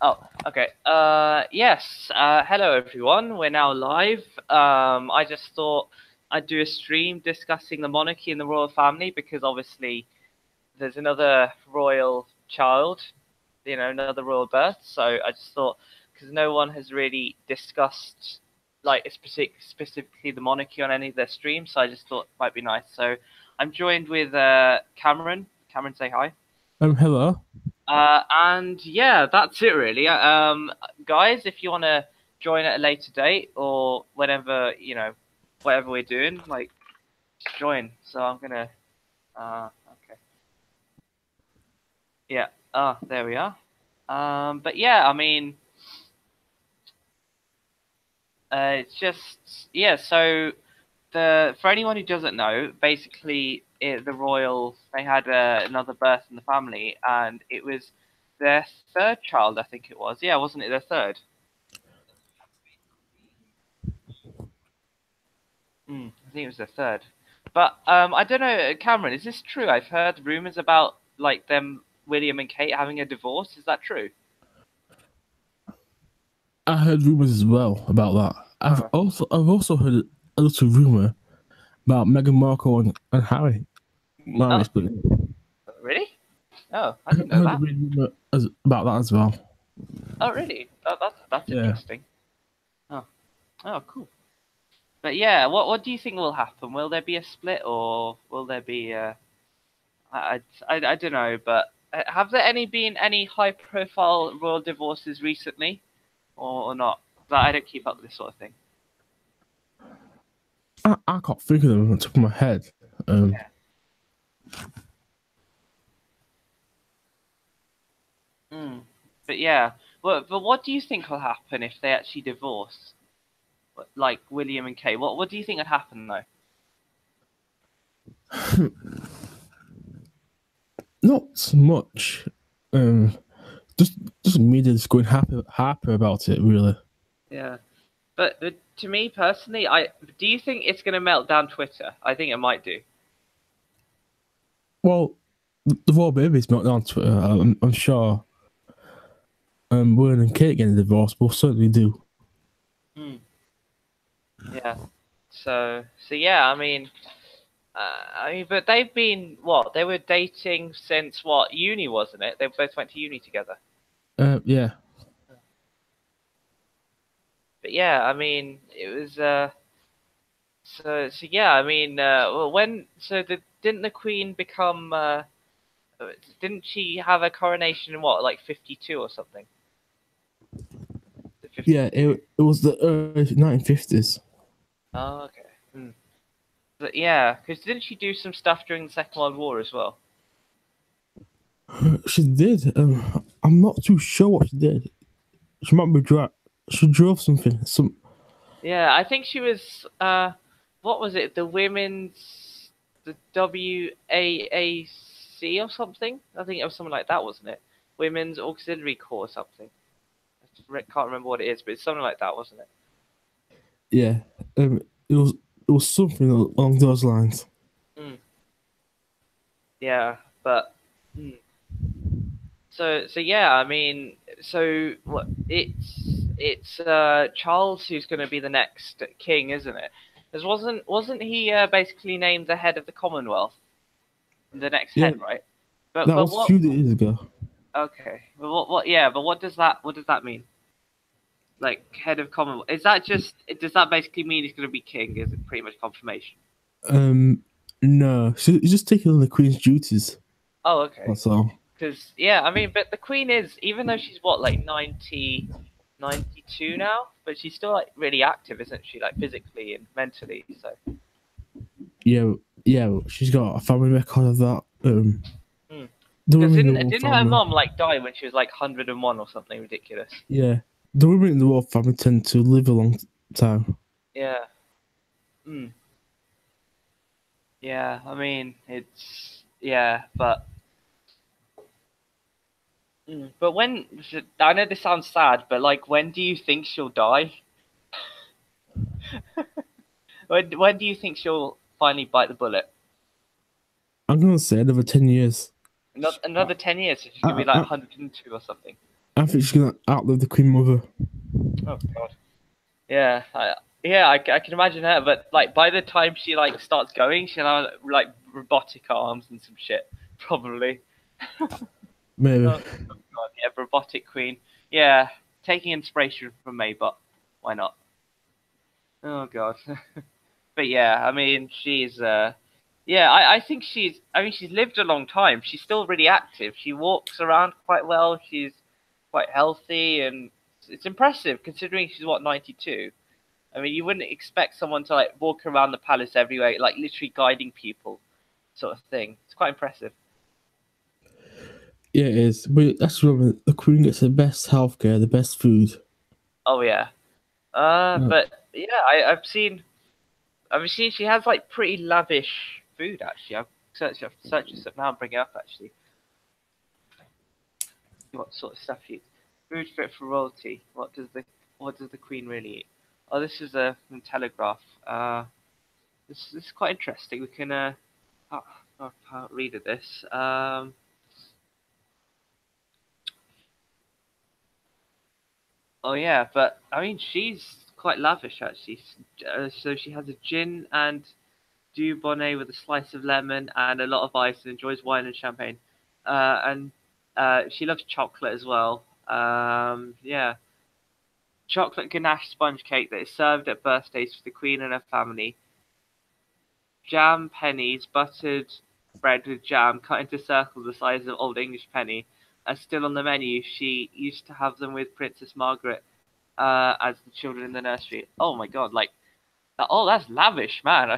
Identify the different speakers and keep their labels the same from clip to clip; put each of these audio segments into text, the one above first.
Speaker 1: Oh, okay. Yes. Hello, everyone. We're now live. I just thought I'd do a stream discussing the monarchy and the royal family because obviously there's another royal child, another royal birth. So I just thought because no one has really discussed like specifically the monarchy on any of their streams, so I just thought it might be nice. So I'm joined with Cameron. Cameron, say hi.
Speaker 2: Hello.
Speaker 1: And yeah, that's it really. Guys, if you want to join at a later date or whenever, whatever we're doing, like, just join. So I'm gonna, okay. Yeah. There we are. But yeah, I mean, it's just, yeah, so for anyone who doesn't know, basically, the royals, they had another birth in the family, and it was their third child, I think it was. Yeah, wasn't it their third? I think it was the third. But I don't know, Cameron, is this true? I've heard rumors about like them, William and Kate having a divorce. Is that true?
Speaker 2: I heard rumors as well about that.
Speaker 1: Oh,
Speaker 2: I've also heard a little rumor about Meghan Markle and Harry.
Speaker 1: oh,
Speaker 2: Marriage, but
Speaker 1: really? Oh, I
Speaker 2: I
Speaker 1: didn't know
Speaker 2: heard a
Speaker 1: that.
Speaker 2: weird rumor about that as well.
Speaker 1: Oh, really? That's
Speaker 2: Yeah.
Speaker 1: interesting. Oh, oh, cool. But yeah, what do you think will happen? Will there be a split, or will there be? I don't know, but have there been any high-profile royal divorces recently, or not? That I don't keep up with this sort of thing.
Speaker 2: I can't think of them on the top of my head. Um,
Speaker 1: Yeah. Mm. But yeah, but what do you think will happen if they actually divorce, like William and Kate? What do you think would happen though?
Speaker 2: Not much. Um, just just media just going happy about it. Really.
Speaker 1: Yeah, but to me personally, I do you think it's gonna melt down Twitter? I think it might do.
Speaker 2: Well, the royal baby's not on Twitter. I'm sure. William and Kate getting divorced will certainly do.
Speaker 1: Mm. Yeah. So yeah, but they've been what? They were dating since what? Uni, wasn't it? They both went to uni together.
Speaker 2: Yeah.
Speaker 1: But yeah, it was so yeah, well, didn't the Queen become didn't she have a coronation in what, like 52 or something? The
Speaker 2: Yeah,
Speaker 1: 52.
Speaker 2: it was the early 1950s.
Speaker 1: Oh, okay. Hmm. But yeah, because didn't she do some stuff during the Second World War as well?
Speaker 2: She did. I'm not too sure what she did. She might be dra- She drove something.
Speaker 1: Yeah, I think she was what was it? The WAAC or something? I think it was something like that, wasn't it? Women's Auxiliary Corps or something. I can't remember what it is, but it's something like that, wasn't it?
Speaker 2: Yeah. It was something along those lines.
Speaker 1: Mm, yeah, but. Hmm. So yeah, so what? It's Charles who's going to be the next king, isn't it? Because wasn't he basically named the head of the Commonwealth, the next
Speaker 2: Yeah,
Speaker 1: head, right? But
Speaker 2: that
Speaker 1: but
Speaker 2: was a
Speaker 1: what?
Speaker 2: few days ago.
Speaker 1: Okay, but what? Yeah, but what does that mean? Like head of Commonwealth? Is that just? Does that basically mean he's going to be king? Is it pretty much confirmation?
Speaker 2: Um, no, she's just taking on the Queen's duties.
Speaker 1: Oh, okay.
Speaker 2: That's all.
Speaker 1: Because yeah, but the Queen is, even though she's what, like 92 now, but she's still like really active, isn't she? Like physically and mentally. So
Speaker 2: Yeah, yeah. She's got a family record of that. The
Speaker 1: because
Speaker 2: women in the
Speaker 1: didn't
Speaker 2: royal
Speaker 1: didn't her
Speaker 2: family.
Speaker 1: mom like die when she was like 101 or something ridiculous?
Speaker 2: Yeah, the women in the royal family tend to live a long time.
Speaker 1: Yeah. Mm. Yeah. It's yeah, but when I know this sounds sad, but like when do you think she'll die? When do you think she'll finally bite the bullet?
Speaker 2: I'm gonna say another 10 years.
Speaker 1: Another 10 years, so she's gonna
Speaker 2: I,
Speaker 1: be like
Speaker 2: I,
Speaker 1: 102 or something.
Speaker 2: I think she's gonna outlive the Queen Mother.
Speaker 1: Oh God. Yeah, I can imagine her, but like by the time she like starts going, she'll have like robotic arms and some shit, probably.
Speaker 2: Maybe.
Speaker 1: Oh God, yeah, robotic queen. Yeah, taking inspiration from May, but why not? Oh God. But yeah, I mean, yeah, I think I mean, she's lived a long time. She's still really active. She walks around quite well. She's quite healthy, and it's impressive considering she's what 92. I mean, you wouldn't expect someone to like walk around the palace everywhere, like literally guiding people, sort of thing. It's quite impressive.
Speaker 2: Yeah, it is. But that's remember the Queen gets the best healthcare, the best food.
Speaker 1: Oh yeah.
Speaker 2: Uh,
Speaker 1: But yeah, I've seen she has like pretty lavish food actually. I've searched this up now and bring it up actually. What sort of stuff she eats? Food fit for royalty. What does the Queen really eat? Oh, this is a from Telegraph. This is quite interesting. We can oh, I can't read of this. Oh yeah, but I mean she's quite lavish actually. So she has a gin and Dubonnet with a slice of lemon and a lot of ice and enjoys wine and champagne. And she loves chocolate as well. Yeah, chocolate ganache sponge cake that is served at birthdays for the Queen and her family. Jam pennies, buttered bread with jam cut into circles the size of Old English penny, are still on the menu. She used to have them with Princess Margaret as the children in the nursery. Oh my God, like that, oh that's lavish, man.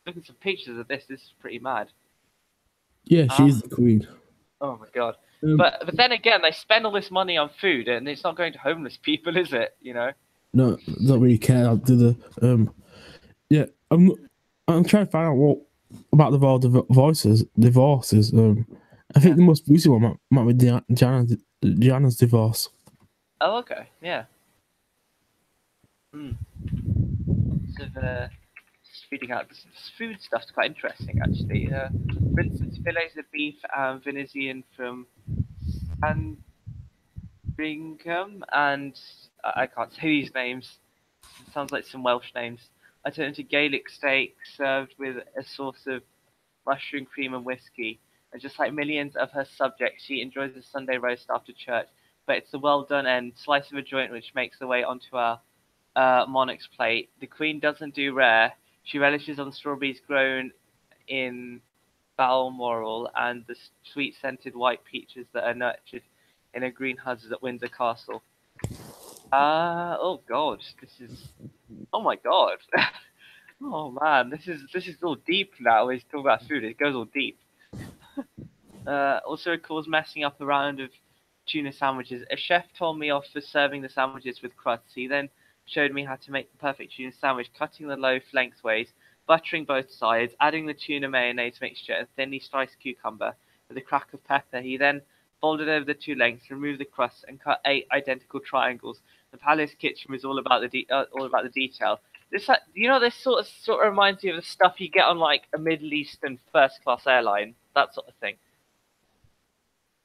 Speaker 1: Look at some pictures of this. This is pretty mad.
Speaker 2: yeah,
Speaker 1: Ah,
Speaker 2: she's the Queen.
Speaker 1: oh my God.
Speaker 2: Um,
Speaker 1: But then again, they spend all this money on food, and it's not going to homeless people, is it? You know?
Speaker 2: no, don't really care. I'll do the yeah. I'm trying to find out what about the voices divorces. I think
Speaker 1: Yeah.
Speaker 2: the most recent one might be Diana's divorce.
Speaker 1: Oh, okay. Yeah. Hmm. So just reading out this food stuff's quite interesting, actually. For instance, fillets of beef and venison from Sandringham, and I can't say these names. It sounds like some Welsh names. I turn into Gaelic steak served with a sauce of mushroom cream and whiskey. And just like millions of her subjects, she enjoys a Sunday roast after church. But it's the well done end slice of a joint which makes the way onto our monarch's plate. The Queen doesn't do rare. She relishes on strawberries grown in Balmoral and the sweet scented white peaches that are nurtured in her greenhouses at Windsor Castle. Oh God, this is. Oh my God. Oh man, this is all deep now. When we talk about food, it goes all deep. Also, it caused messing up a round of tuna sandwiches. A chef told me off for serving the sandwiches with crusts. He then showed me how to make the perfect tuna sandwich, cutting the loaf lengthways, buttering both sides, adding the tuna mayonnaise mixture, and thinly sliced cucumber with a crack of pepper. He then folded over the two lengths, removed the crust, and cut 8 identical triangles. The palace kitchen was all about the detail. This, this sort of reminds me of the stuff you get on like a Middle Eastern first class airline, that sort of thing.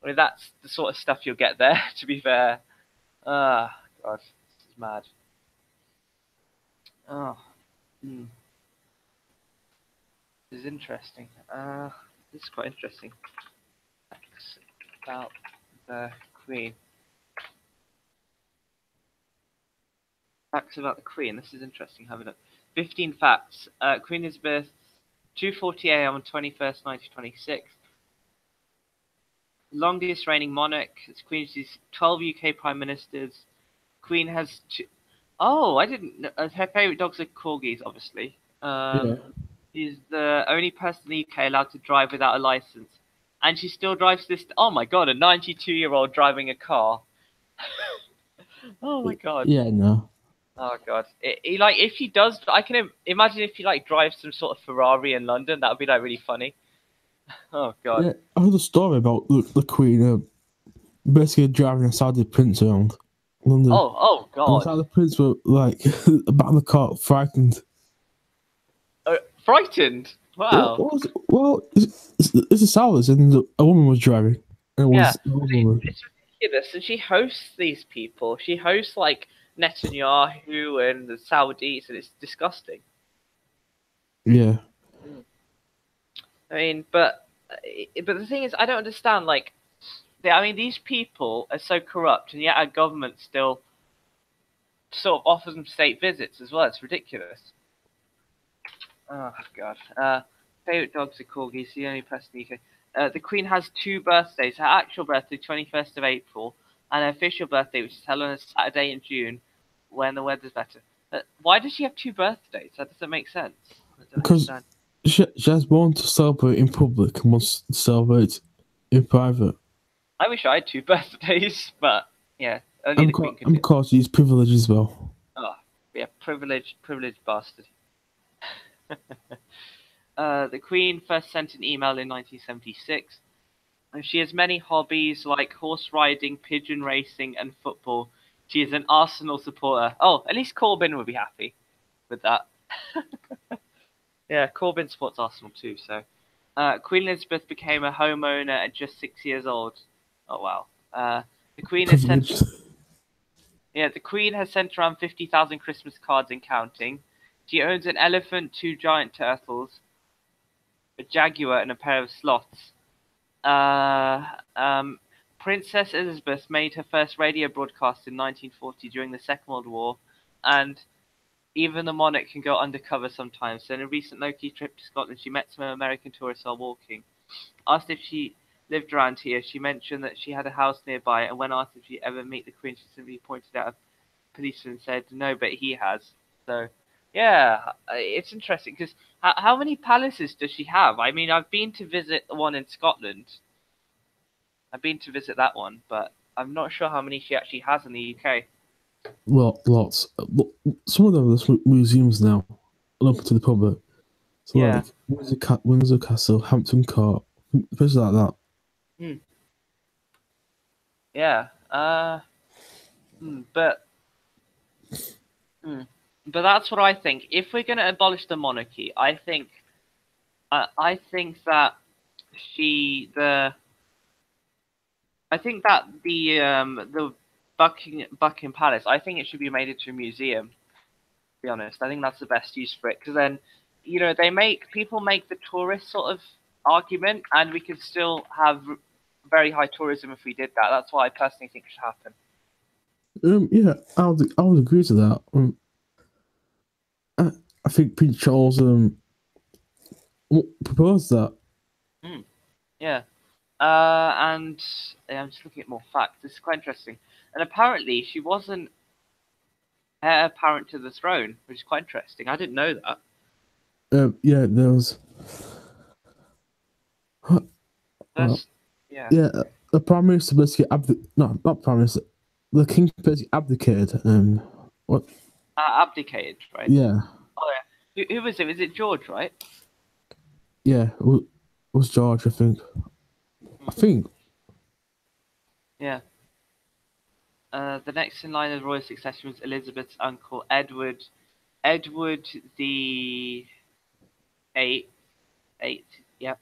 Speaker 1: I mean, that's the sort of stuff you'll get there. To be fair, ah, God, this is mad. Oh, hmm. This is interesting. This is quite interesting. Facts about the Queen. Facts about the Queen. This is interesting. Have a look. 15 facts. Queen Elizabeth, 2:40 a.m. on 21st, 1926. Longest reigning monarch. Queen's 12 UK prime ministers. Queen has two. Oh, I didn't know. Her favorite dogs are corgis, obviously.
Speaker 2: Yeah,
Speaker 1: She's the only person in the UK allowed to drive without a license, and she still drives this. Oh my God, a 92-year-old driving a car. Oh my God.
Speaker 2: yeah, no,
Speaker 1: Oh God. Like if she does, I can imagine if she like drives some sort of Ferrari in London, that would be like really funny. Oh God.
Speaker 2: yeah. I heard a story about the Queen basically driving a Saudi prince around London,
Speaker 1: Oh
Speaker 2: and the
Speaker 1: God.
Speaker 2: Saudi prince were like about the car, frightened.
Speaker 1: Frightened.
Speaker 2: Yeah,
Speaker 1: Wow.
Speaker 2: it's a Saudis, and a woman was driving, and it
Speaker 1: Yeah.
Speaker 2: was a woman.
Speaker 1: ridiculous. And she hosts these people. She hosts like Netanyahu and the Saudis, and it's disgusting.
Speaker 2: Yeah,
Speaker 1: I mean, but the thing is, I don't understand. Like, I mean, these people are so corrupt, and yet our government still sort of offers them state visits as well. It's ridiculous. Oh God. Favorite dogs are corgis. The only person you can. The Queen has two birthdays. Her actual birthday, 21st of April, and her official birthday, which is held on a Saturday in June, when the weather's better. Why does she have two birthdays? That doesn't make sense. I don't
Speaker 2: because
Speaker 1: understand.
Speaker 2: she has one to celebrate in public and wants to celebrate in private.
Speaker 1: I wish I had two birthdays, but yeah, only the Queen can
Speaker 2: I'm
Speaker 1: do.
Speaker 2: because she's privileged as well.
Speaker 1: Oh, yeah, privileged bastard. The Queen first sent an email in 1976. And she has many hobbies like horse riding, pigeon racing, and football. She is an Arsenal supporter. Oh, at least Corbyn would be happy with that. Yeah, Corbyn supports Arsenal too. So, Queen Elizabeth became a homeowner at just 6 years old. Oh wow. The Queen has sent
Speaker 2: Privileged.
Speaker 1: the Queen has sent around 50,000 Christmas cards and counting. She owns an elephant, two giant turtles, a jaguar, and a pair of sloths. Uh, um, Princess Elizabeth made her first radio broadcast in 1940 during the Second World War, and even the monarch can go undercover sometimes. So, in a recent low-key trip to Scotland, she met some American tourists while walking. Asked if she lived around here, she mentioned that she had a house nearby, and when asked if she'd ever meet the Queen, she simply pointed out a policeman and said, "No, but he has." So, yeah, it's interesting because how many palaces does she have? I mean, I've been to visit the one in Scotland. I've been to visit that one, but I'm not sure how many she actually has in the UK.
Speaker 2: Well, lots. Some of them are museums now, open to the public. So
Speaker 1: Yeah.
Speaker 2: like Windsor Castle, Hampton Court, places like that.
Speaker 1: Hmm. Yeah. But hmm. But that's what I think. If we're going to abolish the monarchy, I think that she the I think that the Buckingham Palace. I think it should be made into a museum. To be honest, I think that's the best use for it because then, they make people make the tourist sort of argument, and we could still have very high tourism if we did that. That's what I personally think should happen.
Speaker 2: Yeah, I would agree to that. I, I think Prince Charles proposed that.
Speaker 1: Hmm. Yeah. And yeah, I'm just looking at more facts. This is quite interesting. And apparently, she wasn't heir apparent to the throne, which is quite interesting. I didn't know that.
Speaker 2: Yeah, there was. Well,
Speaker 1: That's yeah.
Speaker 2: yeah, the prime minister basically no, not prime minister. The king basically abdicated. What?
Speaker 1: Abdicated, right?
Speaker 2: Yeah,
Speaker 1: Oh yeah. Who was it? Was it George, right?
Speaker 2: yeah. It was George, I think. I
Speaker 1: Hmm.
Speaker 2: think.
Speaker 1: Yeah. The next in line of royal succession was Elizabeth's uncle Edward. Edward the eighth. Eighth. Yeah.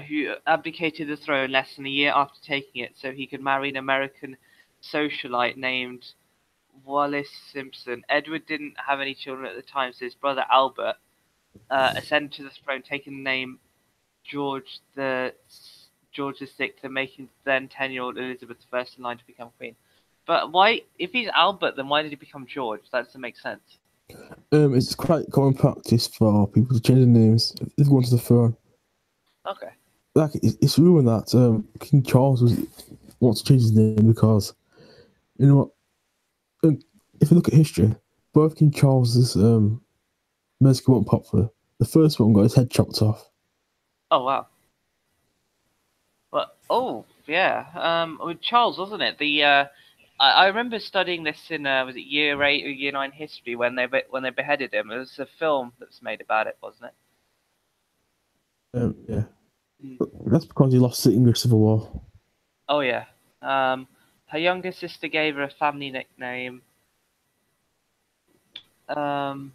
Speaker 1: Who abdicated the throne less than a year after taking it, so he could marry an American socialite named Wallis Simpson. Edward didn't have any children at the time, so his brother Albert ascended to the throne, taking the name George the George VI, and making then 10-year-old Elizabeth first in line to become queen. But why, if he's Albert, then why did he become George? That doesn't make sense.
Speaker 2: It's quite common practice for people to change their names if they want to the throne.
Speaker 1: Okay.
Speaker 2: Like it's rumored that King Charles wants to change his name because you know what? If you look at history, both King Charles's basically weren't popular. The first one got his head chopped off.
Speaker 1: Oh wow. Well, oh yeah. With Charles, wasn't it? I remember studying this in was it year 8 or year 9 history when they beheaded him. It was a film that was made about it, wasn't it?
Speaker 2: Yeah,
Speaker 1: Mm.
Speaker 2: that's because he lost the English Civil War.
Speaker 1: Oh yeah. Um, her younger sister gave her a family nickname. Um,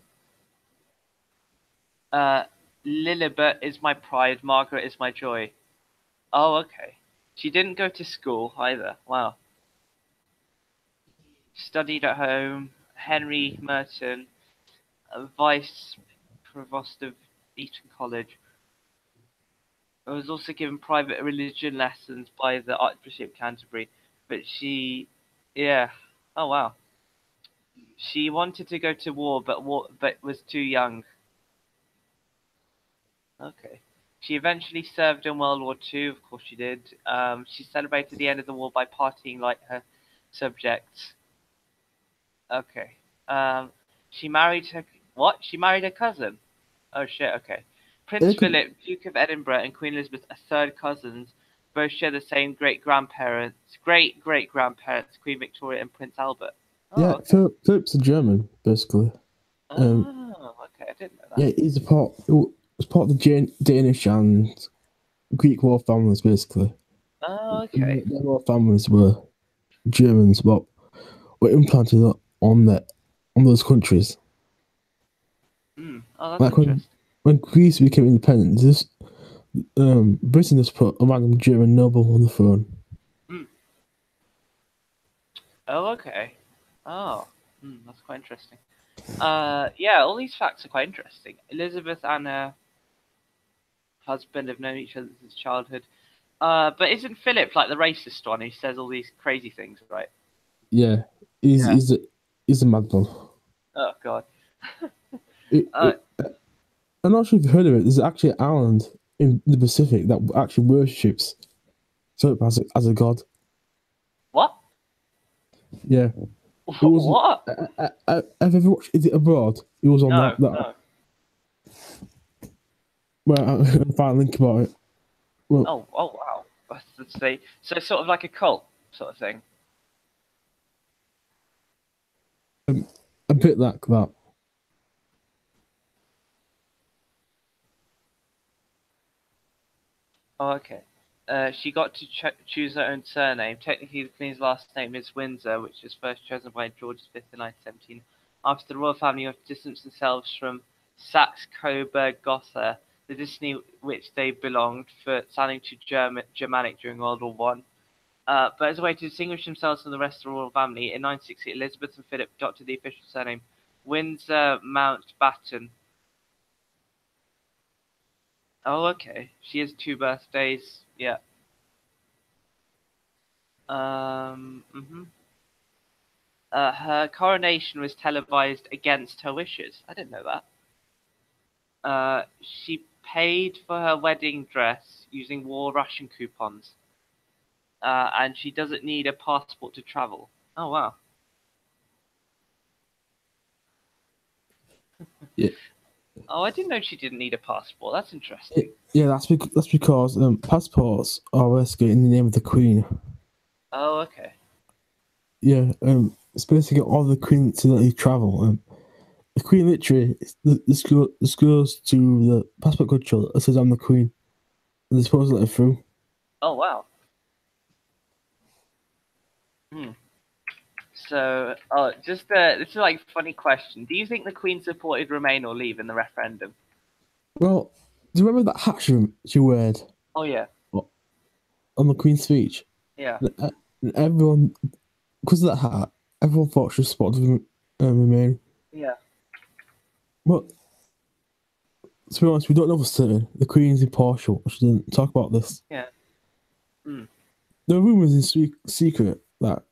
Speaker 1: uh, Lilibet is my pride. Margaret is my joy. Oh, okay. She didn't go to school either. Wow. Studied at home. Henry Merton, vice provost of Eton College. I was also given private religion lessons by the Archbishop of Canterbury. But she, yeah. Oh wow. She wanted to go to war, but was too young. Okay. She eventually served in World War II. Of course, she did. She celebrated the end of the war by partying like her subjects. Okay. Um, she married her. What? She married her cousin. Oh shit. Okay. Prince
Speaker 2: It could,
Speaker 1: Philip, Duke of Edinburgh, and Queen Elizabeth are third cousins. Both share the same great great grandparents, Queen Victoria and Prince Albert. Oh,
Speaker 2: yeah,
Speaker 1: okay.
Speaker 2: Philip's a German, basically. Um,
Speaker 1: Oh, okay. I didn't know that.
Speaker 2: yeah, he's a part. It was part of the Danish and Greek royal families, basically.
Speaker 1: Oh,
Speaker 2: And
Speaker 1: okay.
Speaker 2: their royal families were Germans, but were implanted on those countries.
Speaker 1: Oh, that's
Speaker 2: Like
Speaker 1: interesting.
Speaker 2: when Greece became independent, this Britain just put a random German noble on the throne.
Speaker 1: Mm. Oh, okay. Oh, that's quite interesting. Yeah, all these facts are quite interesting. Elizabeth and her husband have known each other since childhood. But isn't Philip like the racist one who says all these crazy things, right?
Speaker 2: Yeah,
Speaker 1: Yeah.
Speaker 2: he's a madman.
Speaker 1: Oh God.
Speaker 2: It,
Speaker 1: Uh,
Speaker 2: it, I'm not sure if you've heard of it. There's actually an island in the Pacific that actually worships Philip as a god.
Speaker 1: what?
Speaker 2: Yeah, it was.
Speaker 1: What?
Speaker 2: Have you ever watched Is It Abroad? It was on
Speaker 1: No,
Speaker 2: that.
Speaker 1: no.
Speaker 2: Well, I can find a link about it. Well,
Speaker 1: Oh, wow. That's the so it's sort of like a cult sort of thing.
Speaker 2: a bit like that.
Speaker 1: Oh, okay. She got to choose her own surname. Technically, the Queen's last name is Windsor, which was first chosen by George V in 1917, after the royal family have distanced themselves from Saxe-Coburg-Gotha, the dynasty which they belonged, for sounding too Germanic during World War One. But as a way to distinguish themselves from the rest of the royal family, in 1960, Elizabeth and Philip adopted the official surname Windsor Mountbatten. Oh, okay. She has two birthdays. Yeah. Mhm. Her coronation was televised against her wishes. I didn't know that. She paid for her wedding dress using war ration coupons, and she doesn't need a passport to travel. Oh wow.
Speaker 2: Yeah,
Speaker 1: Oh, I didn't know she didn't need a passport. That's
Speaker 2: yeah,
Speaker 1: interesting.
Speaker 2: yeah. That's because passports are basically in the name of the Queen.
Speaker 1: Oh, okay.
Speaker 2: Yeah, it's basically all the Queen to let you travel. The Queen literally, this goes to the passport control. It says I'm the Queen, and they're supposed to let her through.
Speaker 1: Oh wow. Hmm. So, just this is like a funny question. Do you think the Queen supported Remain or Leave in the referendum?
Speaker 2: Well, do you remember that hat she wore
Speaker 1: Oh yeah,
Speaker 2: on the Queen's speech?
Speaker 1: yeah,
Speaker 2: And everyone, because of that hat, everyone thought she supported Remain.
Speaker 1: yeah,
Speaker 2: But to be honest, we don't know for certain. The Queen is impartial. She didn't talk about this.
Speaker 1: yeah. Hmm.
Speaker 2: There are rumours in secret that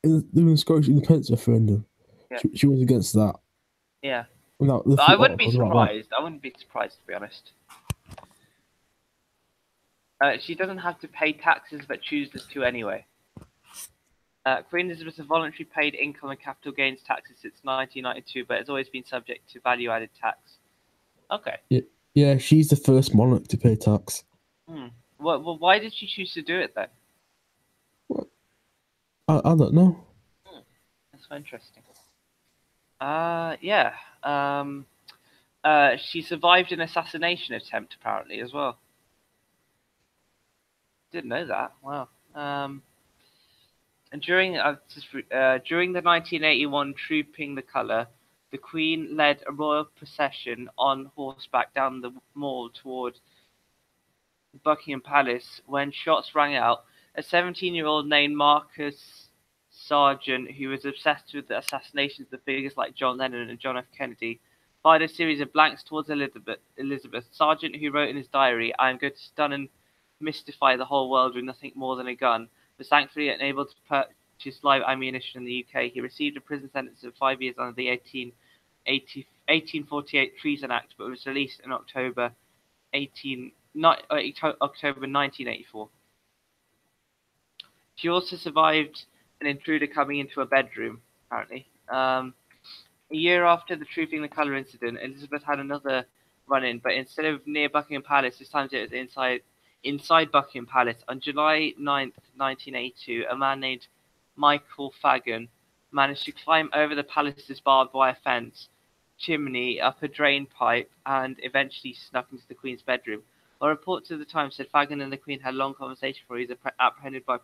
Speaker 2: in the Scottish independence referendum,
Speaker 1: Yeah,
Speaker 2: she was against that.
Speaker 1: yeah.
Speaker 2: Without the
Speaker 1: But I
Speaker 2: full
Speaker 1: wouldn't be
Speaker 2: articles about that.
Speaker 1: surprised. I wouldn't be surprised to be honest. She doesn't have to pay taxes, but chooses to anyway. Queen Elizabeth has voluntarily paid income and capital gains taxes since 1992, but has always been subject to value-added tax. Okay.
Speaker 2: Yeah, yeah, she's the first monarch to pay tax.
Speaker 1: Hmm. Well, why did she choose to do it then?
Speaker 2: Well, I don't know.
Speaker 1: Hmm. That's so interesting. Yeah. She survived an assassination attempt apparently as well. Didn't know that. Wow. And during the 1981 Trooping the Colour, the Queen led a royal procession on horseback down the Mall toward Buckingham Palace when shots rang out. A 17-year-old named Marcus Sargent, who was obsessed with the assassinations of figures like John Lennon and John F. Kennedy, fired a series of blanks towards Elizabeth. Sargent, who wrote in his diary, "I am going to stun and mystify the whole world with nothing more than a gun," was thankfully unable to purchase live ammunition in the UK. He received a prison sentence of 5 years under the 1848 Treason Act, but was released in October 1984. She also survived an intruder coming into her bedroom, apparently. A year after the Truthing the Colour incident, Elizabeth had another run-in, but instead of near Buckingham Palace, this time it was inside Buckingham Palace. On July 9th, 1982, a man named Michael Fagan managed to climb over the palace's barbed wire fence, chimney, up a drain pipe, and eventually snuck into the Queen's bedroom. A report to the Times said Fagan and the Queen had a long conversation before he was apprehended by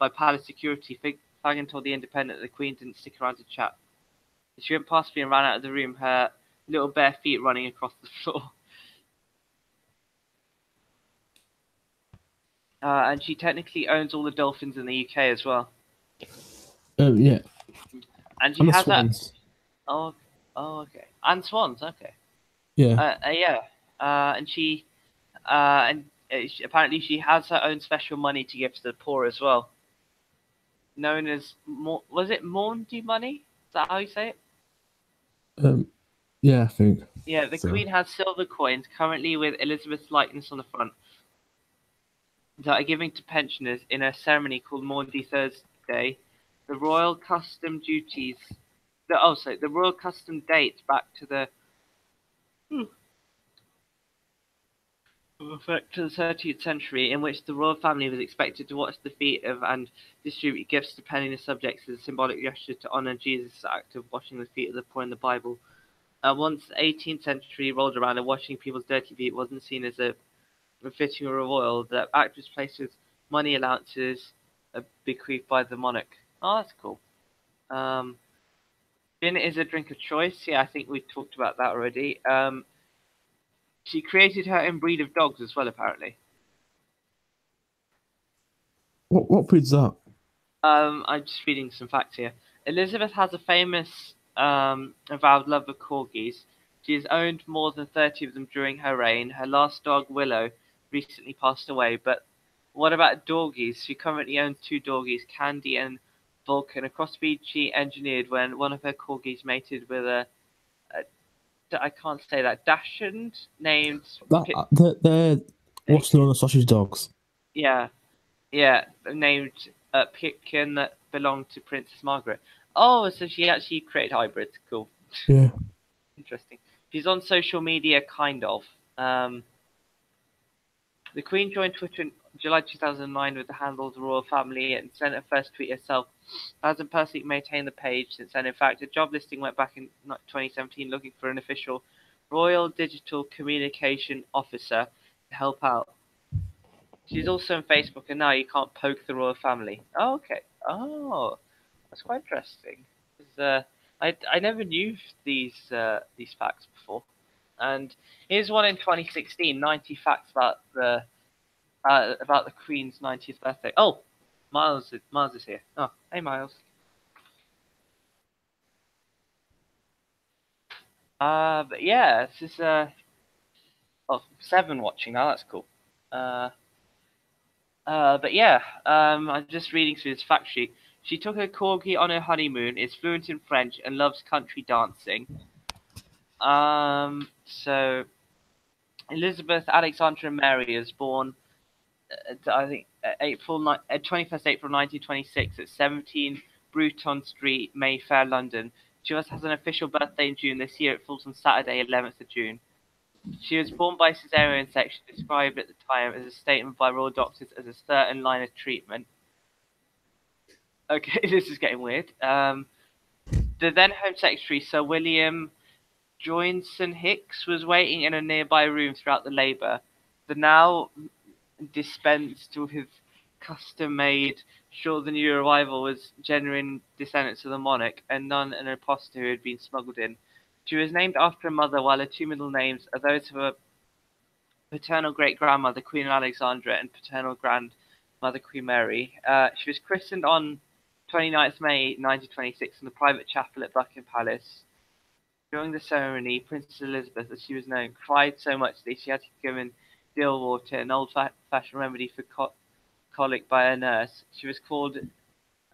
Speaker 1: palace security. Fagan told The Independent that the Queen didn't stick around to chat. She went past me and ran out of the room, her little bare feet running across the floor. And she technically owns all the dolphins in the UK as well.
Speaker 2: Yeah.
Speaker 1: And she
Speaker 2: And the
Speaker 1: has that.
Speaker 2: swans.
Speaker 1: Oh, okay. And swans, okay.
Speaker 2: Yeah.
Speaker 1: Yeah. Apparently she has her own special money to give to the poor as well. Known as was it Maundy money? Is that how you say it?
Speaker 2: Yeah, I think.
Speaker 1: Yeah, the
Speaker 2: So.
Speaker 1: Queen has silver coins, currently with Elizabeth's likeness on the front, that are given to pensioners in a ceremony called Maundy Thursday. The royal custom the royal custom dates back to the 13th century, in which the royal family was expected to wash the feet of and distribute gifts to penniless subjects as a symbolic gesture to honor Jesus' act of washing the feet of the poor in the Bible. Once the 18th century rolled around and washing people's dirty feet wasn't seen as a befitting a royal, the act was placed with money allowances bequeathed by the monarch. Oh, that's cool. Gin is a drink of choice. Yeah, I think we talked about that already. She created her own breed of dogs as well, apparently.
Speaker 2: What breed's that?
Speaker 1: I'm just reading some facts here. Elizabeth has a famous avowed love of corgis. She has owned more than 30 of them during her reign. Her last dog, Willow, recently passed away. But what about dorgies? She currently owns 2 dorgies, Candy and Vulcan, a crossbreed she engineered when one of her corgis mated with I can't say that, Dachshund named
Speaker 2: They're what's known as sausage dogs.
Speaker 1: Yeah, named Pitkin that belonged to Princess Margaret. Oh, so she actually created hybrids. Cool.
Speaker 2: Yeah.
Speaker 1: Interesting. She's on social media, kind of. The Queen joined Twitter in July 2009 with the handle The Royal Family and sent her first tweet herself. Hasn't personally maintained the page since then. In fact, a job listing went back in 2017 looking for an official Royal Digital Communication Officer to help out. She's also on Facebook, and now you can't poke the royal family. Oh, okay. Oh, that's quite interesting. I never knew these facts before. And here's one in 2016: 90 facts about the Queen's 90th birthday. Oh, Miles is here. Oh, hey Miles. But yeah, this is 7 watching now. That's cool. But yeah, I'm just reading through this fact sheet. She took her corgi on her honeymoon, is fluent in French, and loves country dancing. So Elizabeth Alexandra Mary was born, I think, 21st April 1926 at 17 Bruton Street, Mayfair, London. She also has an official birthday in June this year. It falls on Saturday, 11th of June. She was born by caesarean section, described at the time as a statement by royal doctors as a certain line of treatment. Okay, this is getting weird. The then Home Secretary, Sir William Joynson Hicks, was waiting in a nearby room throughout the labour. The now dispensed with custom-made, sure the new arrival was genuine descendants of the monarch, and none an impostor who had been smuggled in. She was named after her mother, while her 2 middle names are those of her paternal great-grandmother, Queen Alexandra, and paternal grandmother, Mother Queen Mary. She was christened on 29th May 1926 in the private chapel at Buckingham Palace. During the ceremony, Princess Elizabeth, as she was known, cried so much that she had to be given dill water, an old-fashioned remedy for colic, by a nurse. She was called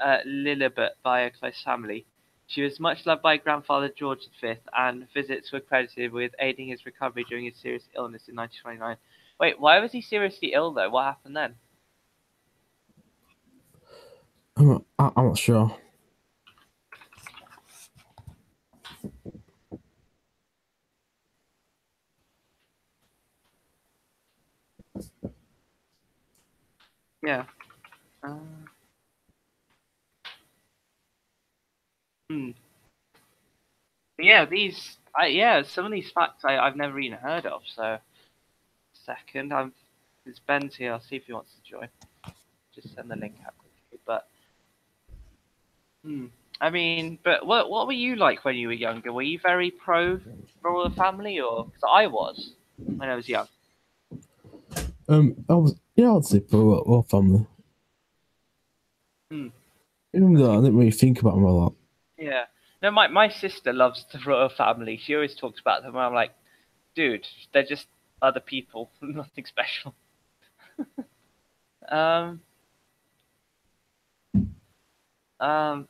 Speaker 1: Lilibet by a close family. She was much loved by grandfather George V, and visits were credited with aiding his recovery during his serious illness in 1929. Wait, why was he seriously ill though? What happened then?
Speaker 2: I'm not sure.
Speaker 1: Yeah. Uh, hmm. Yeah, some of these facts I've never even heard of. So, second, it's Ben's here. I'll see if he wants to join. Just send the link out quickly. But, hmm. I mean, but what were you like when you were younger? Were you very pro royal family, or because I was when I was young?
Speaker 2: I was, yeah, I'd say pro well family.
Speaker 1: Hmm.
Speaker 2: Even
Speaker 1: That's
Speaker 2: though I
Speaker 1: good.
Speaker 2: didn't really think about them a lot.
Speaker 1: Yeah. No, my sister loves the royal family. She always talks about them. And I'm like, dude, they're just other people, nothing special. Um, um,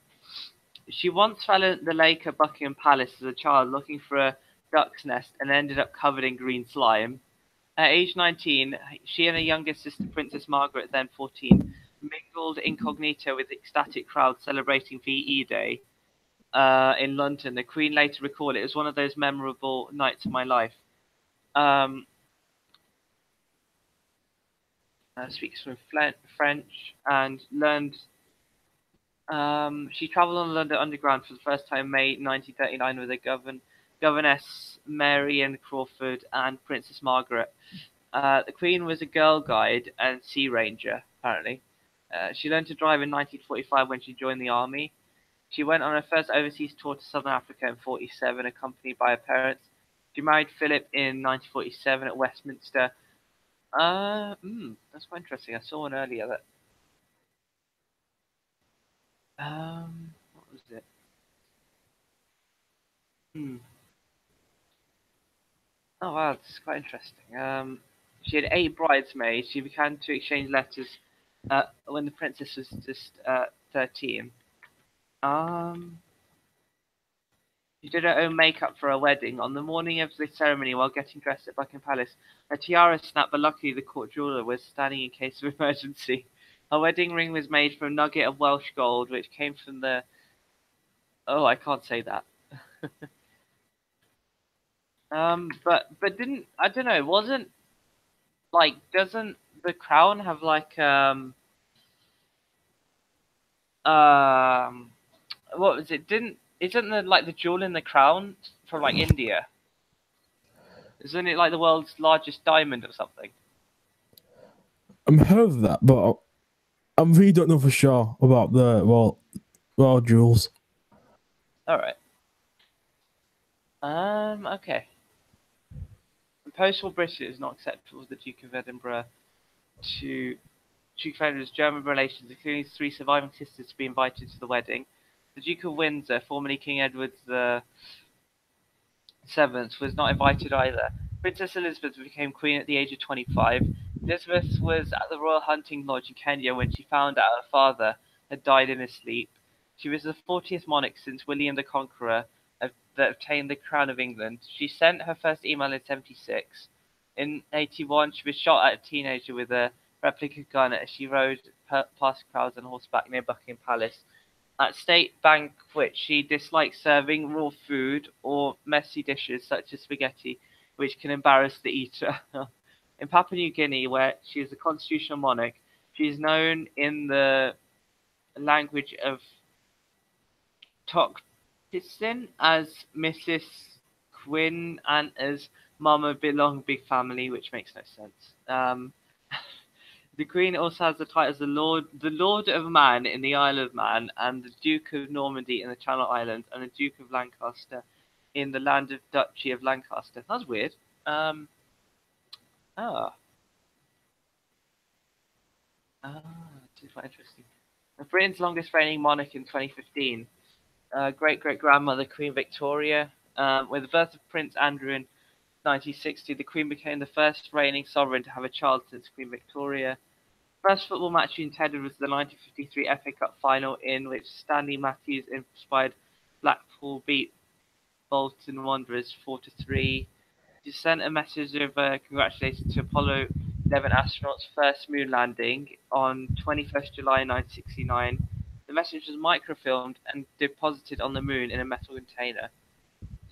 Speaker 1: she once fell in the lake at Buckingham Palace as a child looking for a duck's nest and ended up covered in green slime. At age 19, she and her younger sister, Princess Margaret, then 14, mingled incognito with ecstatic crowds celebrating VE Day in London. The Queen later recalled it was one of those memorable nights of my life. Um, speaks French and learned. She travelled on the London Underground for the first time in May 1939 with her governess Mary Ann Crawford and Princess Margaret. The Queen was a Girl Guide and Sea Ranger, apparently. She learned to drive in 1945 when she joined the army. She went on her first overseas tour to Southern Africa in 47, accompanied by her parents. She married Philip in 1947 at Westminster. That's quite interesting. I saw one earlier that. What was it? Hmm. Oh wow, that's quite interesting. She had 8 bridesmaids. She began to exchange letters when the princess was just 13. Um, she did her own makeup for her wedding. On the morning of the ceremony, while getting dressed at Buckingham Palace, her tiara snapped, but luckily the court jeweler was standing in case of emergency. Her wedding ring was made from a nugget of Welsh gold, which came from the. Oh, I can't say that. But didn't I don't know? Wasn't like doesn't the crown have like um what was it? Didn't isn't the like the jewel in the crown from like India? Isn't it like the world's largest diamond or something?
Speaker 2: I'm heard of that, but I really don't know for sure about the royal jewels.
Speaker 1: All right. Okay. In post-war Britain, it is not acceptable for the Duke of Edinburgh to Duke of Edinburgh's German relations, including his 3 surviving sisters, to be invited to the wedding. The Duke of Windsor, formerly King Edward the 7th, was not invited either. Princess Elizabeth became queen at the age of 25. Elizabeth was at the Royal Hunting Lodge in Kenya when she found out her father had died in his sleep. She was the 40th monarch since William the Conqueror that obtained the crown of England. She sent her first email in 76. In 81, she was shot at a teenager with a replica gun as she rode past crowds on horseback near Buckingham Palace. At state banquets, she dislikes serving raw food or messy dishes such as spaghetti, which can embarrass the eater. In Papua New Guinea, where she is a constitutional monarch, she is known in the language of Toctisin as Mrs. Quinn and as Mama Belong Big Family, which makes no sense. The Queen also has the titles the Lord of Man in the Isle of Man, and the Duke of Normandy in the Channel Islands, and the Duke of Lancaster in the Land of Duchy of Lancaster. That's weird. Um, oh, Ah, this is quite interesting. Britain's longest reigning monarch in 2015. Great-great-grandmother Queen Victoria. With the birth of Prince Andrew in 1960, the Queen became the first reigning sovereign to have a child since Queen Victoria. First football match she attended was the 1953 FA Cup final, in which Stanley Matthews-inspired Blackpool beat Bolton Wanderers 4-3. She sent a message of congratulations to Apollo 11 astronauts' first moon landing on 21st July 1969. The message was microfilmed and deposited on the moon in a metal container.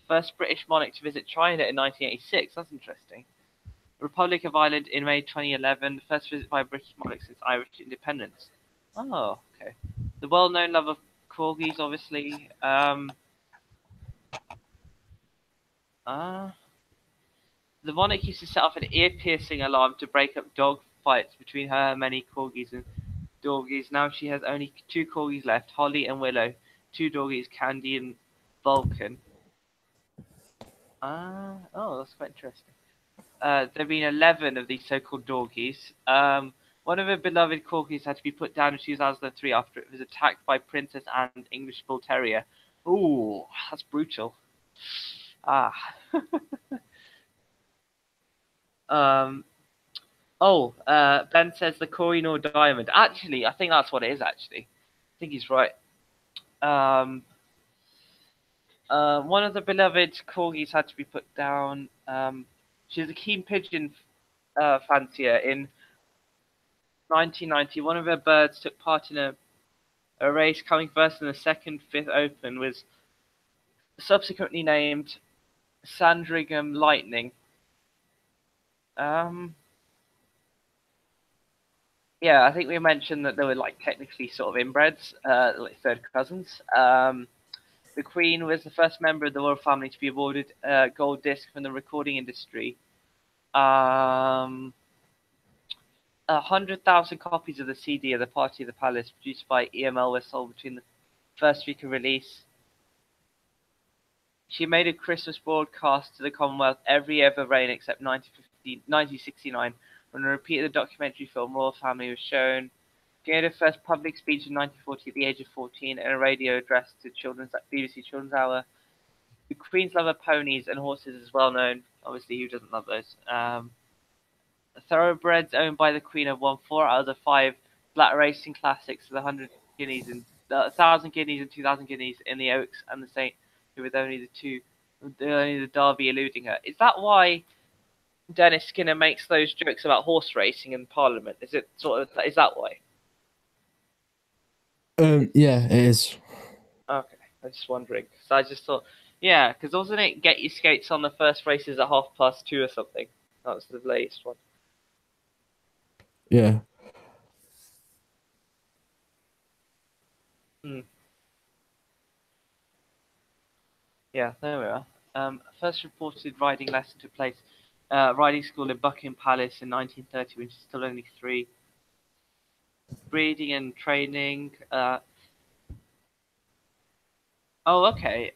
Speaker 1: First British monarch to visit China in 1986. That's interesting. Republic of Ireland in May 2011. The first visit by a British monarch since Irish independence. Oh, okay. The well-known love of corgis, obviously. Uh, the monarch used to set off an ear-piercing alarm to break up dog fights between her many corgis and doggies. Now she has only two corgis left, Holly and Willow. Two doggies, Candy and Vulcan. Oh, that's quite interesting. There have been 11 of these so-called doggies. One of her beloved corgis had to be put down in 2003 after it was attacked by Princess Anne's English Bull Terrier. Ooh, that's brutal. Ah. um. Oh, Ben says the Kohinoor diamond. Actually, I think that's what it is. Actually, I think he's right. One of the beloved corgis had to be put down. She was a keen pigeon fancier. In 1990, one of her birds took part in a race, coming first in the second Fifth Open, was subsequently named Sandringham Lightning. Yeah, I think we mentioned that they were like technically sort of inbreds, like third cousins. The Queen was the first member of the royal family to be awarded a gold disc from the recording industry. 100,000 copies of the CD of the Party of the Palace, produced by EML, were sold between the first week of release. She made a Christmas broadcast to the Commonwealth every year of her reign except 1969, when a repeat of the documentary film Royal Family was shown. She gave her first public speech in 1940 at the age of 14 in a radio address to BBC Children's Hour. The Queen's love of ponies and horses is well known. Obviously, who doesn't love those? Thoroughbreds owned by the Queen have won 4 out of the 5 black racing classics, the 100 guineas and 1,000 guineas and 2,000 guineas in the Oaks and the Saint, with only the Derby eluding her. Is that why Dennis Skinner makes those jokes about horse racing in Parliament? Is that why?
Speaker 2: Yeah, it is.
Speaker 1: Okay, I was just wondering. So I just thought, yeah, because wasn't it get your skates on the first races at 2:30 or something? That was the latest one.
Speaker 2: Yeah.
Speaker 1: Yeah, there we are. First reported riding lesson took place riding school in Buckingham Palace in 1930, when she's still only 3. Breeding and training. Oh, okay.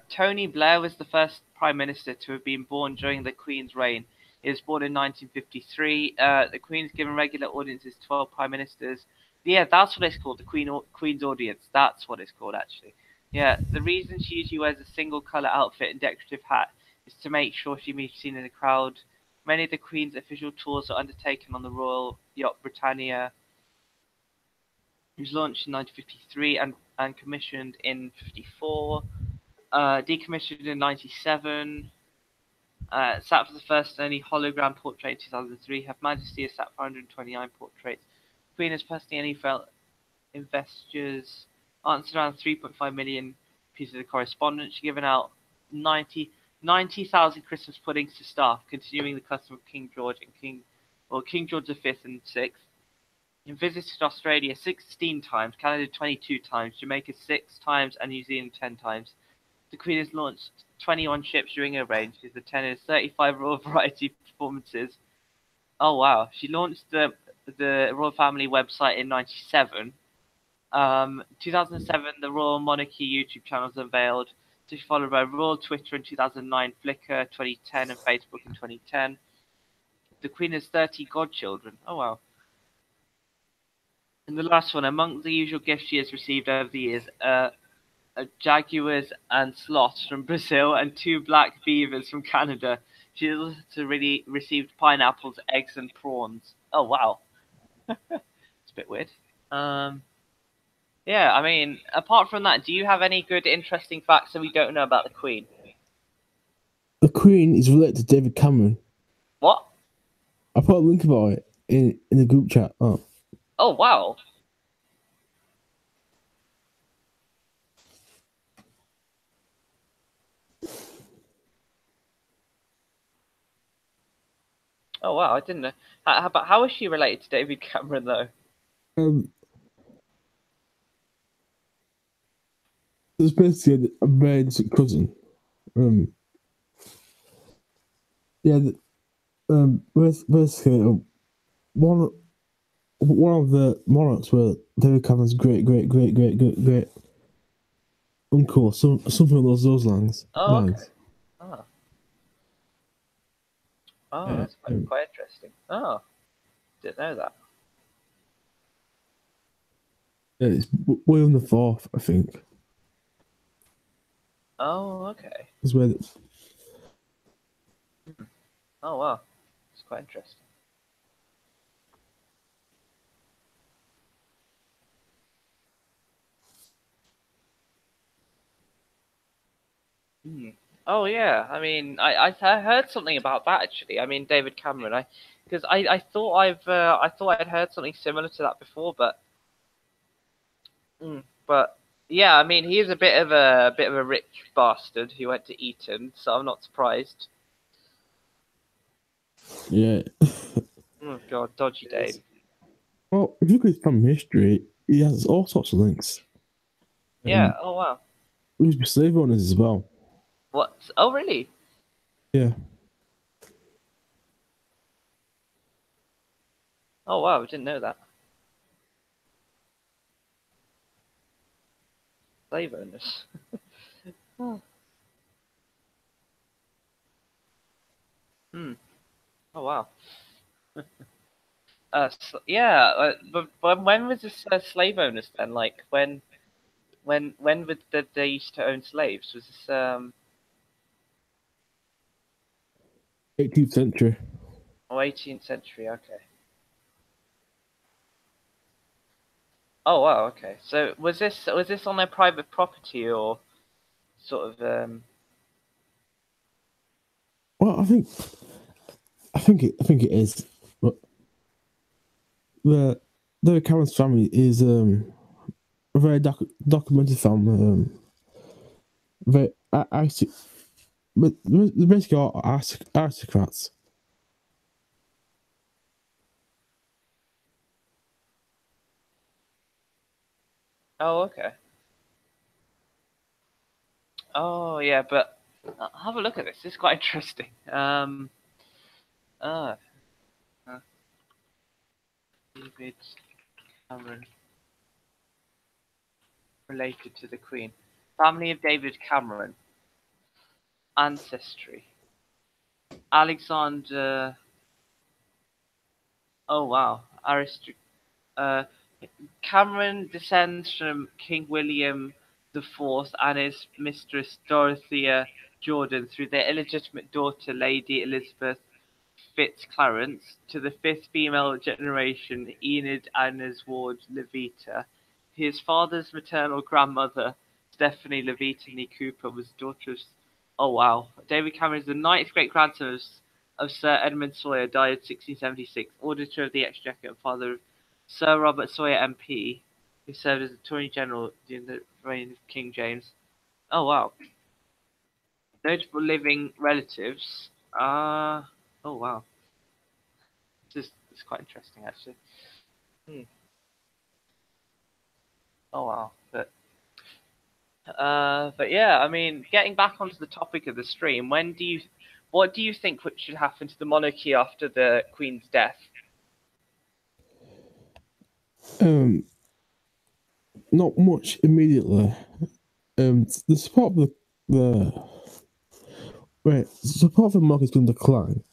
Speaker 1: Tony Blair was the first Prime Minister to have been born during the Queen's reign. He was born in 1953. The Queen's given regular audiences to 12 Prime Ministers. Yeah, that's what it's called, the Queen's audience. That's what it's called, actually. Yeah, the reason she usually wears a single colour outfit and decorative hat is to make sure she may be seen in the crowd. Many of the Queen's official tours are undertaken on the Royal Yacht Britannia. It was launched in 1953 and commissioned in 54. Decommissioned in 97. Sat for the first and only hologram portrait in 2003. Her Majesty has sat for 129 portraits. Queen has personally only felt investors, answered around 3.5 million pieces of correspondence. She's given out 90,000 Christmas puddings to staff, continuing the custom of King George V and VI. He visited Australia 16 times, Canada 22 times, Jamaica 6 times, and New Zealand 10 times. The Queen has launched 21 ships during her reign. She's attended 35 Royal Variety performances. Oh wow! She launched the Royal Family website in '97. 2007, the Royal Monarchy YouTube channel was unveiled, to be followed by Royal Twitter in 2009, Flickr 2010, and Facebook in 2010. The Queen has 30 godchildren. Oh wow! And the last one, among the usual gifts she has received over the years, jaguars and sloths from Brazil and two black beavers from Canada. She has also really received pineapples, eggs, and prawns. Oh wow, it's a bit weird. Um, yeah, I mean, apart from that, do you have any good, interesting facts that we don't know about the Queen?
Speaker 2: The Queen is related to David Cameron.
Speaker 1: What?
Speaker 2: I put a link about it in the group chat. Oh.
Speaker 1: Oh wow. Oh wow, I didn't know. But how is she related to David Cameron though?
Speaker 2: Um, it's basically a married cousin. Um, yeah, basically one one of the monarchs were David Cameron's great uncle, something along those lines.
Speaker 1: Oh okay. Oh, oh,
Speaker 2: Yeah,
Speaker 1: that's quite interesting. Oh, didn't know that.
Speaker 2: yeah, it's William the Fourth, I think.
Speaker 1: Oh okay.
Speaker 2: Is where
Speaker 1: Oh wow, it's quite interesting. Hmm. Oh yeah, I mean, I heard something about that actually. I mean, David Cameron. Because I thought I thought I'd heard something similar to that before, but yeah, I mean, he is a bit of a rich bastard who went to Eton, so I'm not surprised.
Speaker 2: yeah.
Speaker 1: Oh God, dodgy Dave.
Speaker 2: Well, if you look at his family history, he has all sorts of links.
Speaker 1: Yeah. Oh wow.
Speaker 2: We used to be slave owners as well.
Speaker 1: What? Oh really?
Speaker 2: Yeah.
Speaker 1: Oh wow, I didn't know that. Slave owners. Oh. Hmm. Oh wow. Yeah. But when was this slave owners then? Like when would they used to own slaves? Was this
Speaker 2: 18th century.
Speaker 1: 18th century? Okay. Oh wow. Okay. So was this on their private property or sort of
Speaker 2: Well, I think it is. But the Cameron's family is a very documented family. Very but they're basically all aristocrats.
Speaker 1: Oh okay. Oh yeah, but have a look at this. This is quite interesting. Uh, uh David Cameron related to the Queen. Family of David Cameron. Ancestry. Alexander. Oh wow. Uh, Cameron descends from King William the Fourth and his mistress Dorothea Jordan through their illegitimate daughter Lady Elizabeth Fitzclarence to the fifth female generation Enid Agnes Ward Levita. His father's maternal grandmother Stephanie Levita Nee Cooper was daughter of. Oh wow! David Cameron is the ninth great grandson of Sir Edmund Sawyer, died 1676, Auditor of the Exchequer and father of Sir Robert Sawyer MP, who served as Attorney General during the reign of King James. Oh wow! Notable living relatives. Oh wow! This is quite interesting actually. Hmm. Oh wow! But yeah, I mean, getting back onto the topic of the stream, what do you think should happen to the monarchy after the Queen's death?
Speaker 2: Um, Not much immediately. The support of the support for the monarchy is going to decline.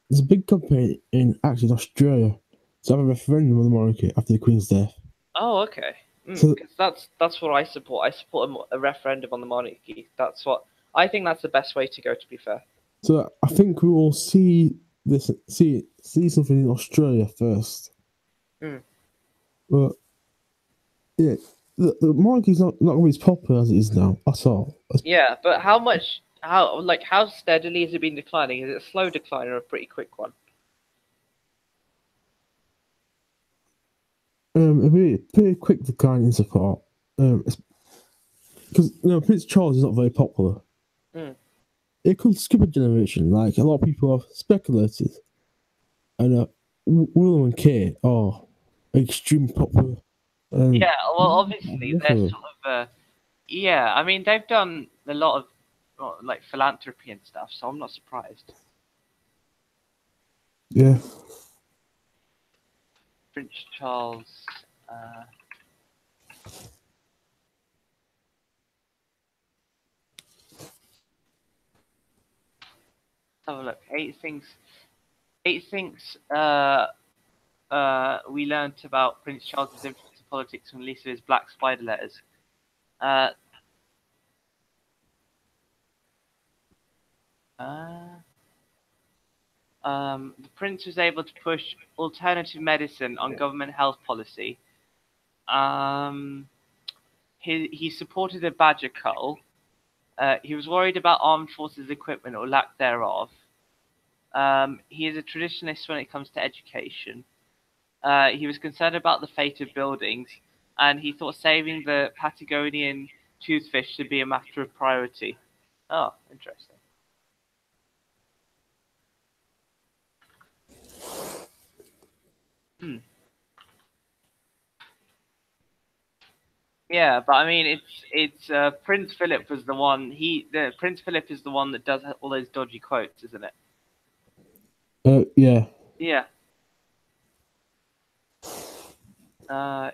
Speaker 2: There's a big campaign in Australia to have a referendum on the monarchy after the Queen's death.
Speaker 1: Oh, okay.
Speaker 2: So,
Speaker 1: 'Cause that's what I support. I support a referendum on the monarchy. That's what I think. That's the best way to go. To be fair.
Speaker 2: so I think we will see something in Australia first.
Speaker 1: Mm.
Speaker 2: But yeah, the monarchy's not really as popular as it is now at all.
Speaker 1: Yeah, but how much? How steadily has it been declining? Is it a slow decline or a pretty quick one?
Speaker 2: A very quick decline in support. Because Prince Charles is not very popular.
Speaker 1: Mm.
Speaker 2: It could skip a generation. Like a lot of people have speculated, and William and Kate are extremely popular. And
Speaker 1: Yeah. Well, obviously they're sort of. Yeah. I mean, they've done a lot of like philanthropy and stuff, so I'm not surprised.
Speaker 2: yeah,
Speaker 1: Prince Charles. Uh, let's have a look. Eight things. Eight things. We learnt about Prince Charles's influence in politics from Lisa's Black Spider letters. Uh, uh, the prince was able to push alternative medicine on government health policy. Um, he supported the badger cull. He was worried about armed forces equipment or lack thereof. He is a traditionalist when it comes to education. He was concerned about the fate of buildings, and he thought saving the Patagonian toothfish should be a matter of priority. Oh, interesting. Hmm. Yeah, but I mean, it's Prince Philip was the one. The Prince Philip is the one that does all those dodgy quotes, isn't it?
Speaker 2: yeah.
Speaker 1: Yeah.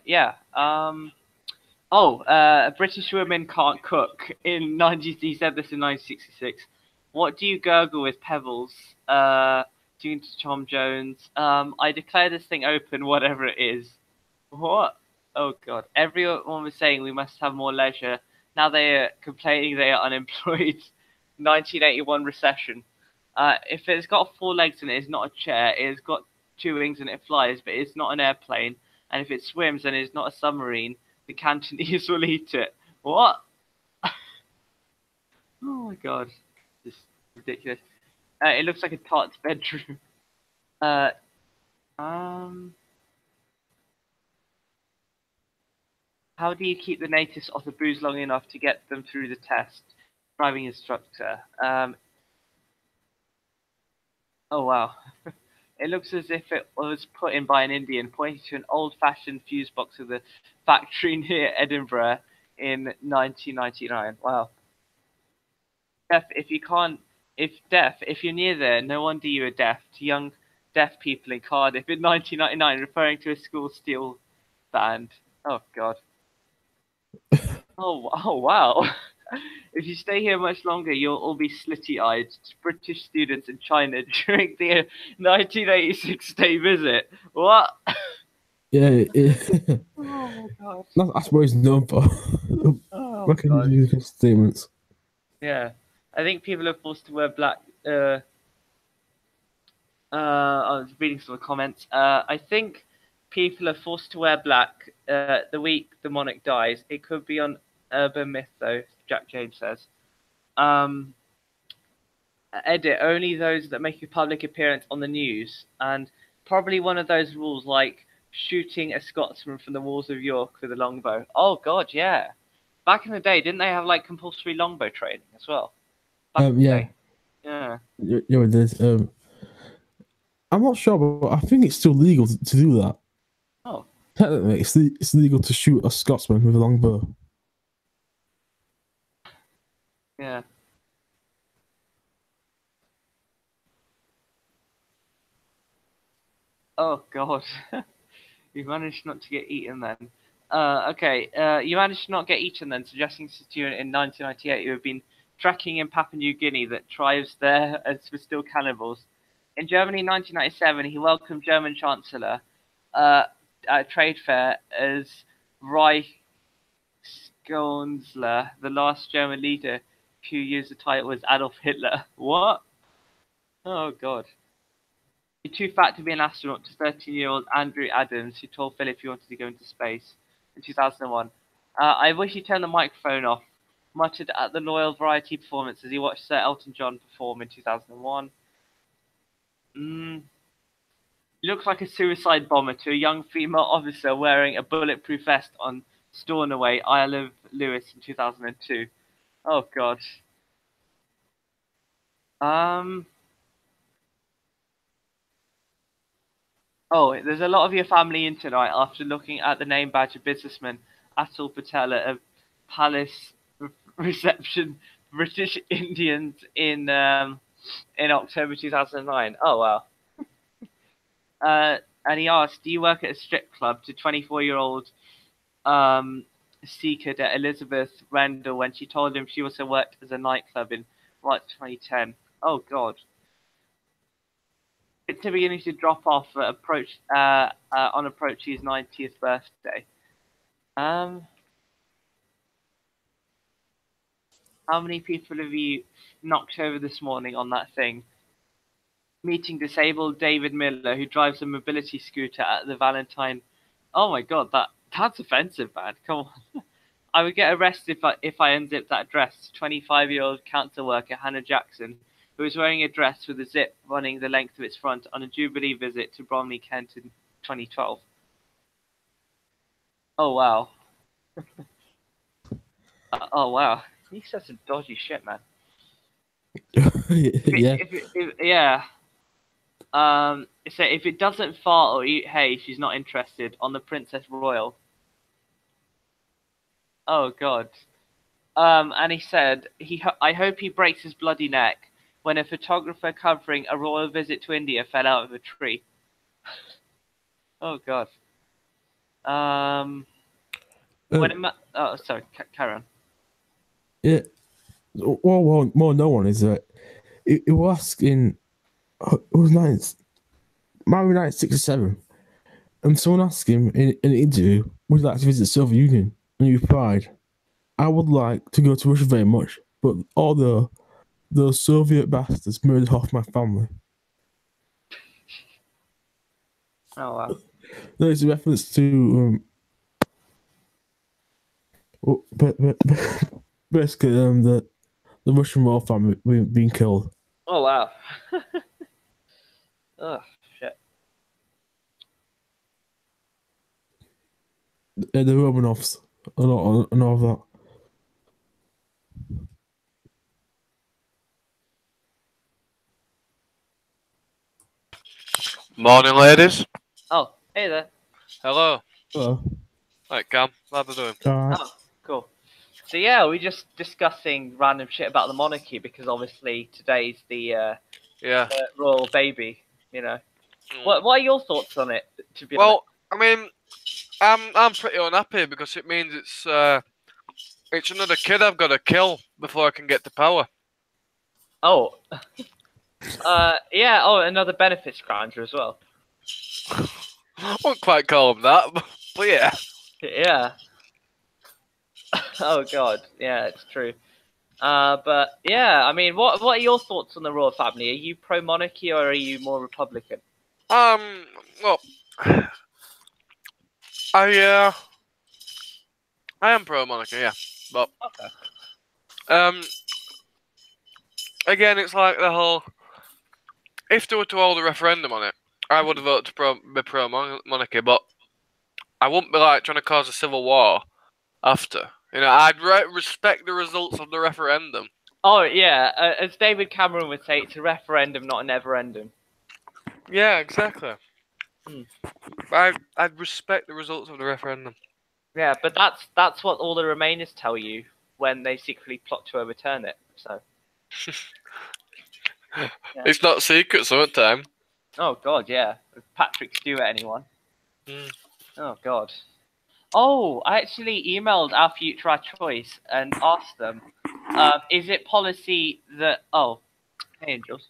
Speaker 1: Yeah. British women can't cook. He said this in 1966. What do you gurgle with pebbles? Tune to Tom Jones. I declare this thing open, whatever it is. What? Oh God! Everyone was saying we must have more leisure. Now they are complaining they are unemployed. 1981 recession. If it's got four legs and it is not a chair, it has got two wings and it flies, but it's not an airplane. And if it swims and is not a submarine, the Cantonese will eat it. What? Oh my God! This is ridiculous. It looks like a tart's bedroom. Uh, um. How do you keep the natives off the booze long enough to get them through the test? Driving instructor. Oh wow. It looks as if it was put in by an Indian, pointing to an old-fashioned fuse box of the factory near Edinburgh in 1999. Wow. Deaf, if you can't, if you're near there, no wonder you are deaf. To young deaf people in Cardiff in 1999, referring to a school steel band. Oh God. Oh wow. If you stay here much longer, you'll all be slitty-eyed. British students in China during the 1986 day visit. What?
Speaker 2: Yeah,
Speaker 1: Oh my God.
Speaker 2: that's what he's known for.
Speaker 1: Oh
Speaker 2: Making
Speaker 1: God.
Speaker 2: musical statements.
Speaker 1: Yeah. I think people are forced to wear black. I was reading some of the comments. I think people are forced to wear black the week the monarch dies. It could be on urban myth, though, Jack James says. Um, Edit only those that make a public appearance on the news, and probably one of those rules like shooting a Scotsman from the walls of York with a longbow. Oh God, yeah. Back in the day, didn't they have like compulsory longbow training as well? Back in the
Speaker 2: Yeah,
Speaker 1: day. Yeah.
Speaker 2: there's I'm not sure, but I think it's still legal to do that.
Speaker 1: Oh,
Speaker 2: Technically, it's legal to shoot a Scotsman with a longbow.
Speaker 1: yeah. Oh God. You managed not to get eaten then. Okay, you managed to not get eaten then, suggesting to you in 1998 you have been tracking in Papua New Guinea that tribes there as were still cannibals. In Germany in 1997, he welcomed German Chancellor uh, at a trade fair as Reichskanzler, the last German leader who used the title was Adolf Hitler. What? Oh God. You're too fat to be an astronaut to 13-year-old Andrew Adams, who told Philip he wanted to go into space in 2001. I wish you turned the microphone off, muttered at the Loyal Variety performance as he watched Sir Elton John perform in 2001. He looks like a suicide bomber to a young female officer wearing a bulletproof vest on Stornoway, Isle of Lewis in 2002. Oh, God. Oh, there's a lot of your family in tonight after looking at the name badge of businessman Atul Patel at a palace reception British Indians in October 2009. Oh, wow. And he asked, "Do you work at a strip club?" to 24-year-old seeker to Elizabeth Rendell when she told him she also worked as a nightclub in March 2010. Oh, God. It's beginning to drop off on approaching his 90th birthday. How many people have you knocked over this morning on that thing? Meeting disabled David Miller, who drives a mobility scooter at the Valentine. Oh my God, that's offensive, man. Come on. I would get arrested if I unzipped that dress. 25-year-old cancer worker Hannah Jackson, who was wearing a dress with a zip running the length of its front on a Jubilee visit to Bromley, Kent in 2012. Oh, wow. Oh, wow. He said some dodgy shit, man.
Speaker 2: Yeah.
Speaker 1: Yeah. So if it doesn't fart or eat hay, she's not interested. On the Princess Royal. Oh, God. And he said, I hope he breaks his bloody neck when a photographer covering a royal visit to India fell out of a tree. Oh, God. Sorry, carry on.
Speaker 2: Yeah. Well, more no one is that it was asking. It was nice. Maybe 1967. And someone asked him in an interview, would you like to visit the Soviet Union? And he replied, I would like to go to Russia very much, but all the Soviet bastards murdered half my family.
Speaker 1: Oh, wow.
Speaker 2: There's a reference to basically the Russian royal family being killed.
Speaker 1: Oh, wow. Oh, shit.
Speaker 2: The Romanovs and all that.
Speaker 3: Morning, ladies.
Speaker 1: Oh, hey there.
Speaker 3: Hello.
Speaker 2: Oh,
Speaker 3: Right, Cam. How are you doing?
Speaker 2: alright.
Speaker 1: Oh, cool. So yeah, we're just discussing random shit about the monarchy because obviously today's the
Speaker 3: Yeah.
Speaker 1: royal baby. You know, what are your thoughts on it? To be honest.
Speaker 3: Well, I mean, I'm pretty unhappy because it means it's another kid I've got to kill before I can get to power.
Speaker 1: Oh, yeah. Oh, another benefits grounder as well.
Speaker 3: I wouldn't quite call him that, but yeah.
Speaker 1: Yeah. Oh God, yeah, it's true. But yeah, I mean, what are your thoughts on the royal family? Are you pro monarchy or are you more Republican?
Speaker 3: Well, I am pro monarchy, yeah, but
Speaker 1: Okay.
Speaker 3: again, it's like the whole. If they were to hold a referendum on it, I would have voted to be pro monarchy, but I wouldn't be like trying to cause a civil war after. You know, I'd respect the results of the referendum.
Speaker 1: Oh yeah, as David Cameron would say, it's a referendum, not a never-endum.
Speaker 3: Yeah, exactly.
Speaker 1: Hmm.
Speaker 3: I'd respect the results of the referendum.
Speaker 1: Yeah, but that's what all the Remainers tell you when they secretly plot to overturn it. So yeah.
Speaker 3: It's not secret sometimes.
Speaker 1: Oh God, yeah. If Patrick Stewart, anyone?
Speaker 3: Mm.
Speaker 1: Oh God. Oh, I actually emailed our future our choice and asked them, is it policy that? Oh, hey Angels.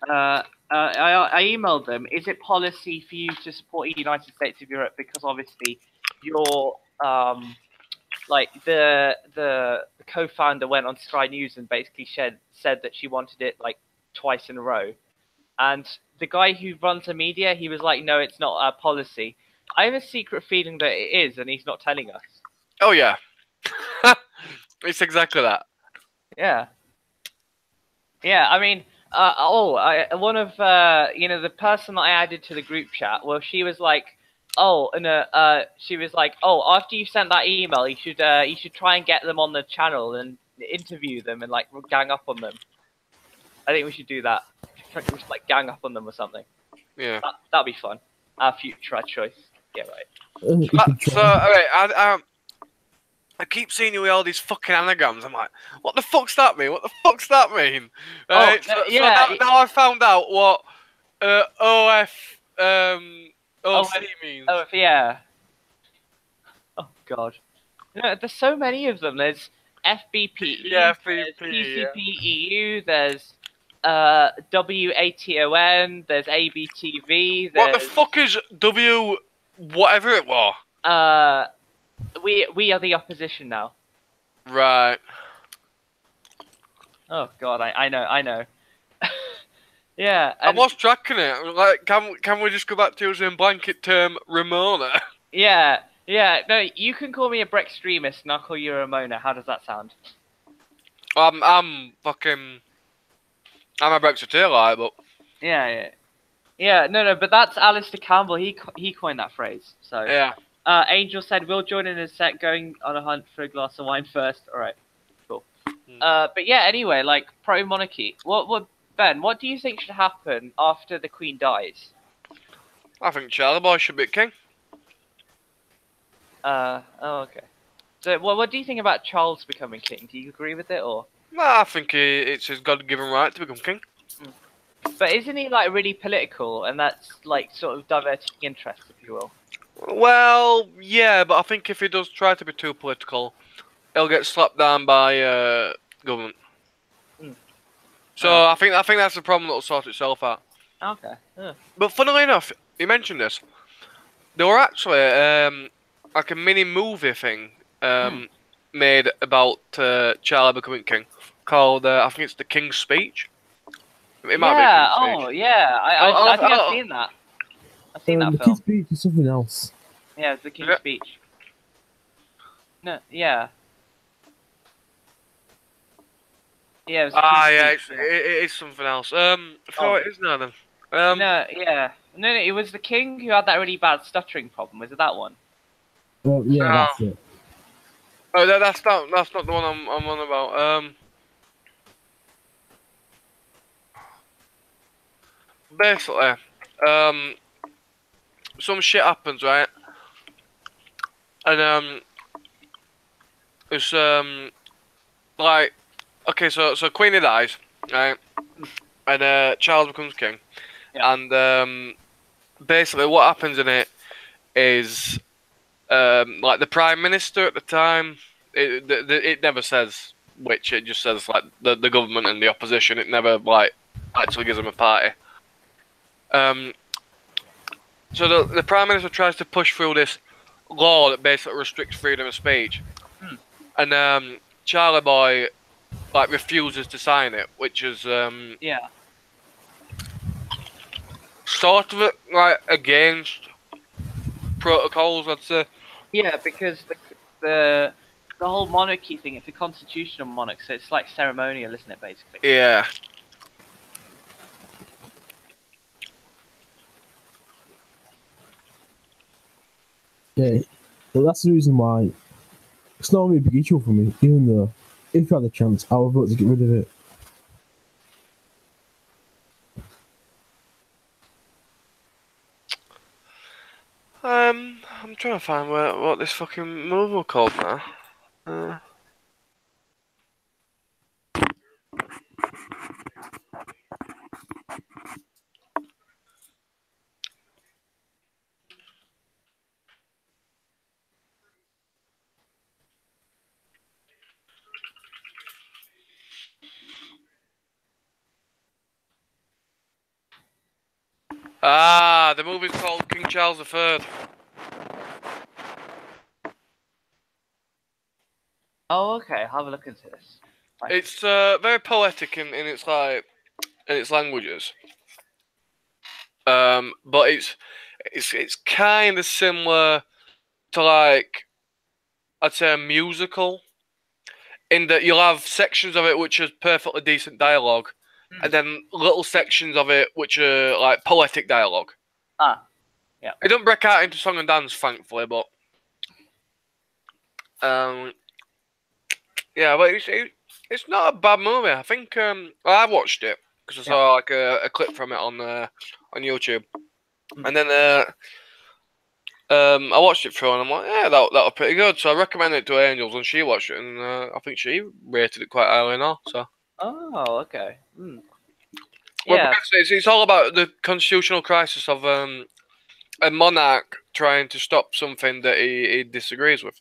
Speaker 1: I emailed them. Is it policy for you to support the United States of Europe because obviously your like the co-founder went on Sky News and basically said that she wanted it like twice in a row, and the guy who runs the media, he was like, no, it's not our policy. I have a secret feeling that it is, and he's not telling us.
Speaker 3: Oh yeah, it's exactly that.
Speaker 1: Yeah. Yeah, I mean, one of the person that I added to the group chat. Well, she was like, she was like, oh, after you sent that email, you should try and get them on the channel and interview them and like gang up on them. I think we should do that. We should like gang up on them or something.
Speaker 3: Yeah.
Speaker 1: That'd be fun. Our future choice. Yeah, right.
Speaker 3: So, alright, I keep seeing you with all these fucking anagrams. I'm like, what the fuck's that mean? What the fuck's that mean? Right? So now I found out what OC means.
Speaker 1: Oh, yeah. Oh, God. You know, there's so many of them. There's FBPE,
Speaker 3: Yeah,
Speaker 1: there's
Speaker 3: FBP,
Speaker 1: ECPEU, there's WATON, there's ABTV,
Speaker 3: What the fuck is W whatever it was?
Speaker 1: We are the opposition now.
Speaker 3: Right.
Speaker 1: Oh God, I know. Yeah.
Speaker 3: I was tracking it. Like, can we just go back to using blanket term Ramona?
Speaker 1: Yeah. No, you can call me a Brextremist and I'll call you a Ramona. How does that sound?
Speaker 3: I'm a Brexiteer, like, but
Speaker 1: Yeah. No, but that's Alistair Campbell. He coined that phrase. So
Speaker 3: yeah.
Speaker 1: Angel said we'll join in a sec. Going on a hunt for a glass of wine first. All right, cool. But yeah. Anyway, like pro monarchy. What Ben? What do you think should happen after the Queen dies?
Speaker 3: I think Charlie Boy should be king.
Speaker 1: Okay. So what do you think about Charles becoming king? Do you agree with it or?
Speaker 3: No, I think it's his God-given right to become king.
Speaker 1: But isn't he like really political, and that's like sort of diverting interest, if you will?
Speaker 3: Well, yeah, but I think if he does try to be too political, he'll get slapped down by government. So I think that's the problem that'll sort itself out.
Speaker 1: Okay. Yeah.
Speaker 3: But funnily enough, you mentioned this. There were actually like a mini movie thing made about Charlie becoming king, called I think it's The King's Speech. It might be The King's Speech.
Speaker 1: Yeah. I think I've seen that. I've seen that
Speaker 2: the
Speaker 1: film.
Speaker 2: King's Speech is something else.
Speaker 1: Yeah, it's The King's Speech. No, yeah. Yeah, it was
Speaker 3: it is something else. I forgot it is now then.
Speaker 1: No, it was the king who had that really bad stuttering problem. Was it that one?
Speaker 2: Well, yeah, that's it.
Speaker 3: Oh, that's not the one I'm on about. Basically, some shit happens, right? And it's like, okay, so Queenie dies, right? And Charles becomes king, and basically what happens in it is like the prime minister at the time. It never says which. It just says like the government and the opposition. It never like actually gives them a party. So the prime minister tries to push through this law that basically restricts freedom of speech, and Charlie Boy like refuses to sign it, which is sort of like against protocols, I'd say.
Speaker 1: Yeah, because the whole monarchy thing, it's a constitutional monarch, so it's like ceremonial, isn't it, basically?
Speaker 3: Yeah.
Speaker 2: Yeah, well, that's the reason why it's not really a big issue for me, even though if I had the chance, I would vote to get rid of it.
Speaker 3: I'm trying to find what this fucking movie was called now. The movie's called King Charles III.
Speaker 1: Oh, okay. Have a look into this. Right.
Speaker 3: It's very poetic in its in its languages. But it's kind of similar to like I'd say a musical in that you'll have sections of it which are perfectly decent dialogue, and then little sections of it which are like poetic dialogue.
Speaker 1: Ah, yeah.
Speaker 3: It don't break out into song and dance, thankfully, but yeah, but it's not a bad movie. I think I watched it because I saw like a clip from it on YouTube, and then I watched it through and I'm like, yeah, that was pretty good. So I recommended it to Angels, and she watched it, and I think she rated it quite highly now. So.
Speaker 1: Oh, okay.
Speaker 3: Well,
Speaker 1: Yeah.
Speaker 3: it's all about the constitutional crisis of a monarch trying to stop something that he disagrees with.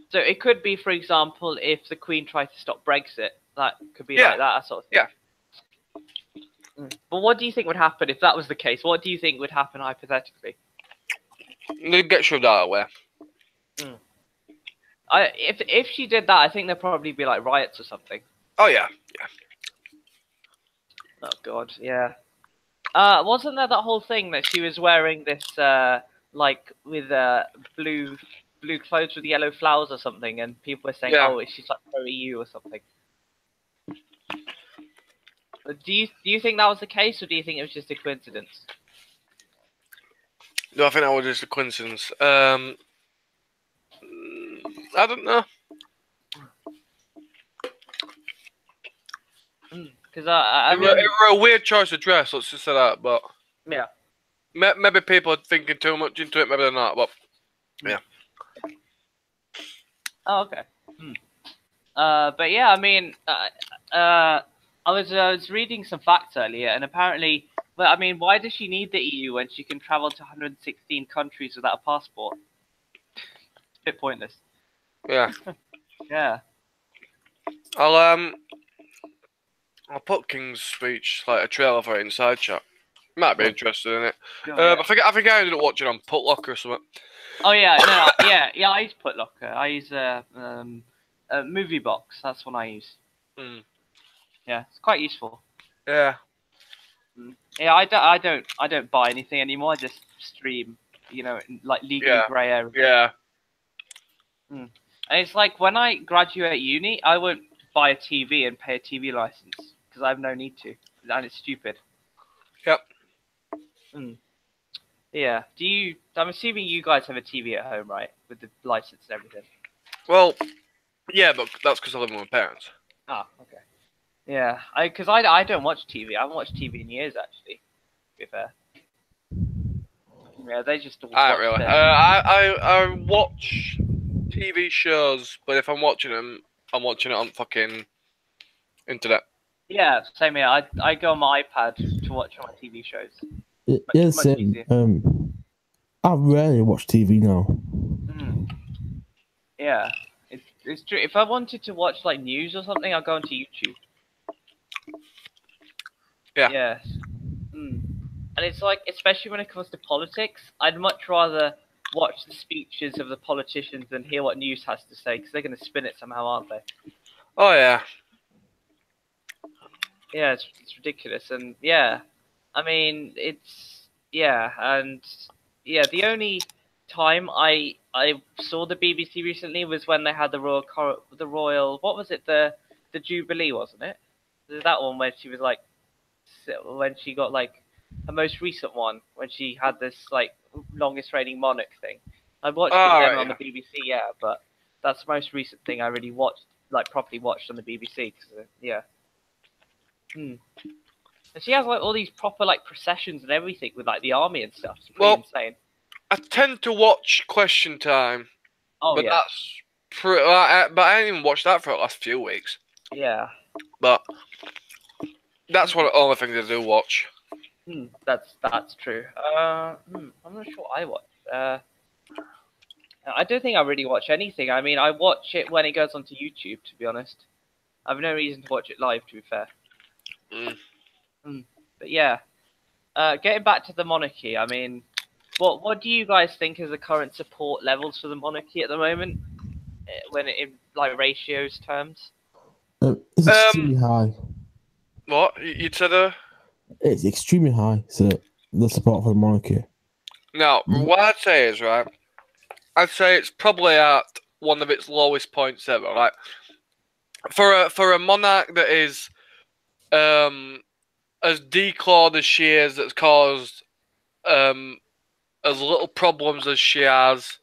Speaker 1: So it could be, for example, if the Queen tried to stop Brexit, that could be
Speaker 3: Yeah.
Speaker 1: like that sort of thing.
Speaker 3: Yeah.
Speaker 1: But what do you think would happen if that was the case? What do you think would happen hypothetically?
Speaker 3: They'd get shoved out of the way.
Speaker 1: If she did that, I think there'd probably be like riots or something.
Speaker 3: Oh yeah, yeah.
Speaker 1: Oh god, yeah. Wasn't there that whole thing that she was wearing this like with blue clothes with yellow flowers or something, and people were saying,
Speaker 3: Yeah.
Speaker 1: "Oh, she's like pro EU or something." Do you think that was the case, or do you think it was just a coincidence?
Speaker 3: No, I think that was just a coincidence. I don't know.
Speaker 1: Because I mean,
Speaker 3: It were a weird choice of dress. Let's just say that. But
Speaker 1: yeah.
Speaker 3: maybe people are thinking too much into it. Maybe they're not. But yeah.
Speaker 1: Oh, okay. But yeah, I mean, I was reading some facts earlier, and apparently, well, I mean, why does she need the EU when she can travel to 116 countries without a passport? It's a bit pointless.
Speaker 3: Yeah.
Speaker 1: Yeah.
Speaker 3: I'll put King's speech like a trailer for it inside chat. Might be interested in it.
Speaker 1: Yeah.
Speaker 3: I think I ended up watching on Putlocker or something.
Speaker 1: Oh yeah, no, yeah. I use Putlocker. I use Movie Box. That's one I use. Yeah, it's quite useful.
Speaker 3: Yeah.
Speaker 1: Yeah, I don't buy anything anymore. I just stream, you know, in, like legally grey area.
Speaker 3: Yeah.
Speaker 1: And it's like when I graduate uni, I won't buy a TV and pay a TV license because I have no need to, and it's stupid.
Speaker 3: Yep.
Speaker 1: Yeah. I'm assuming you guys have a TV at home, right, with the license and everything.
Speaker 3: Well, yeah, but that's because I live with my parents.
Speaker 1: Ah, okay. Yeah, because I don't watch TV. I haven't watched TV in years, actually. To be fair. Yeah, they just.
Speaker 3: I don't really. I watch TV shows, but if I'm watching them, I'm watching it on fucking internet.
Speaker 1: Yeah, same here. I go on my iPad to watch my TV shows.
Speaker 2: Yeah, same. I rarely watch TV now.
Speaker 1: Yeah, it's true. If I wanted to watch like news or something, I'll go onto YouTube.
Speaker 3: Yeah.
Speaker 1: Yes. And it's like, especially when it comes to politics, I'd much rather watch the speeches of the politicians than hear what news has to say, because they're going to spin it somehow, aren't they?
Speaker 3: Oh yeah.
Speaker 1: Yeah, it's ridiculous, and yeah, I mean the only time I saw the BBC recently was when they had the royal what was it, the Jubilee, wasn't it? There's that one where she was like, when she got like her most recent one, when she had this like longest reigning monarch thing. I watched it then on the BBC, yeah, but that's the most recent thing I really watched, like properly watched on the BBC. Yeah. And she has like all these proper like processions and everything with like the army and stuff. It's pretty insane.
Speaker 3: I tend to watch Question Time.
Speaker 1: Oh,
Speaker 3: but
Speaker 1: yeah.
Speaker 3: that's but I didn't even watch that for the last few weeks.
Speaker 1: Yeah.
Speaker 3: But that's one of the only things I do watch.
Speaker 1: That's true. I'm not sure I watch. I don't think I really watch anything. I mean, I watch it when it goes onto YouTube, to be honest. I have no reason to watch it live, to be fair. But yeah, getting back to the monarchy, I mean, what do you guys think is the current support levels for the monarchy at the moment? when it, in like ratios terms?
Speaker 2: It's extremely high.
Speaker 3: What you'd said?
Speaker 2: It's extremely high. So the support for the monarchy.
Speaker 3: No, what I'd say is right. I'd say it's probably at one of its lowest points ever. Like for a monarch that is as declawed as she is, that's caused as little problems as she has,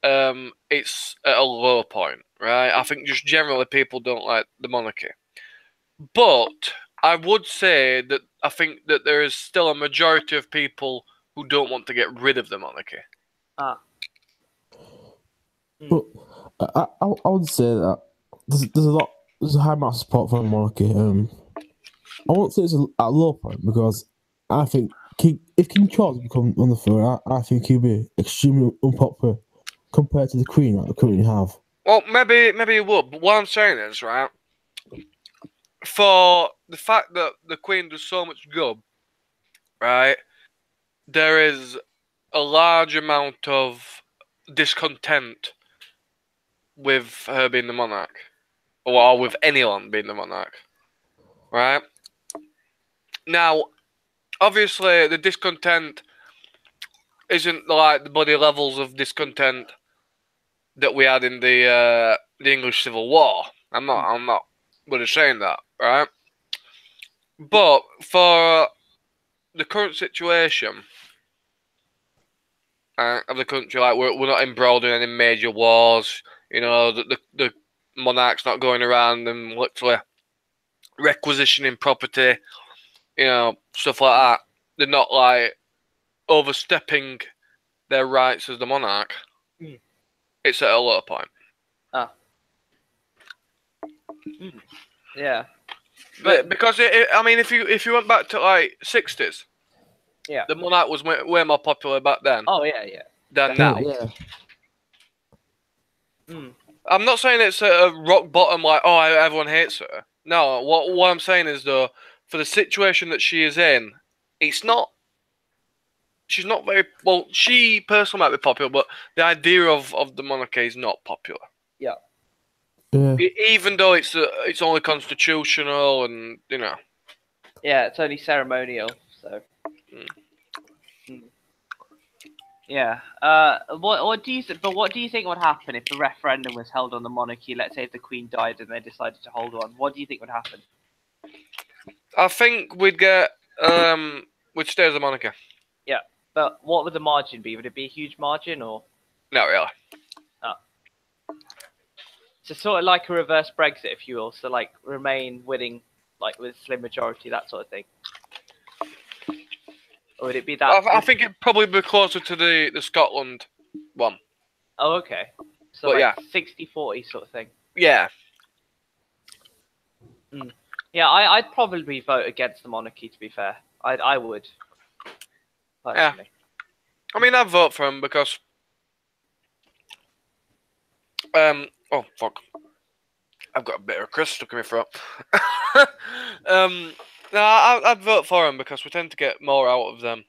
Speaker 3: it's at a low point, right? I think just generally people don't like the monarchy. But I would say that I think that there is still a majority of people who don't want to get rid of the monarchy.
Speaker 1: Ah.
Speaker 2: But I would say that there's a high amount of support for the monarchy. I won't say it's at a low point because I think if King Charles becomes on the throne, I think he'll be extremely unpopular compared to the Queen that we currently have.
Speaker 3: Well, maybe he would, but what I'm saying is, right, for the fact that the Queen does so much good, right, there is a large amount of discontent with her being the monarch, or with anyone being the monarch, right? Now, obviously, the discontent isn't like the bloody levels of discontent that we had in the English Civil War. I'm not really saying that, right? But for the current situation of the country, like we're not embroiled in any major wars. You know, the monarch's not going around and literally requisitioning property. You know, stuff like that. They're not like overstepping their rights as the monarch.
Speaker 1: Mm.
Speaker 3: It's at a low point.
Speaker 1: Ah. Yeah.
Speaker 3: Because I mean, if you went back to like 60s,
Speaker 1: yeah,
Speaker 3: the monarch was way more popular back then
Speaker 1: oh yeah,
Speaker 3: than now.
Speaker 2: Yeah.
Speaker 3: I'm not saying it's a rock bottom like, oh, everyone hates her. No, what I'm saying is though, for the situation that she is in, it's not. She's not very well. She personally might be popular, but the idea of the monarchy is not popular.
Speaker 1: Yeah.
Speaker 2: Yeah.
Speaker 3: Even though it's only constitutional and you know.
Speaker 1: Yeah, it's only ceremonial, so. Yeah. What do you what do you think would happen if the referendum was held on the monarchy? Let's say if the Queen died and they decided to hold one. What do you think would happen?
Speaker 3: I think we'd get we'd stay as a monarchy.
Speaker 1: Yeah, but what would the margin be? Would it be a huge margin or?
Speaker 3: Not really.
Speaker 1: Oh. So sort of like a reverse Brexit, if you will. So like remain winning, like with slim majority, that sort of thing. Or would it be that?
Speaker 3: I think it'd probably be closer to the Scotland one.
Speaker 1: Oh, okay. So
Speaker 3: but
Speaker 1: like
Speaker 3: yeah,
Speaker 1: 60-40 sort of thing.
Speaker 3: Yeah.
Speaker 1: Yeah, I'd probably vote against the monarchy. To be fair, I would. Personally.
Speaker 3: Yeah. I mean, I'd vote for him because. Oh fuck! I've got a bit of a crisp stuck in my throat. No, I'd vote for him because we tend to get more out of them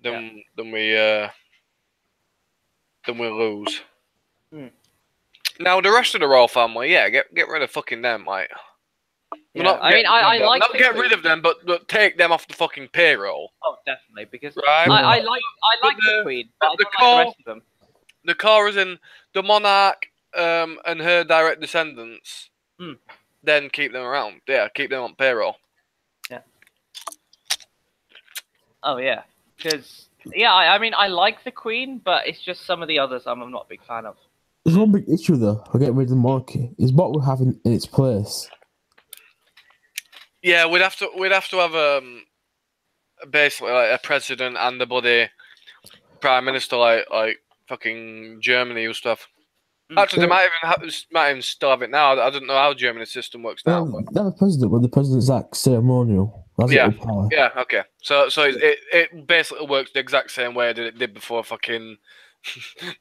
Speaker 3: than we lose. Now the rest of the royal family, yeah, get rid of fucking them, like.
Speaker 1: Yeah.
Speaker 3: Not
Speaker 1: I mean, I like
Speaker 3: not get rid of them, but take them off the fucking payroll.
Speaker 1: Oh, definitely, because
Speaker 3: right?
Speaker 1: I like the Queen, but I don't like the rest of them.
Speaker 3: The core is in the monarch and her direct descendants. Then keep them around. Yeah, keep them on payroll.
Speaker 1: Yeah. Oh yeah, because I mean I like the Queen, but it's just some of the others I'm not a big fan of.
Speaker 2: There's one big issue though. I get rid of the monarchy. Is what we're having in its place.
Speaker 3: Yeah, we'd have to have basically like a president and a bloody prime minister like fucking Germany and stuff. Actually, they might even still have it now. I don't know how Germany's system works now.
Speaker 2: They have a president, but the president's like ceremonial. That's power.
Speaker 3: Yeah, okay. So it basically works the exact same way that it did before fucking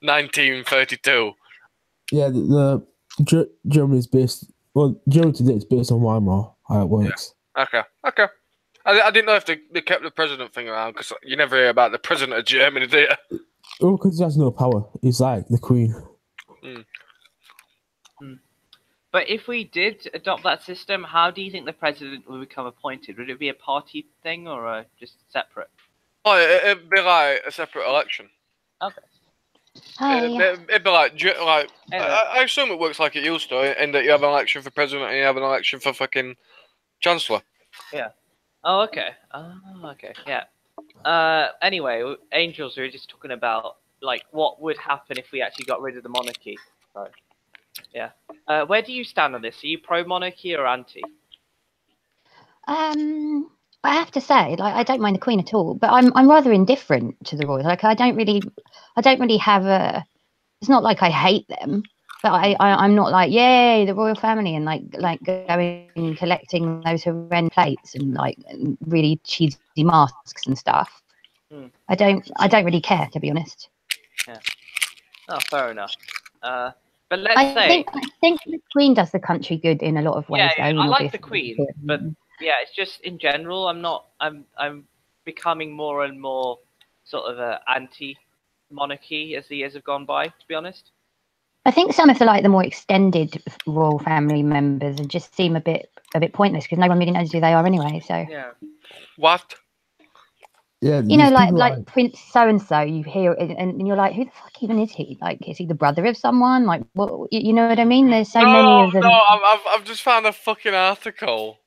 Speaker 3: 1932.
Speaker 2: Yeah, Germany's based. Well, Germany today is based on Weimar. How it works.
Speaker 3: Yeah. Okay. I didn't know if they kept the president thing around because you never hear about the president of Germany, do you?
Speaker 2: Oh, because he has no power. He's like the Queen.
Speaker 1: But if we did adopt that system, how do you think the president would become appointed? Would it be a party thing or just separate?
Speaker 3: Oh, it'd be like a separate election.
Speaker 1: Okay.
Speaker 4: Hi.
Speaker 3: It'd be like
Speaker 1: Hey there.
Speaker 3: I assume it works like it used to, in that you have an election for president and you have an election for fucking chancellor.
Speaker 1: Oh, okay. Oh, okay. Yeah. Anyway, Angels, we were just talking about like what would happen if we actually got rid of the monarchy. So, yeah. Where do you stand on this? Are you pro monarchy or anti?
Speaker 4: I have to say, like, I don't mind the Queen at all, but I'm rather indifferent to the royals. Like, I don't really have a. It's not like I hate them, but I'm not like, yay, the royal family, and like going and collecting those horrendous plates and like really cheesy masks and stuff. I don't really care, to be honest.
Speaker 1: Yeah. Oh, fair enough. But let's say
Speaker 4: I think the Queen does the country good in a lot of ways.
Speaker 1: yeah,
Speaker 4: though, I mean,
Speaker 1: I like the
Speaker 4: obviously.
Speaker 1: Queen, but yeah, it's just in general, I'm becoming more and more sort of anti-monarchy as the years have gone by. To be honest.
Speaker 4: I think some of the more extended royal family members just seem a bit pointless because no one really knows who they are anyway. So
Speaker 1: Yeah.
Speaker 3: What?
Speaker 2: Yeah,
Speaker 4: you know,
Speaker 2: these people
Speaker 4: like Prince so and so, you hear and you're like, who the fuck even is he? Like, is he the brother of someone? Like, what? You know what I mean? There's so many of them.
Speaker 3: No, I've just found a fucking article,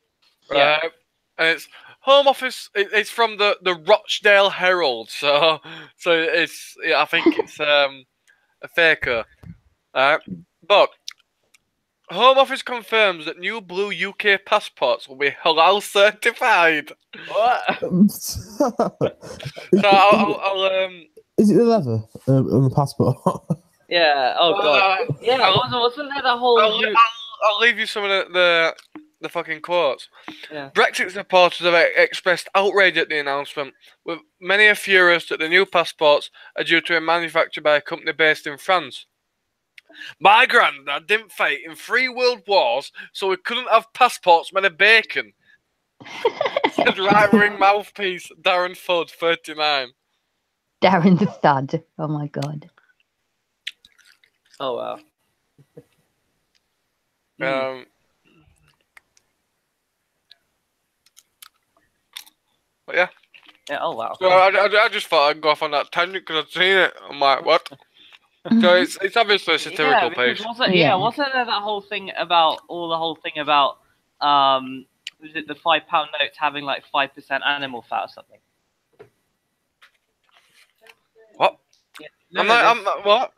Speaker 1: Yeah.
Speaker 3: right? And it's Home Office. It's from the Rochdale Herald, so it's I think it's a faker, but Home Office confirms that new blue UK passports will be halal certified.
Speaker 1: What?
Speaker 3: So I'll
Speaker 2: is it the leather on the passport?
Speaker 1: Yeah. Oh god. Yeah. Wasn't there the whole?
Speaker 3: I'll leave you some of the fucking quotes.
Speaker 1: Yeah.
Speaker 3: Brexit supporters have expressed outrage at the announcement, with many are furious that the new passports are due to be manufactured by a company based in France. My granddad didn't fight in 3 world wars, so we couldn't have passports made of bacon. Said right-wing mouthpiece Darren Fudd, 39.
Speaker 4: Darren the Thud. Oh my god.
Speaker 1: Oh wow.
Speaker 3: But yeah.
Speaker 1: Yeah. Oh wow.
Speaker 3: So I just thought I'd go off on that tangent because I'd seen it. I'm like, what? So it's obviously a satirical page.
Speaker 1: Wasn't there that whole thing about was it the £5 notes having like 5% animal fat or something?
Speaker 3: What?
Speaker 1: Yeah.
Speaker 3: I'm what?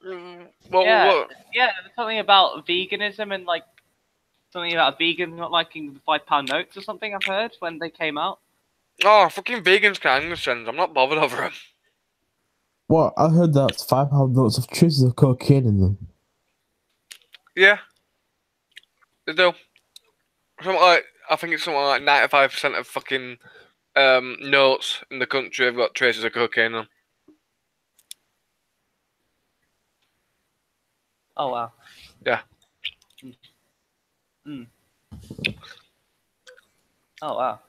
Speaker 3: What?
Speaker 1: Yeah, something about veganism and like something about vegans not liking the £5 notes or something. I've heard when they came out.
Speaker 3: Oh, fucking vegans can't understand. I'm not bothered over them.
Speaker 2: What? I heard that £5 notes of traces of cocaine in them.
Speaker 3: Yeah, they do. I think it's something like 95% of fucking notes in the country have got traces of cocaine on.
Speaker 1: Oh wow.
Speaker 3: Yeah.
Speaker 1: Oh wow.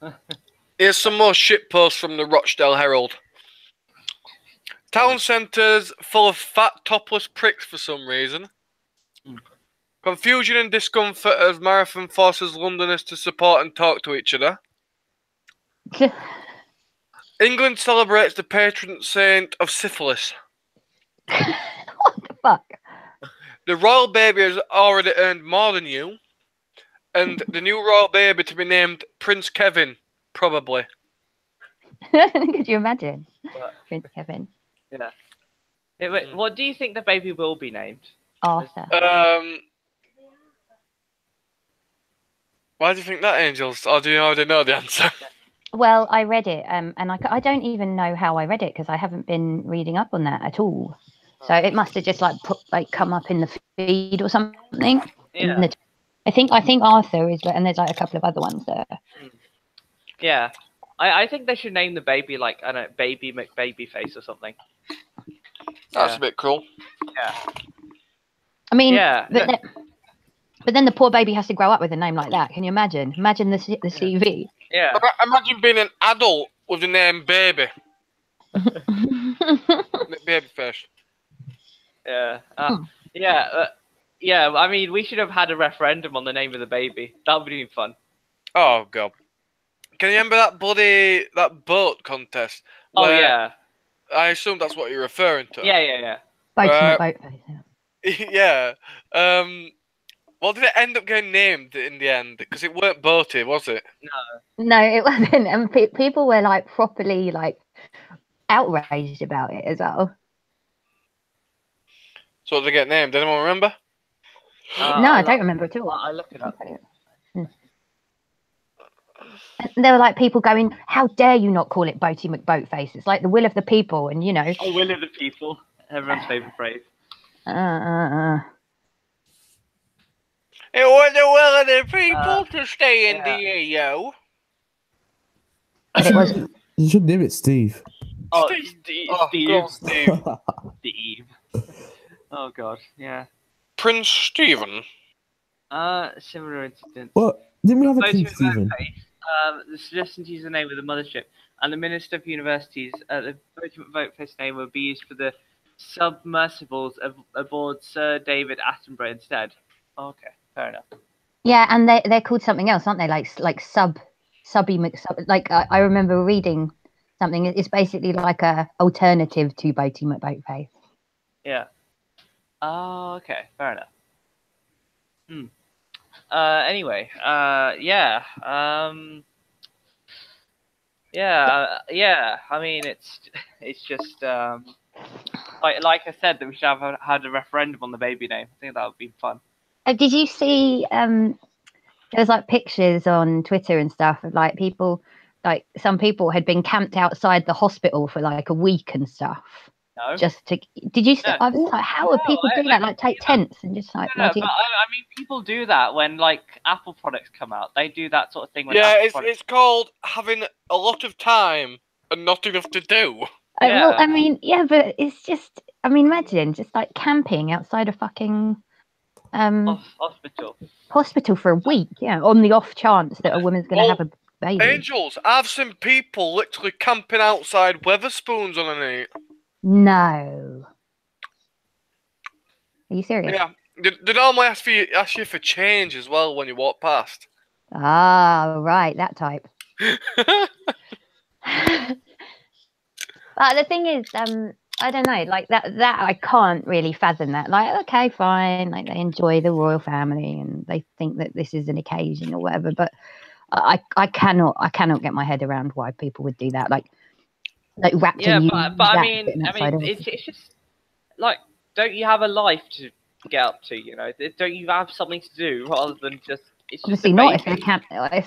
Speaker 3: Here's some more shit posts from the Rochdale Herald. Town centres full of fat, topless pricks for some reason. Confusion and discomfort as marathon forces Londoners to support and talk to each other. England celebrates the patron saint of syphilis.
Speaker 4: What the fuck?
Speaker 3: The royal baby has already earned more than you. And the new royal baby to be named Prince Kevin, probably.
Speaker 4: Could you imagine? Prince Kevin.
Speaker 1: Yeah. Wait, what do you think the baby will be named?
Speaker 4: Arthur.
Speaker 3: Why do you think that, Angels? Or do you already know the answer?
Speaker 4: Well, I read it, and I don't even know how I read it because I haven't been reading up on that at all. So it must have just come up in the feed or something.
Speaker 1: Yeah.
Speaker 4: I think Arthur is, and there's like a couple of other ones there.
Speaker 1: Yeah. I think they should name the baby like, I don't know, Baby McBabyface or something.
Speaker 3: That's a bit cruel.
Speaker 1: Yeah.
Speaker 4: I mean,
Speaker 1: yeah.
Speaker 4: But then the poor baby has to grow up with a name like that. Can you imagine? Imagine the CV.
Speaker 1: Yeah.
Speaker 3: Imagine being an adult with the name Baby. Babyface.
Speaker 1: Yeah. Yeah, I mean, we should have had a referendum on the name of the baby. That would have been fun.
Speaker 3: Oh god. Can you remember that boat contest?
Speaker 1: Oh
Speaker 3: Where
Speaker 1: yeah,
Speaker 3: I assume that's what you're referring to.
Speaker 1: yeah.
Speaker 4: Boaty McBoatface. Yeah.
Speaker 3: Yeah. What did it end up getting named in the end? Because it weren't Boaty, was it?
Speaker 4: No, it wasn't. And people were like properly like outraged about it as well.
Speaker 3: So what did it get named? Anyone remember?
Speaker 4: No, I don't remember at all.
Speaker 1: I look it up.
Speaker 4: And there were like people going, "How dare you not call it Boaty McBoatface? It's like the will of the people," and you know.
Speaker 1: Oh, will of the people. Everyone's favourite phrase.
Speaker 3: It was the will of the people to stay in the AO.
Speaker 4: But it wasn't.
Speaker 2: You should name it Steve.
Speaker 1: Oh,
Speaker 3: Steve.
Speaker 1: Steve. Steve. Oh god, yeah.
Speaker 3: Prince Stephen.
Speaker 1: Similar incident.
Speaker 2: What? Didn't we have a
Speaker 1: Boaty
Speaker 2: King Stephen?
Speaker 1: McBoatface, the suggestion to use the name of the mothership, and the Minister of Universities, the Boaty McBoatface name would be used for the submersibles aboard Sir David Attenborough instead. Oh, okay, fair enough.
Speaker 4: Yeah, and they're called something else, aren't they? Like subby McSub. Like I remember reading something. It's basically like a alternative to Boaty McBoatface.
Speaker 1: Yeah. Oh, okay, fair enough. Anyway, yeah. Yeah. I mean, it's just like I said that we should have had a referendum on the baby name. I think that would be fun.
Speaker 4: Did you see? There's like pictures on Twitter and stuff of like people, like some people had been camped outside the hospital for like a week and stuff.
Speaker 1: No.
Speaker 4: Just to. Did you?
Speaker 1: No.
Speaker 4: I was like, how would people do that? Like take tents and just like.
Speaker 1: No, but I mean, people do that when like Apple products come out. They do that sort of thing. When
Speaker 3: Yeah,
Speaker 1: Apple
Speaker 3: it's called having a lot of time and not enough to do.
Speaker 4: Well, I mean, yeah, but it's just. I mean, imagine just like camping outside a fucking
Speaker 1: hospital
Speaker 4: for a week. Yeah, on the off chance that a woman's going to have a baby.
Speaker 3: Angels, I've seen people literally camping outside Weatherspoons on a night.
Speaker 4: No. Are you serious?
Speaker 3: Yeah. They normally ask you for change as well when you walk past.
Speaker 4: Ah, right, that type. But the thing is, I don't know, like that I can't really fathom that. Like, okay, fine, like they enjoy the royal family and they think that this is an occasion or whatever, but I cannot get my head around why people would do that. Like wrapped in you.
Speaker 1: But I mean, it's just like, don't you have a life to get up to? You know, don't you have something to do rather than just? It's
Speaker 4: obviously
Speaker 1: just
Speaker 4: not if they're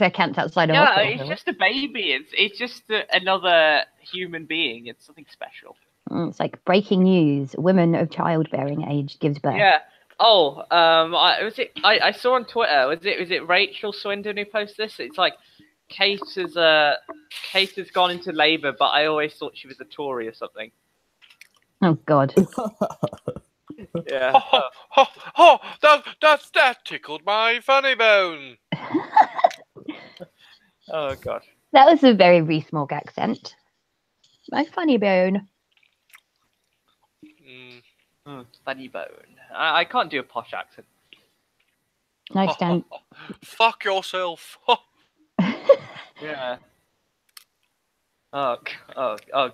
Speaker 4: camped outside of hospital.
Speaker 1: Yeah, it's just a baby. It's just another human being. It's something special.
Speaker 4: It's like breaking news: woman of childbearing age gives birth.
Speaker 1: Yeah. Oh, I saw on Twitter. Was it Rachel Swindon who posted this? It's like Kate has gone into labour, but I always thought she was a Tory or something.
Speaker 4: Oh God.
Speaker 1: Yeah.
Speaker 3: That tickled my funny bone.
Speaker 1: Oh God.
Speaker 4: That was a very Rees-Mogg accent. My funny bone.
Speaker 1: Funny bone. I can't do a posh accent.
Speaker 4: No stand.
Speaker 3: Fuck yourself.
Speaker 1: Yeah. Oh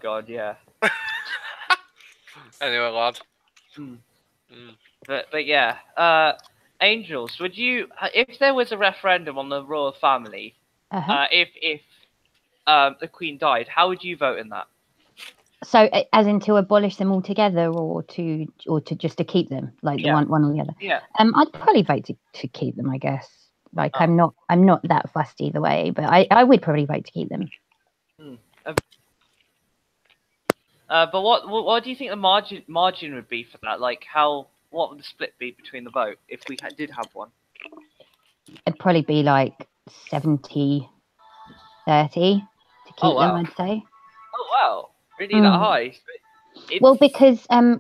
Speaker 1: God, yeah.
Speaker 3: Anyway, lad.
Speaker 1: But yeah, Angels, would you, if there was a referendum on the royal family, if the Queen died, how would you vote in that?
Speaker 4: So, as in to abolish them altogether, or to just to keep them, like the one or the other?
Speaker 1: Yeah.
Speaker 4: I'd probably vote to keep them, I guess. Like I'm not that fussed either way, but I would probably vote to keep them.
Speaker 1: But what do you think the margin would be for that? Like what would the split be between the vote if we did have one?
Speaker 4: It'd probably be like 70-30 to keep them, I'd say.
Speaker 1: Oh wow, really that high?
Speaker 4: Well, because a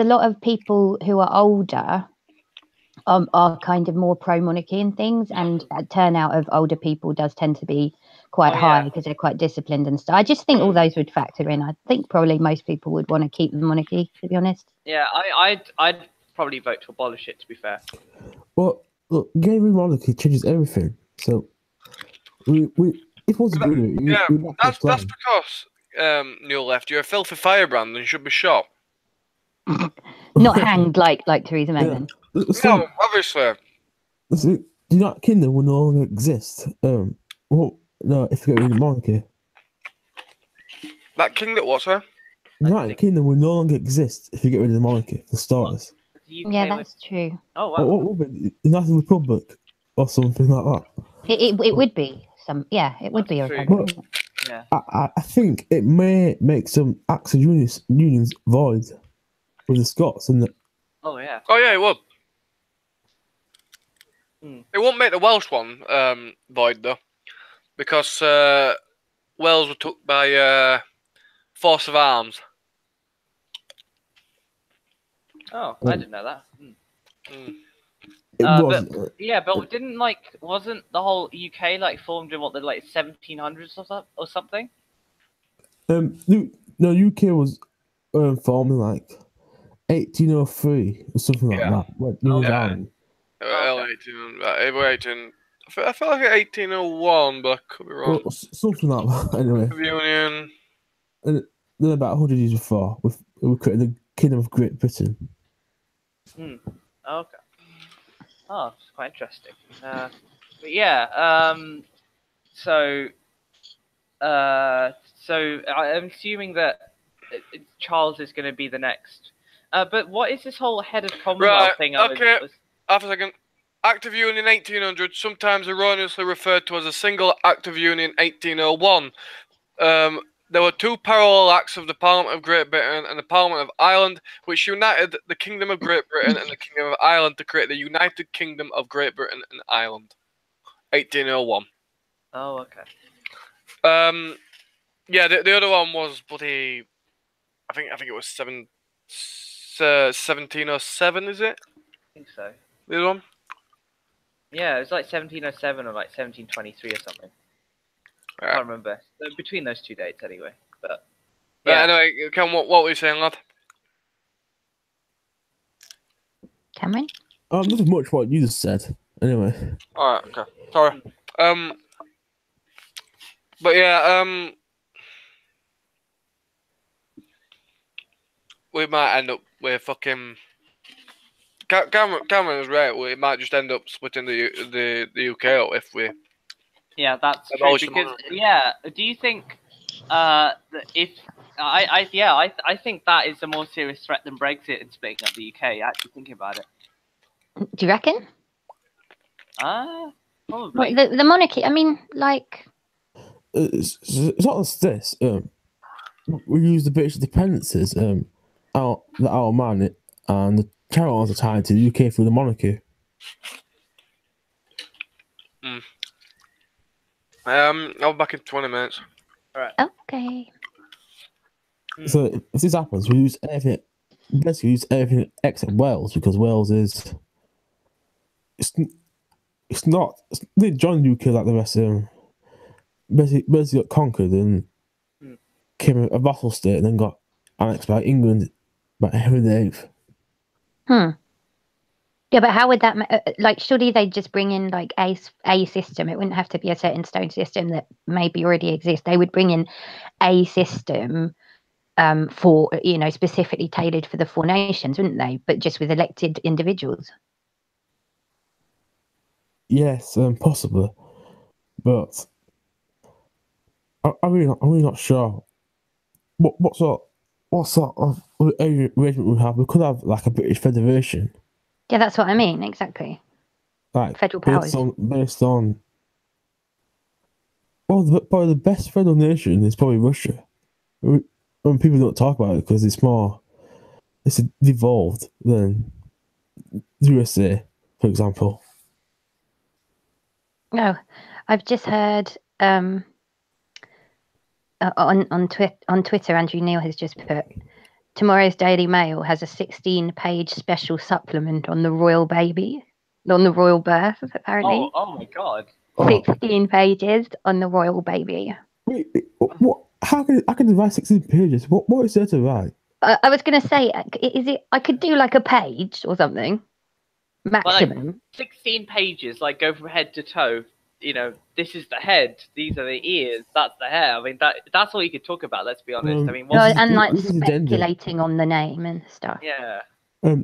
Speaker 4: lot of people who are older are kind of more pro-monarchy and things, and turnout of older people does tend to be quite high because they're quite disciplined and stuff. I just think all those would factor in. I think probably most people would want to keep the monarchy, to be honest.
Speaker 1: Yeah, probably vote to abolish it. To be fair.
Speaker 2: Well, look, getting rid of monarchy changes everything. So we if we want to do it,
Speaker 3: Yeah,
Speaker 2: we have to
Speaker 3: that's
Speaker 2: plan.
Speaker 3: because Neil left. You're a filthy firebrand and should be shot.
Speaker 4: Not hanged like Theresa May
Speaker 2: Yeah.
Speaker 4: then.
Speaker 3: No, obviously.
Speaker 2: The United Kingdom will no longer exist. Well, no, if you get rid of monarchy,
Speaker 3: That king that was her.
Speaker 2: the United
Speaker 1: think-
Speaker 2: Kingdom will no longer exist if you get rid of the monarchy. For starters,
Speaker 1: The UK
Speaker 4: Yeah,
Speaker 1: was.
Speaker 4: that's true.
Speaker 1: Oh wow.
Speaker 2: what would be the United Republic or something like that?
Speaker 4: It would be some. Yeah, it would be a
Speaker 1: True.
Speaker 4: republic.
Speaker 1: Yeah.
Speaker 2: I think it may make some acts of unions void with the Scots and the,
Speaker 1: Oh yeah.
Speaker 3: Oh yeah, it would.
Speaker 1: Hmm.
Speaker 3: It won't make the Welsh one void though, because Wales were took by force of arms.
Speaker 1: Oh, I didn't know that.
Speaker 2: it was.
Speaker 1: Yeah, but wasn't the whole UK like formed in what the like 1700s or something?
Speaker 2: No, UK was formed in like 1803 or something like
Speaker 3: Yeah.
Speaker 2: that. When New
Speaker 3: Yeah.
Speaker 2: Zealand.
Speaker 3: Early 18. I feel like 1801, but I could be wrong.
Speaker 2: Well, something like that. Anyway,
Speaker 3: Union.
Speaker 2: and then about 100 years before, we created the Kingdom of Great Britain.
Speaker 1: Okay. Oh, it's quite interesting. But yeah. So I'm assuming that Charles is going to be the next. But what is this whole head of Commonwealth
Speaker 3: Right,
Speaker 1: thing?
Speaker 3: okay. Half a second. Act of Union 1800, sometimes erroneously referred to as a single Act of Union 1801. There were two parallel acts of the Parliament of Great Britain and the Parliament of Ireland, which united the Kingdom of Great Britain and the Kingdom of Ireland to create the United Kingdom of Great Britain and Ireland. 1801.
Speaker 1: Oh, okay.
Speaker 3: Yeah, the other one was bloody. I think it was 1707. Is it
Speaker 1: I think so.
Speaker 3: the other one?
Speaker 1: Yeah, it was like 1707 or like 1723 or something. I
Speaker 3: Right.
Speaker 1: can't remember. Between those two dates, anyway. But
Speaker 3: Yeah.
Speaker 1: yeah.
Speaker 3: Anyway, Cam, what were you saying, lad?
Speaker 4: Cameron?
Speaker 2: Nothing much what you just said. Anyway,
Speaker 3: All right. Okay. Sorry. But yeah. We might end up with fucking. Cameron is right. We might just end up splitting the UK up if we.
Speaker 1: Yeah, that's true.
Speaker 3: Abolish the
Speaker 1: Because
Speaker 3: monarchy.
Speaker 1: yeah, do you think that if I think that is a more serious threat than Brexit and splitting up the UK. Actually thinking about it.
Speaker 4: Do you reckon?
Speaker 1: Probably.
Speaker 4: Well, the monarchy. I mean, like.
Speaker 2: it's not just this. We use the British dependencies. Our man and the Channels are tied to the UK through the monarchy.
Speaker 3: I'll be back in 20 minutes.
Speaker 4: Okay.
Speaker 2: So if this happens, we use everything. Basically, use everything except Wales because Wales is. It's not. They joined the UK like the rest of them. Basically got conquered and became a vassal state, and then got annexed by England by Henry VIII.
Speaker 4: Yeah, but how would that like? Surely they'd just bring in like a system. It wouldn't have to be a set in stone system that maybe already exists. They would bring in a system for specifically tailored for the four nations, wouldn't they? But just with elected individuals.
Speaker 2: Yes, possibly, but I'm really not sure. What sort of arrangement we have? We could have like a British Federation.
Speaker 4: Yeah, that's what I mean. Exactly.
Speaker 2: Like
Speaker 4: Federal powers.
Speaker 2: based on probably the best federal nation is probably Russia. When people don't talk about it because it's devolved than the USA, for example.
Speaker 4: No, I've just heard on Twitter, Andrew Neil has just put tomorrow's Daily Mail has a 16-page special supplement on the royal baby, on the royal birth, apparently.
Speaker 1: Oh my god.
Speaker 4: 16 pages on the royal baby.
Speaker 2: Wait, what? How can I can write 16 pages? What is there to write?
Speaker 4: I was going to say, is it? I could do like a page or something, maximum.
Speaker 1: 16 pages, like go from head to toe. You know, this is the head, these are the ears, that's the hair. I mean, that's all you could talk about. Let's be honest. I mean,
Speaker 2: This is-
Speaker 4: and like
Speaker 2: this is addendum.
Speaker 4: speculating on the name and stuff.
Speaker 1: yeah.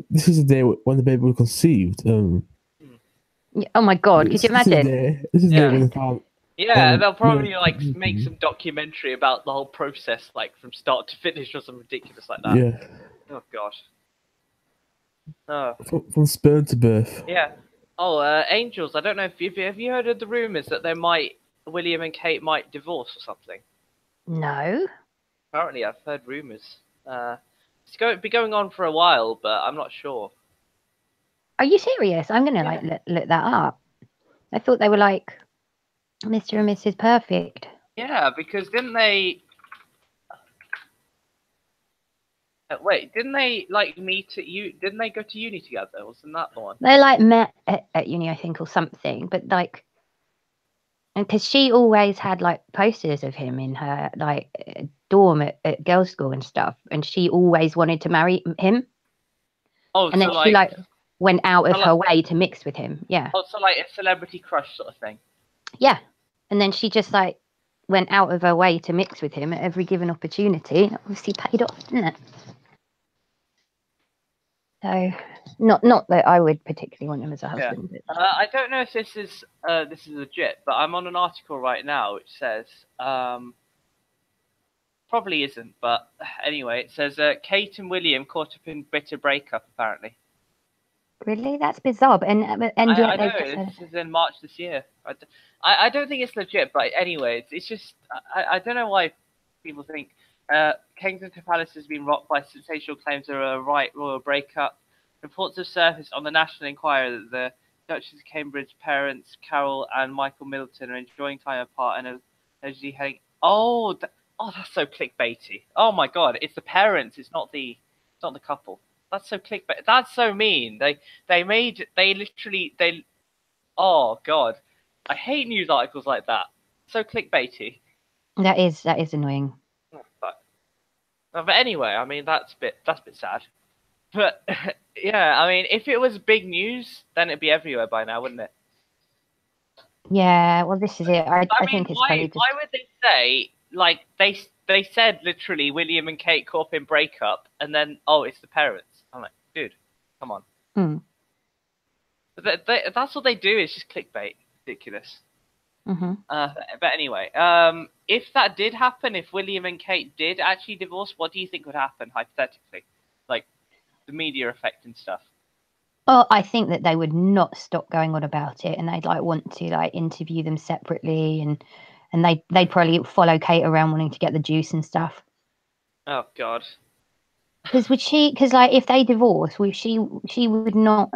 Speaker 2: This is the day when the baby was conceived.
Speaker 4: Oh my god, could you imagine?
Speaker 2: This is the day
Speaker 1: Yeah.
Speaker 2: when they found.
Speaker 1: Yeah, they'll probably
Speaker 2: yeah.
Speaker 1: like make some documentary about the whole process, like from start to finish, or something ridiculous like that.
Speaker 2: Yeah.
Speaker 1: Oh god. Oh
Speaker 2: From sperm to birth.
Speaker 1: yeah. Oh, Angels. I don't know if have you heard of the rumors that William and Kate might divorce or something.
Speaker 4: No.
Speaker 1: Apparently, I've heard rumors. It's be going on for a while, but I'm not sure.
Speaker 4: Are you serious? I'm gonna like look that up. I thought they were like Mr. and Mrs. Perfect.
Speaker 1: Yeah, because didn't they? Wait, didn't they like meet at you? Didn't they go to uni together? Wasn't that the one?
Speaker 4: They like met at uni, I think, or something. But like, and because she always had like posters of him in her like dorm at girls' school and stuff, and she always wanted to marry him.
Speaker 1: Oh,
Speaker 4: and
Speaker 1: so
Speaker 4: then she like went out of her way to mix with him. Yeah.
Speaker 1: Oh, so like a celebrity crush sort of thing.
Speaker 4: Yeah, and then she just like went out of her way to mix with him at every given opportunity. Obviously paid off, didn't it? So, not that I would particularly want him as a husband.
Speaker 1: Yeah. I don't know if this is legit, but I'm on an article right now which says probably isn't, but anyway, it says Kate and William caught up in bitter breakup apparently.
Speaker 4: Really, that's bizarre. And
Speaker 1: I know this is in March this year. I don't think it's legit, but anyway, it's just I don't know why people think. Kensington Palace has been rocked by sensational claims of a royal breakup. Reports have surfaced on the National Enquirer that the Duchess of Cambridge parents, Carol and Michael Middleton, are enjoying time apart and allegedly having. Oh, that's so clickbaity. Oh my god, it's the parents. It's not the couple. That's so clickbait. That's so mean. Oh god, I hate news articles like that. So clickbaity.
Speaker 4: That is annoying.
Speaker 1: But anyway, I mean that's a bit sad. But yeah, I mean if it was big news, then it'd be everywhere by now, wouldn't it?
Speaker 4: Yeah, well this is it. I think it's probably just...
Speaker 1: Why would they say like they said literally William and Kate caught up in breakup and then it's the parents. I'm like, dude, come on. But that's what they do, is just clickbait. Ridiculous. But anyway, if that did happen, if William and Kate did actually divorce, what do you think would happen hypothetically? Like the media effect and stuff.
Speaker 4: Oh, I think that they would not stop going on about it, and they'd like want to like interview them separately, and they'd probably follow Kate around wanting to get the juice and stuff.
Speaker 1: Oh God.
Speaker 4: Because like if they divorce, she would not.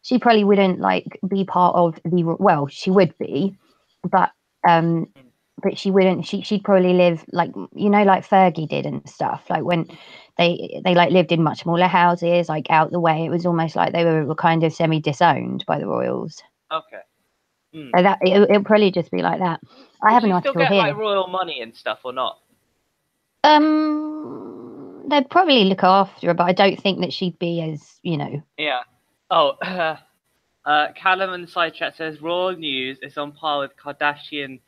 Speaker 4: She probably wouldn't like be part of the. Well, she would be, but she wouldn't. She'd probably live like like Fergie did and stuff. Like when they like lived in much smaller houses, like out the way. It was almost like they were kind of semi-disowned by the royals.
Speaker 1: Okay.
Speaker 4: So that it'll probably just be like that. I have an article
Speaker 1: still get
Speaker 4: here.
Speaker 1: Like royal money and stuff or not?
Speaker 4: They'd probably look after her, but I don't think that she'd be as
Speaker 1: Yeah. Oh. Callum in the side chat says royal news is on par with Kardashian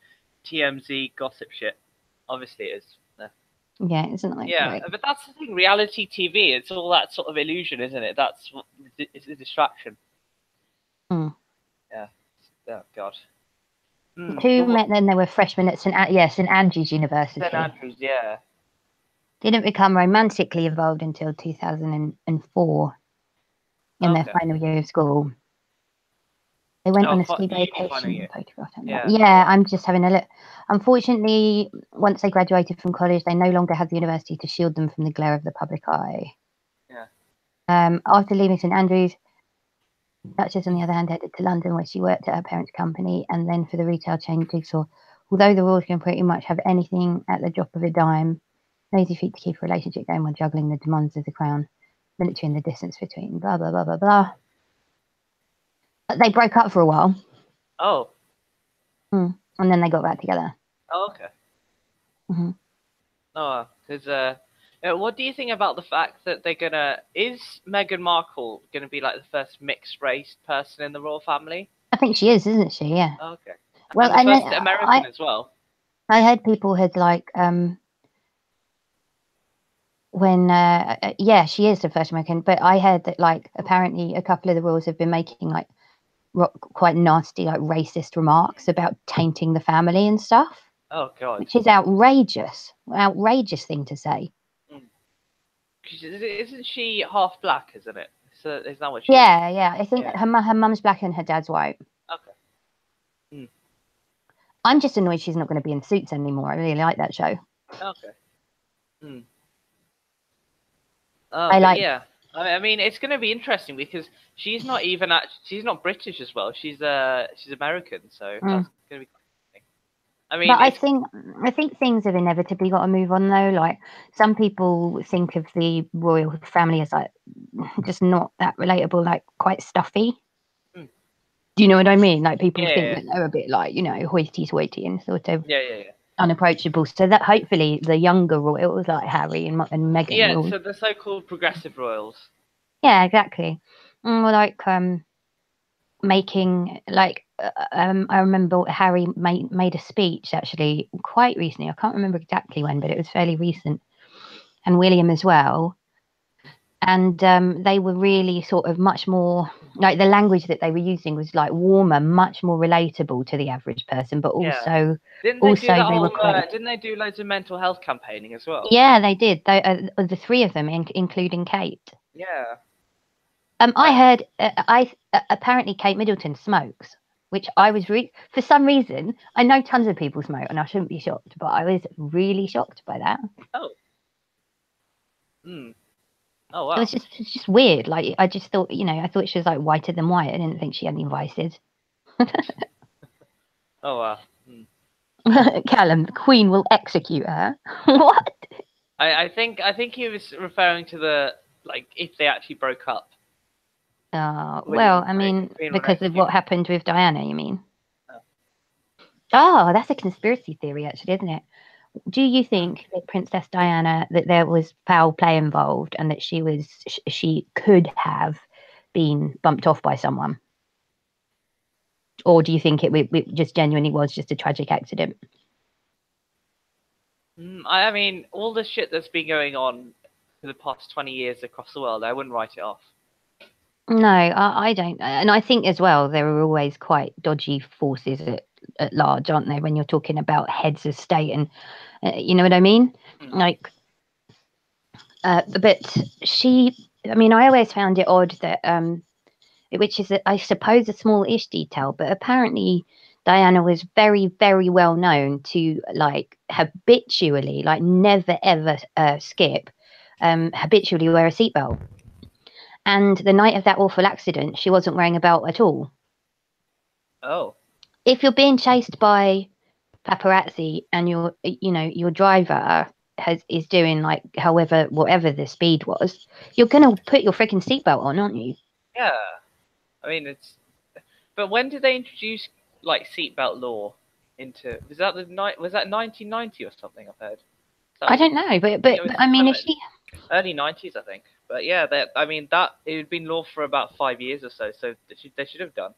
Speaker 1: TMZ gossip shit. Obviously it is.
Speaker 4: Yeah, isn't it?
Speaker 1: Yeah,
Speaker 4: Right?
Speaker 1: but that's the thing. Reality TV, it's all that sort of illusion, isn't it? It's a distraction. Yeah. Oh God.
Speaker 4: The two met then they were freshmen at St Andrews University.
Speaker 1: St Andrews, yeah.
Speaker 4: Didn't become romantically involved until 2004 in their final year of school. They went on a ski vacation. Yeah, I'm just having a look. Unfortunately, once they graduated from college, they no longer had the university to shield them from the glare of the public eye.
Speaker 1: Yeah.
Speaker 4: After leaving St Andrews, Duchess, on the other hand, headed to London, where she worked at her parents' company and then for the retail chain Jigsaw. Although the royals can pretty much have anything at the drop of a dime, no easy feat to keep a relationship going while juggling the demands of the crown, military and the distance between blah, blah, blah, blah, blah. They broke up for a while.
Speaker 1: Oh.
Speaker 4: And then they got back together.
Speaker 1: Oh, okay. Oh, because What do you think about the fact that they're gonna? Is Meghan Markle gonna be like the first mixed race person in the royal family?
Speaker 4: I think she is, isn't she? Yeah.
Speaker 1: Okay.
Speaker 4: Well,
Speaker 1: And the
Speaker 4: and
Speaker 1: first American as well.
Speaker 4: I heard people had like when yeah, she is the first American, but I heard that like apparently a couple of the royals have been making like quite nasty like racist remarks about tainting the family and stuff.
Speaker 1: Oh God.
Speaker 4: Which is outrageous thing to say.
Speaker 1: Isn't she half black? Isn't it? So is that what she?
Speaker 4: Yeah, yeah. I think her mum's black and her dad's white.
Speaker 1: Okay.
Speaker 4: I'm just annoyed she's not going to be in Suits anymore. I really like that show.
Speaker 1: Okay. Yeah. I mean, it's going to be interesting because she's not even she's not British as well. She's American, so that's going to be. I mean,
Speaker 4: but I think things have inevitably got to move on though. Like some people think of the royal family as like just not that relatable, like quite stuffy. Do you know what I mean? Like people think that they're a bit like, you know, hoity-toity and sort of unapproachable. So that hopefully the younger royals like Harry and Meghan.
Speaker 1: Yeah, so the so-called progressive royals.
Speaker 4: Yeah, exactly. Or like making like I remember Harry made a speech actually quite recently. I can't remember exactly when, but it was fairly recent, and William as well. And they were really sort of much more like the language that they were using was like warmer, much more relatable to the average person, but also
Speaker 1: didn't they do loads of mental health campaigning as well?
Speaker 4: Yeah, they did. The three of them, including Kate.
Speaker 1: Yeah.
Speaker 4: I heard apparently Kate Middleton smokes, which I was for some reason I know tons of people smoke, and I shouldn't be shocked, but I was really shocked by that.
Speaker 1: Oh. Oh wow.
Speaker 4: It's just weird. Like I just thought, you know, I thought she was like whiter than white. I didn't think she had any vices.
Speaker 1: Oh wow.
Speaker 4: Callum, the Queen will execute her. What?
Speaker 1: I think he was referring to the like if they actually broke up.
Speaker 4: Well, I mean, because of what happened with Diana, you mean? Oh, that's a conspiracy theory, actually, isn't it? Do you think that Princess Diana, that there was foul play involved and that she could have been bumped off by someone? Or do you think it just genuinely was just a tragic accident?
Speaker 1: I mean, all the shit that's been going on for the past 20 years across the world, I wouldn't write it off.
Speaker 4: No, I don't. And I think as well, there are always quite dodgy forces at large, aren't there, when you're talking about heads of state and, you know what I mean? Like, but I mean, I always found it odd that, which is, I suppose, a small-ish detail, but apparently Diana was very, very well known to, like, habitually, like, never, ever skip, habitually wear a seatbelt. And the night of that awful accident, she wasn't wearing a belt at all.
Speaker 1: Oh.
Speaker 4: If you're being chased by paparazzi and your driver is doing like whatever the speed was, you're gonna put your freaking seatbelt on, aren't you?
Speaker 1: Yeah. I mean, but when did they introduce like seatbelt law into? Was that 1990 or something? I've heard.
Speaker 4: I don't know, but I mean, if she
Speaker 1: early 90s, I think. But yeah, I mean that it had been law for about 5 years or so they should have done.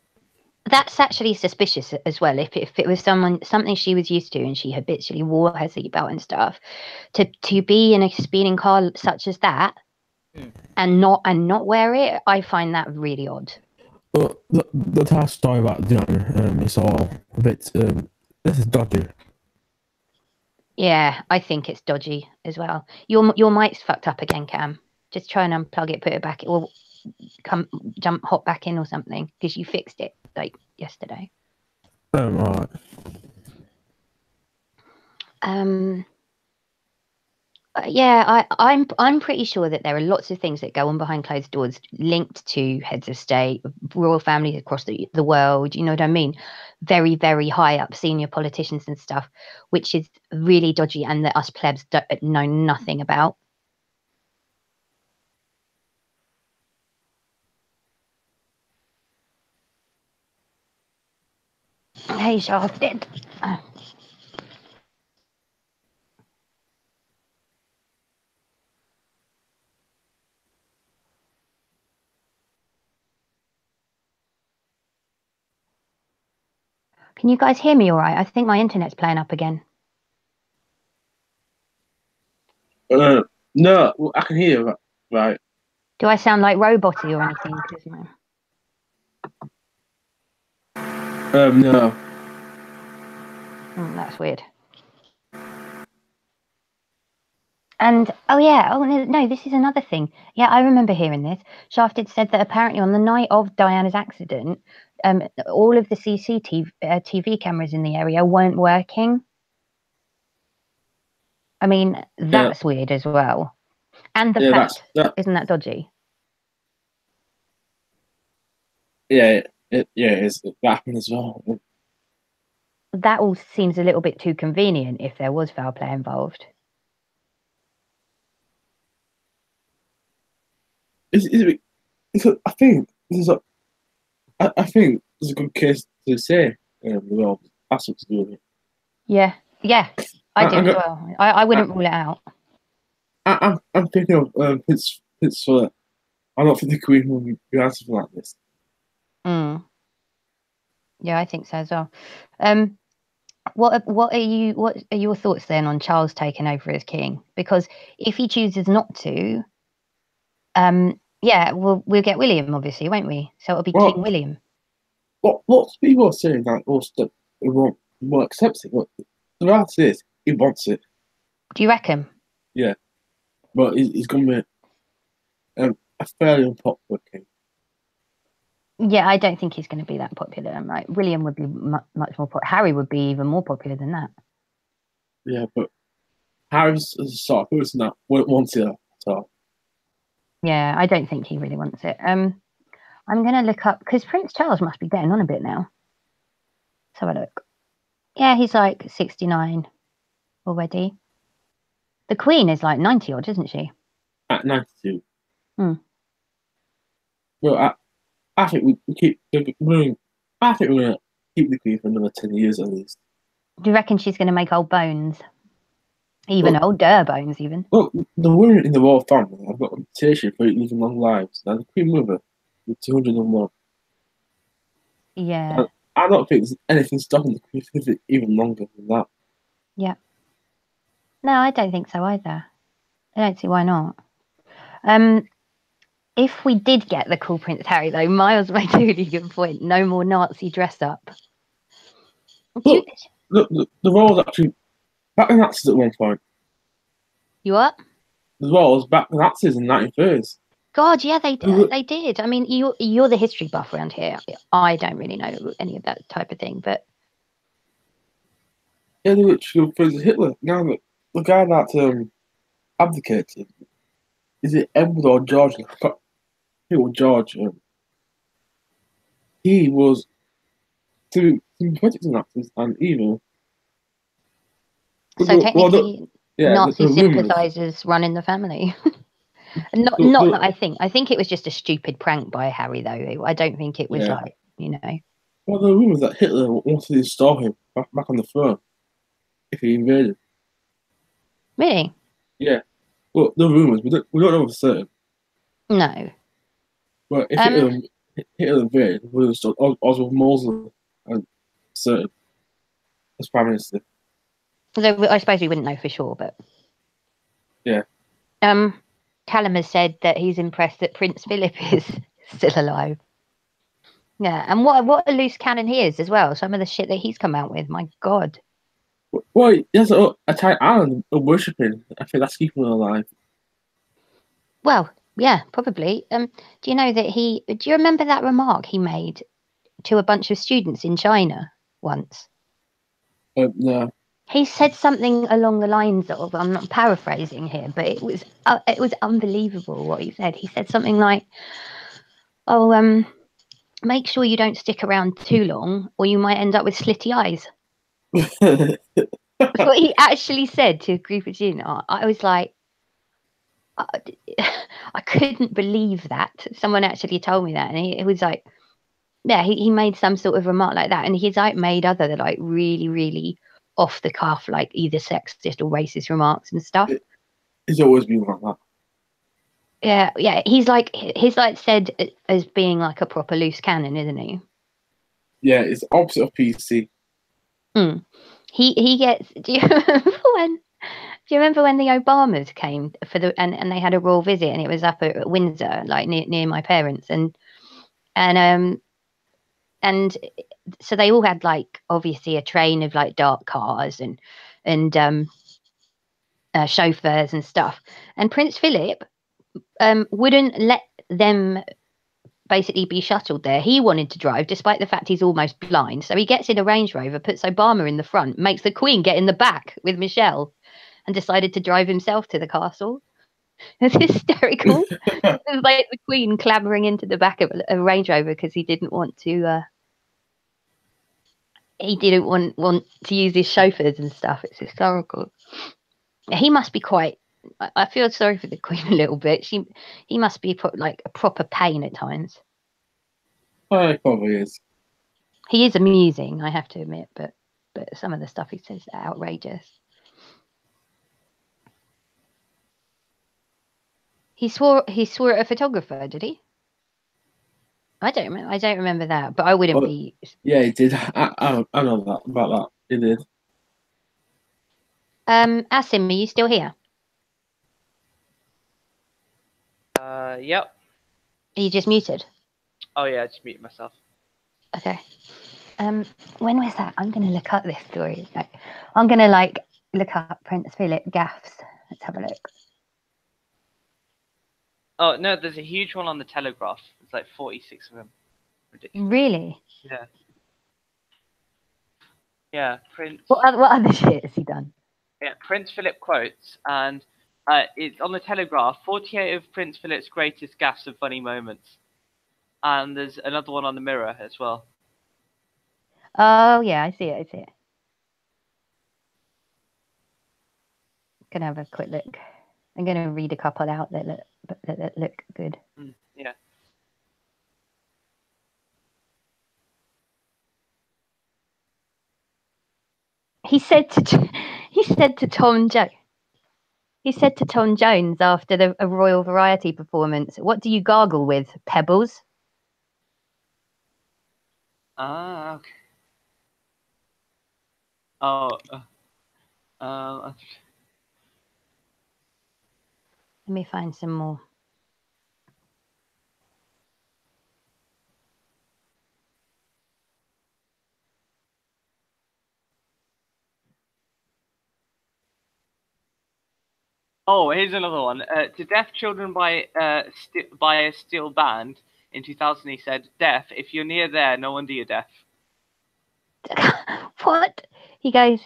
Speaker 4: That's actually suspicious as well. If it was something she was used to and she habitually wore her seatbelt and stuff, to be in a speeding car such as that and not wear it, I find that really odd.
Speaker 2: But the entire story about Diana, it's all a bit. This is dodgy.
Speaker 4: Yeah, I think it's dodgy as well. Your mic's fucked up again, Cam. Just try and unplug it, put it back. It will hop back in or something because you fixed it like yesterday.
Speaker 2: Right.
Speaker 4: Yeah, I'm pretty sure that there are lots of things that go on behind closed doors linked to heads of state, royal families across the world. You know what I mean? Very, very high up senior politicians and stuff, which is really dodgy and that us plebs know nothing about. Hey, Shafted. Can you guys hear me all right? I think my internet's playing up again.
Speaker 2: No, well, I can hear you, right.
Speaker 4: Do I sound like roboty or anything? 'Cause, you know.
Speaker 2: No.
Speaker 4: That's weird. And oh yeah, oh no, this is another thing. Yeah, I remember hearing this. Shafted said that apparently on the night of Diana's accident, all of the CCTV TV cameras in the area weren't working. I mean, that's weird as well. And the fact, isn't that dodgy?
Speaker 2: Yeah, it happened as well.
Speaker 4: That all seems a little bit too convenient if there was foul play involved.
Speaker 2: I think there's a good case to say. Well, that's what to do with it.
Speaker 4: Yeah, I do as well. I wouldn't rule it out.
Speaker 2: I'm thinking of Prince Philip. I don't think the Queen will be answering like this.
Speaker 4: Yeah, I think so as well. What are your thoughts then on Charles taking over as king? Because if he chooses not to, we'll get William, obviously, won't we? So it'll be King William.
Speaker 2: Lots of people are saying that he won't accept it, but the reality is he wants it.
Speaker 4: Do you reckon?
Speaker 2: Yeah, but he's going to be a fairly unpopular king.
Speaker 4: Yeah, I don't think he's going to be that popular. Right, William would be much more popular. Harry would be even more popular than that.
Speaker 2: Yeah, but Harry's the sort of person that won't want it at all.
Speaker 4: Yeah, I don't think he really wants it. I'm going to look up, because Prince Charles must be getting on a bit now. Let's have a look. Yeah, he's like 69 already. The Queen is like 90 odd, isn't she?
Speaker 2: At 92. Well, I think we keep. I think we're going to keep the Queen for another 10 years at least.
Speaker 4: Do you reckon she's going to make old bones? Even older bones, even?
Speaker 2: Well, the women in the royal family have got a reputation for living long lives. Now, the Queen Mother with 201.
Speaker 4: Yeah.
Speaker 2: And I don't think there's anything stopping the Queen living even longer than that.
Speaker 4: Yeah. No, I don't think so either. I don't see why not. If we did get the cool Prince Harry, though, Miles made a really good point. No more Nazi dress up.
Speaker 2: Look, the royals actually back the Nazis at one point.
Speaker 4: You what?
Speaker 2: The royals back the Nazis in 1930s.
Speaker 4: God, yeah, they did. I mean, you're the history buff around here. I don't really know any of that type of thing, but
Speaker 2: yeah, they literally praised Hitler. Now the guy that advocated, is it Edward or George? George. He was sympathetic to Nazis and evil.
Speaker 4: So technically, Nazi sympathisers run in the family. not that I think. I think it was just a stupid prank by Harry, though. I don't think it was like, you know.
Speaker 2: Well, the rumours that Hitler wanted to install him back on the throne if he invaded.
Speaker 4: Really?
Speaker 2: Yeah. Well, the rumours, we don't know for certain.
Speaker 4: No.
Speaker 2: But if Hitler invaded, we would have installed Oswald Mosley and certain as Prime Minister.
Speaker 4: Although I suppose we wouldn't know for sure, but
Speaker 2: yeah.
Speaker 4: Callum has said that he's impressed that Prince Philip is still alive. Yeah, and what a loose cannon he is as well. Some of the shit that he's come out with, my God.
Speaker 2: Well, there's a Italian island of worshipping. I think that's keeping him alive.
Speaker 4: Well, yeah, probably. Do you know that do you remember that remark he made to a bunch of students in China once?
Speaker 2: No.
Speaker 4: He said something along the lines of, I'm not paraphrasing here, but it was unbelievable what he said. He said something like, "Oh, make sure you don't stick around too long, or you might end up with slitty eyes." That's what he actually said to a group of students. I was like, I couldn't believe that someone actually told me that, and it was like, yeah, he made some sort of remark like that, and he's like made other like really, really off the cuff, like either sexist or racist remarks and stuff.
Speaker 2: He's always been like that.
Speaker 4: Yeah, he's like said as being like a proper loose cannon, isn't he?
Speaker 2: Yeah, it's opposite of PC.
Speaker 4: He gets. Do you remember when? Do you remember when the Obamas came for and they had a royal visit, and it was up at Windsor, like near my parents, and so they all had like obviously a train of like dark cars and chauffeurs and stuff, and Prince Philip wouldn't let them basically be shuttled there. He wanted to drive despite the fact he's almost blind, so he gets in a Range Rover, puts Obama in the front, makes the Queen get in the back with Michelle, and decided to drive himself to the castle. It's hysterical. It was like the Queen clambering into the back of a Range Rover because he didn't want to want to use his chauffeurs and stuff. It's historical. He must be quite. I feel sorry for the Queen a little bit. He must be like a proper pain at times.
Speaker 2: Oh, it probably is.
Speaker 4: He is amusing, I have to admit, but some of the stuff he says is outrageous. He swore at a photographer, did he? I don't remember that, but I wouldn't be.
Speaker 2: Yeah, he did. I know that about that. He did.
Speaker 4: Asim, are you still here?
Speaker 1: Yep.
Speaker 4: Are you just muted?
Speaker 1: Oh yeah, I just muted myself.
Speaker 4: Okay. When was that? I'm gonna look up this story. I'm gonna look up Prince Philip gaffes. Let's have a look.
Speaker 1: Oh no, there's a huge one on the Telegraph. It's like 46 of them. Ridiculous.
Speaker 4: Really?
Speaker 1: Yeah. Yeah, Prince.
Speaker 4: What other shit has he done?
Speaker 1: Yeah, Prince Philip quotes, and it's on the Telegraph. 48 of Prince Philip's greatest gaffes and funny moments, and there's another one on the Mirror as well.
Speaker 4: Oh yeah, I see it. Gonna have a quick look. I'm gonna read a couple out that look good.
Speaker 1: Yeah.
Speaker 4: He said to Tom Jones after a Royal Variety performance, "What do you gargle with? Pebbles?"
Speaker 1: Ah, okay. Oh,
Speaker 4: Let me find some more.
Speaker 1: oh, here's another one. To deaf children by a steel band in 2000, he said, "Deaf, if you're near there, no wonder you're deaf."
Speaker 4: What? He goes,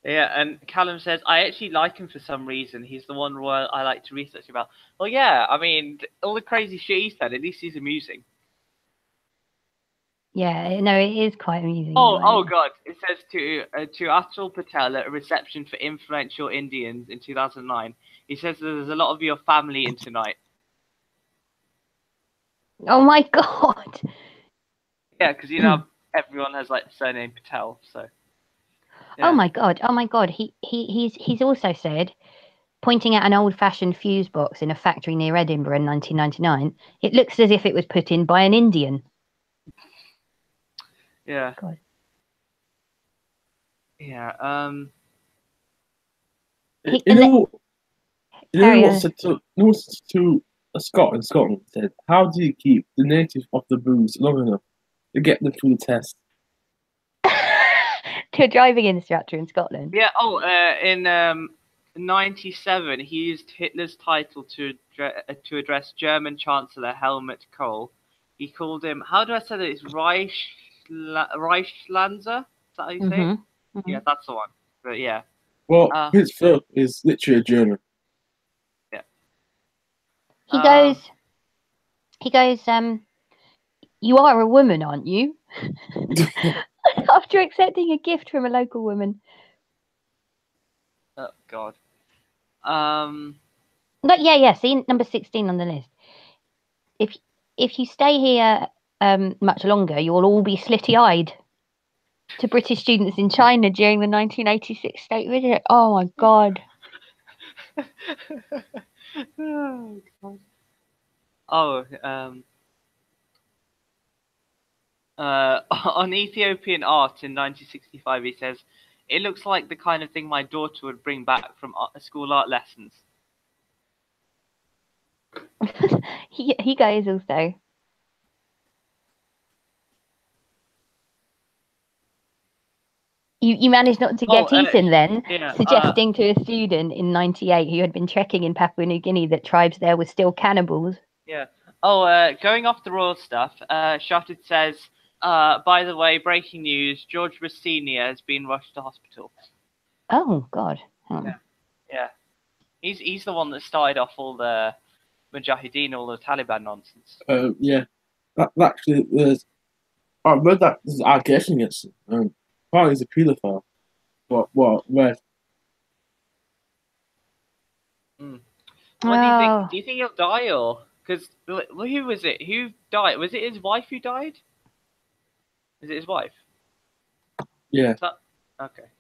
Speaker 1: Yeah, and Callum says, "I actually like him for some reason. He's the one royal I like to research about." Well, yeah, I mean, all the crazy shit he said, at least he's amusing.
Speaker 4: yeah, no, it is quite amusing.
Speaker 1: Oh God! It says to Atul Patel at a reception for influential Indians in 2009. He says there's a lot of your family in tonight.
Speaker 4: Oh my God!
Speaker 1: Yeah, because you know everyone has like the surname Patel, so. Yeah.
Speaker 4: Oh my God! He's also said, pointing at an old-fashioned fuse box in a factory near Edinburgh in 1999, "It looks as if it was put in by an Indian."
Speaker 1: Yeah.
Speaker 4: God.
Speaker 1: Yeah.
Speaker 2: You know what said to a Scot in Scotland said, "How do you keep the natives off the booze long enough to get them through the test?"
Speaker 4: To a driving instructor in Scotland.
Speaker 1: Yeah. Oh, in 97, he used Hitler's title to address German Chancellor Helmut Kohl. He called him. How do I say that? It's Reichslanzer. Is that how you say it? Yeah, that's the one. But yeah.
Speaker 2: Well, Prince Philip is literally a German.
Speaker 1: Yeah.
Speaker 4: He goes, "You are a woman, aren't you?" After accepting a gift from a local woman.
Speaker 1: Oh God.
Speaker 4: But yeah. See number 16 on the list. If you stay here much longer, you'll all be slitty-eyed. To British students in China during the 1986 state visit. Oh my God.
Speaker 1: Oh God. Oh. On Ethiopian art in 1965, he says, "It looks like the kind of thing my daughter would bring back from school art lessons."
Speaker 4: he goes also. You managed not to get eaten then,
Speaker 1: yeah,
Speaker 4: suggesting to a student in '98 who had been trekking in Papua New Guinea that tribes there were still cannibals.
Speaker 1: Yeah. Oh, going off the royal stuff, Shattered says, by the way, breaking news, George Bush Sr. has been rushed to hospital.
Speaker 4: Oh, God.
Speaker 1: Yeah. He's the one that started off all the Mujahideen, all the Taliban nonsense.
Speaker 2: Yeah. That actually was. I read that there's an allegation against him. Apparently he's a paedophile. What? Where?
Speaker 1: What do you think? Do you think he'll die, or because who was it? Who died? Was it his wife who died? Is it his wife?
Speaker 2: Yeah.
Speaker 1: Okay.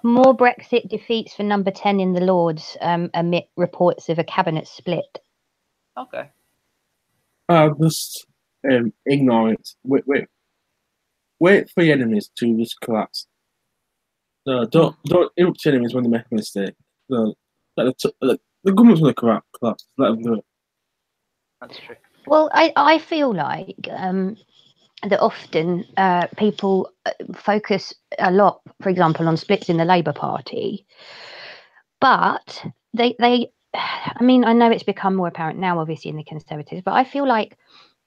Speaker 4: More Brexit defeats for number 10 in the Lords amid reports of a cabinet split.
Speaker 1: Okay.
Speaker 2: Just ignore it. Wait for your enemies to just collapse. No, don't interrupt your enemies when they make a mistake. No, the government's going to collapse. Let them do it.
Speaker 1: That's true.
Speaker 4: Well, I feel like that often people focus a lot, for example, on splits in the Labour Party, but they I mean, I know it's become more apparent now, obviously, in the Conservatives, but I feel like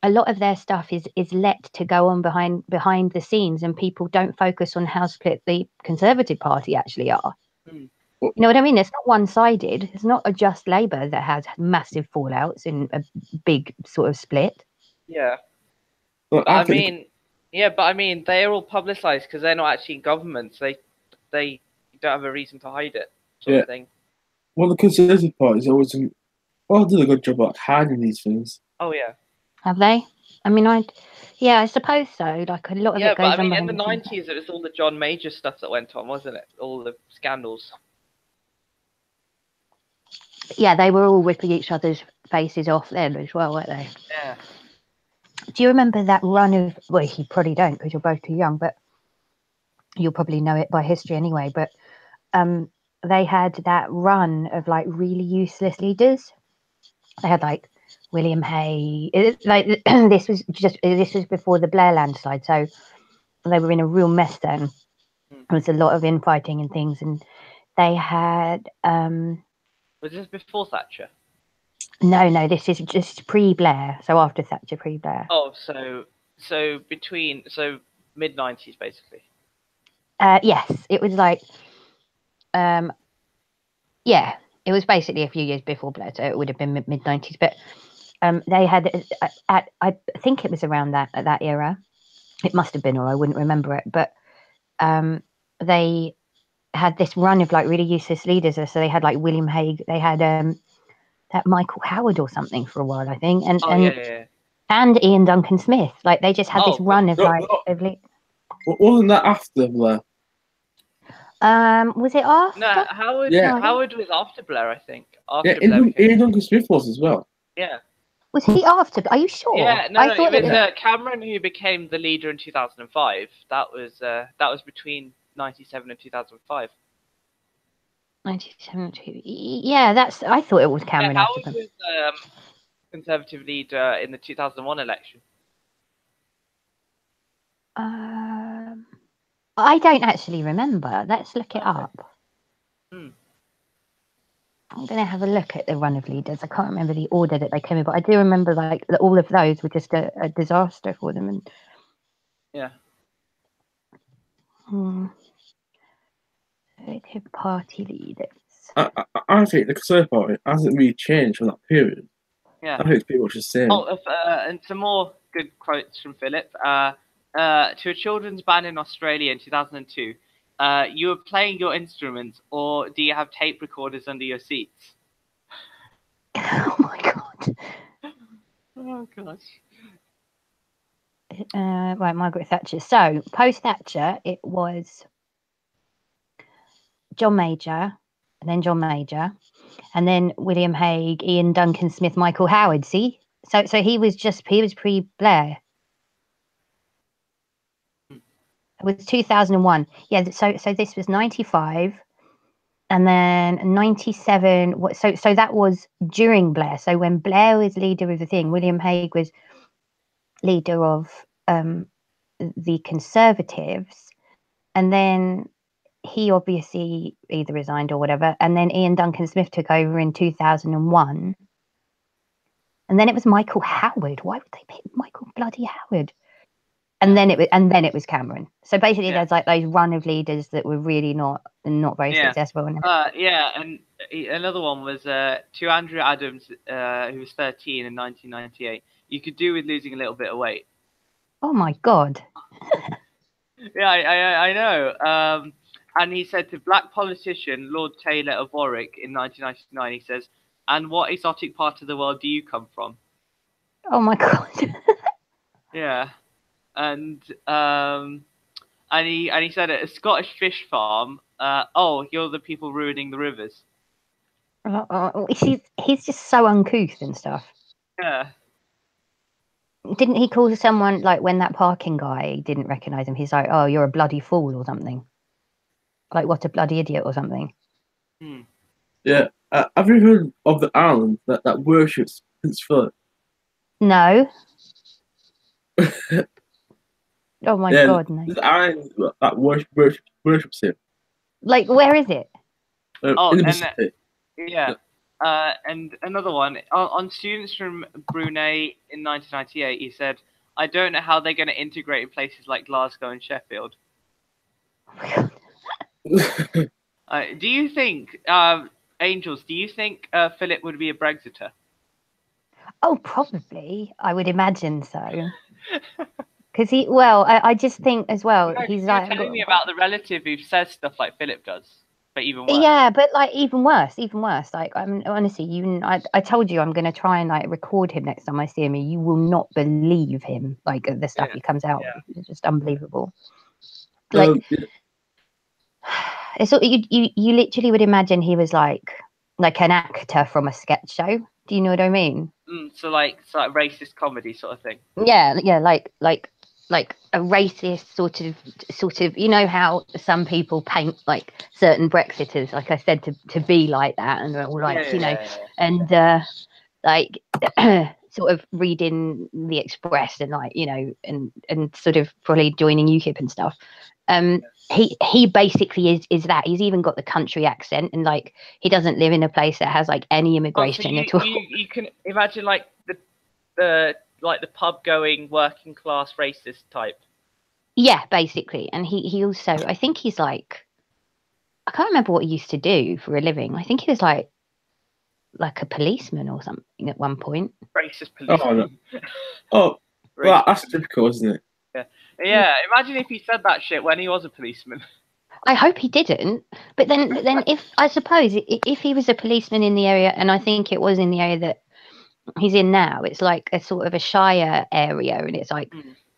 Speaker 4: a lot of their stuff is let to go on behind the scenes, and people don't focus on how split the Conservative Party actually are. You know what I mean? It's not one-sided. It's not a just Labour that has massive fallouts in a big sort of split.
Speaker 1: Yeah.
Speaker 2: Well,
Speaker 1: I mean, they're all publicised because they're not actually in government. So they don't have a reason to hide it, sort of thing.
Speaker 2: Well, the Conservative Party's always did a good job at hiding these things.
Speaker 1: Oh yeah.
Speaker 4: Have they? I mean, I suppose so. Like a lot of it goes on.
Speaker 1: Yeah, but I mean, in the 90s, it was all the John Major stuff that went on, wasn't it? All the scandals.
Speaker 4: Yeah, they were all ripping each other's faces off then as well, weren't they?
Speaker 1: Yeah.
Speaker 4: Do you remember that run of? Well, you probably don't because you're both too young, but you'll probably know it by history anyway. But they had that run of like really useless leaders. They had like William Hay. Like this was before the Blair landslide, so they were in a real mess then. There was a lot of infighting and things, and they had.
Speaker 1: Was this before Thatcher?
Speaker 4: No, this is just pre-Blair, so after Thatcher, pre-Blair.
Speaker 1: Oh, so mid 90s basically.
Speaker 4: Yes, it was like, yeah, it was basically a few years before Blair, so it would have been mid 90s. But they had, I think it was around that era. It must have been, or I wouldn't remember it. But they had this run of like really useless leaders. So they had like William Hague, they had that Michael Howard or something for a while, I think, and Ian Duncan Smith. Like they just had this run of
Speaker 2: Wasn't that after Blair?
Speaker 4: Was it after?
Speaker 1: No, Howard.
Speaker 2: Yeah.
Speaker 1: Howard was after Blair, I think.
Speaker 2: Ian Duncan Smith was as well.
Speaker 1: Yeah.
Speaker 4: Was he after? Are you sure?
Speaker 1: Yeah, no, it was Cameron who became the leader in 2005. That was between 97 and 2005.
Speaker 4: 97. Yeah, I thought it was Cameron.
Speaker 1: Yeah, Howard was Conservative leader in the 2001 election.
Speaker 4: I don't actually remember. Let's look it up. I'm going to have a look at the run of leaders. I can't remember the order that they came in, but I do remember like that all of those were just a disaster for them. And
Speaker 1: yeah.
Speaker 4: Conservative Party leaders.
Speaker 2: I think the Conservative Party hasn't really changed from that period.
Speaker 1: Yeah.
Speaker 2: I think it's pretty much the same.
Speaker 1: Oh, and some more good quotes from Philip. To a children's band in Australia in 2002. You were playing your instruments, or do you have tape recorders under your seats?
Speaker 4: Oh my god.
Speaker 1: Oh gosh.
Speaker 4: Right, Margaret Thatcher. So post Thatcher, it was John Major, and then John Major, and then William Hague, Ian Duncan Smith, Michael Howard. See, so he was pre-Blair. It was 2001. Yeah, so this was 95, and then 97. So that was during Blair. So when Blair was leader of the thing, William Hague was leader of the Conservatives, and then he obviously either resigned or whatever, and then Ian Duncan Smith took over in 2001, and then it was Michael Howard. Why would they pick Michael bloody Howard? And then it was Cameron. So basically, there's like those run of leaders that were really not very successful. And
Speaker 1: and another one was to Andrew Adams, who was 13 in 1998. You could do with losing a little bit of weight.
Speaker 4: Oh my God.
Speaker 1: Yeah, I know. And he said to black politician Lord Taylor of Warwick in 1999, he says, "And what exotic part of the world do you come from?"
Speaker 4: Oh my God.
Speaker 1: Yeah, and he said at a Scottish fish farm, "Oh, you're the people ruining the rivers."
Speaker 4: He's just so uncouth and stuff.
Speaker 1: Yeah.
Speaker 4: Didn't he call someone, like when that parking guy didn't recognise him, he's like, "Oh, you're a bloody fool," or something? Like, what a bloody idiot or something.
Speaker 2: Yeah. Have you heard of the island that worships Prince Philip?
Speaker 4: No. Oh my God, no.
Speaker 2: There's an island that worships him.
Speaker 4: Like, where is it?
Speaker 2: In the Pacific.
Speaker 1: Yeah. And another one, on students from Brunei in 1998, he said, "I don't know how they're going to integrate in places like Glasgow and Sheffield."
Speaker 4: Oh my God.
Speaker 1: Do you think, Angels, do you think Philip would be a Brexiter?
Speaker 4: Oh, probably. I would imagine so. Because I just think as well, he's like
Speaker 1: telling me about the relative who says stuff like Philip does, but even worse.
Speaker 4: Yeah, but like even worse. Like, I mean, honestly, I told you I'm going to try and like record him next time I see him. You will not believe him, like the stuff he comes out with. It's just unbelievable. Like, it's you literally would imagine he was like an actor from a sketch show. Do you know what I mean?
Speaker 1: So like racist comedy sort of thing.
Speaker 4: Yeah, like a racist sort of, you know how some people paint like certain Brexiters, like I said, to be like that, and all like and like sort of reading the Express and like, you know, and sort of probably joining UKIP and stuff. He basically is that. He's even got the country accent, and like he doesn't live in a place that has like any immigration at all.
Speaker 1: You can imagine like the pub going working class racist type.
Speaker 4: Yeah, basically. And he also, I think he's like, I can't remember what he used to do for a living. I think he was like a policeman or something at one point.
Speaker 1: Racist policeman.
Speaker 2: Well, that's typical, isn't it?
Speaker 1: Yeah. Imagine if he said that shit when he was a policeman.
Speaker 4: I hope he didn't. But then if I suppose if he was a policeman in the area, and I think it was in the area that he's in now, it's like a sort of a shire area, and it's like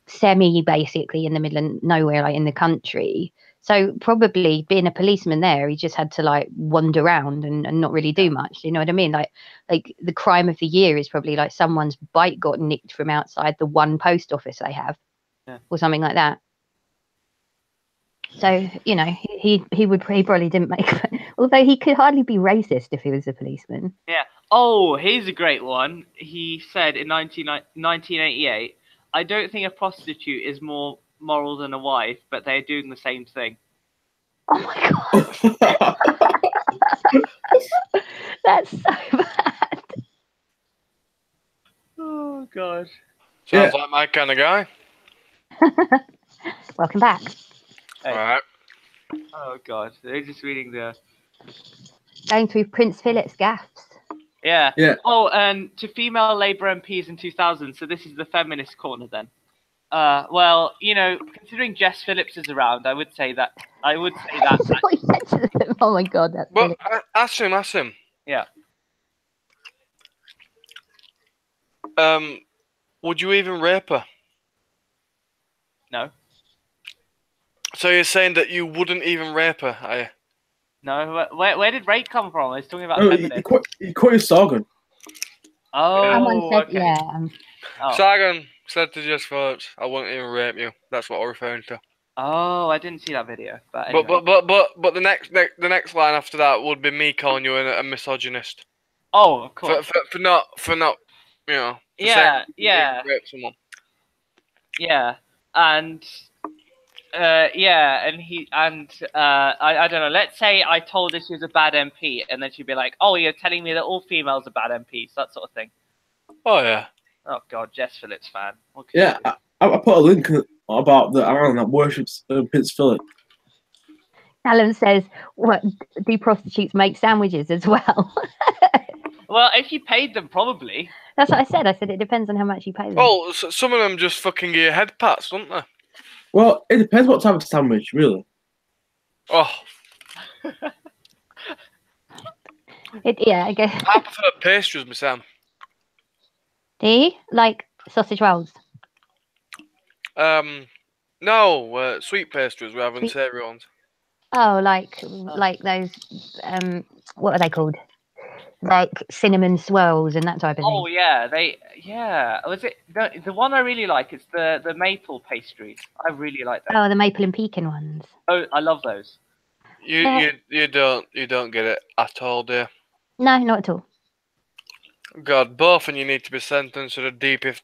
Speaker 4: semi basically in the middle of nowhere, like in the country. So probably being a policeman there, he just had to like wander around and not really do much. You know what I mean? Like the crime of the year is probably like someone's bike got nicked from outside the one post office they have, or something like that. So, you know, he probably didn't make it. Although he could hardly be racist if he was a policeman.
Speaker 1: Yeah. Oh, here's a great one. He said in 1988, "I don't think a prostitute is more moral than a wife, but they're doing the same thing."
Speaker 4: Oh my God. That's so bad.
Speaker 1: Oh, God.
Speaker 3: Sounds like my kind of guy.
Speaker 4: Welcome back.
Speaker 1: Hey.
Speaker 3: All right.
Speaker 1: Oh, God. They're just reading the...
Speaker 4: Going through Prince Philip's gaffes.
Speaker 1: Yeah. Oh, and to female Labour MPs in 2000, so this is the feminist corner then. Well, you know, considering Jess Phillips is around, I would say that.
Speaker 4: Oh my God, that's
Speaker 3: Well, ask him.
Speaker 1: Yeah.
Speaker 3: Would you even rape her?
Speaker 1: No.
Speaker 3: So you're saying that you wouldn't even rape her, are you?
Speaker 1: No. Where did rape come from? I was talking about feminist.
Speaker 2: He quit his Sargon.
Speaker 1: Oh,
Speaker 4: someone said,
Speaker 1: okay.
Speaker 4: yeah.
Speaker 3: Sargon said to Jess Phillips, "I won't even rape you." That's what I'm referring to.
Speaker 1: Oh, I didn't see that video. But anyway.
Speaker 3: But the next line after that would be me calling you a misogynist
Speaker 1: Oh, of
Speaker 3: for
Speaker 1: course.
Speaker 3: not you know. For
Speaker 1: Yeah,
Speaker 3: saying
Speaker 1: yeah,
Speaker 3: rape someone.
Speaker 1: yeah, and yeah, I don't know. Let's say I told her she was a bad MP, and then she'd be like, "Oh, you're telling me that all females are bad MPs," that sort of thing.
Speaker 3: Oh yeah.
Speaker 1: Oh God, Jess Phillips fan. What could
Speaker 2: Yeah,
Speaker 1: you do?
Speaker 2: I put a link about the Ireland that worships Prince Philip.
Speaker 4: Alan says, "What do prostitutes make sandwiches as well?"
Speaker 1: Well, if you paid them, probably.
Speaker 4: That's what I said. I said it depends on how much you pay them.
Speaker 3: Well, some of them just fucking give you head pats, don't they?
Speaker 2: Well, it depends what type of sandwich, really.
Speaker 3: Oh,
Speaker 4: Yeah, I guess.
Speaker 3: I prefer pastries, my Sam.
Speaker 4: Do you like sausage rolls?
Speaker 3: No, sweet pastries rather than
Speaker 4: Sweet-
Speaker 3: savoury ones.
Speaker 4: Oh, like those. What are they called? Like cinnamon swirls and that type of
Speaker 1: Oh
Speaker 4: thing.
Speaker 1: yeah. Was it the one I really like? Is the maple pastries. I really like those.
Speaker 4: Oh, the maple and pecan ones.
Speaker 1: Oh, I love those.
Speaker 3: You don't get it at all, dear.
Speaker 4: No, not at all.
Speaker 3: God, both and you need to be sentenced to the deepest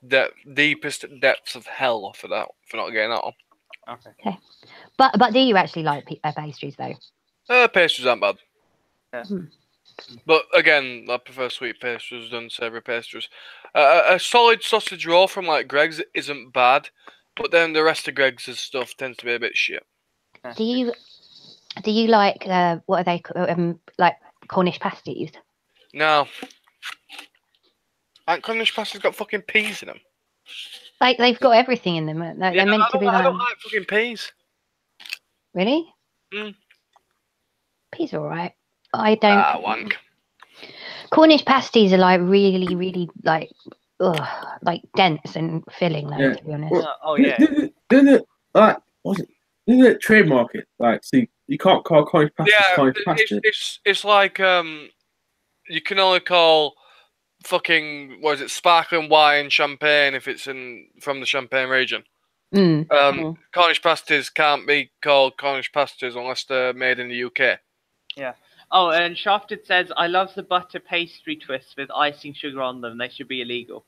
Speaker 3: depths of hell for not getting that one.
Speaker 1: Okay.
Speaker 4: But do you actually like pastries though?
Speaker 3: Pastries aren't bad.
Speaker 1: Yeah.
Speaker 3: But again, I prefer sweet pastries than savoury pastries. A solid sausage roll from like Greg's isn't bad, but then the rest of Greg's stuff tends to be a bit shit.
Speaker 4: Do you like what are they like Cornish pasties?
Speaker 3: No. Ain't Cornish pasties got fucking peas in them?
Speaker 4: Like they've got everything in them. They're meant to be
Speaker 3: I
Speaker 4: like.
Speaker 3: don't like fucking peas.
Speaker 4: Really?
Speaker 3: Mm.
Speaker 4: Peas are alright. I don't.
Speaker 3: Wank.
Speaker 4: Cornish pasties are like really, really like dense and filling though.
Speaker 2: Yeah.
Speaker 4: To be honest.
Speaker 1: Oh yeah.
Speaker 2: Didn't it, like, what's it? Didn't it trademark it? Like, see, you can't call Cornish pasty
Speaker 3: Yeah,
Speaker 2: Cornish pasty.
Speaker 3: it's like you can only call fucking what is it, sparkling wine champagne if it's from the Champagne region. Cornish pasties can't be called Cornish pasties unless they're made in the UK.
Speaker 1: Yeah. Oh, and Shafted says, I love the butter pastry twists with icing sugar on them. They should be illegal.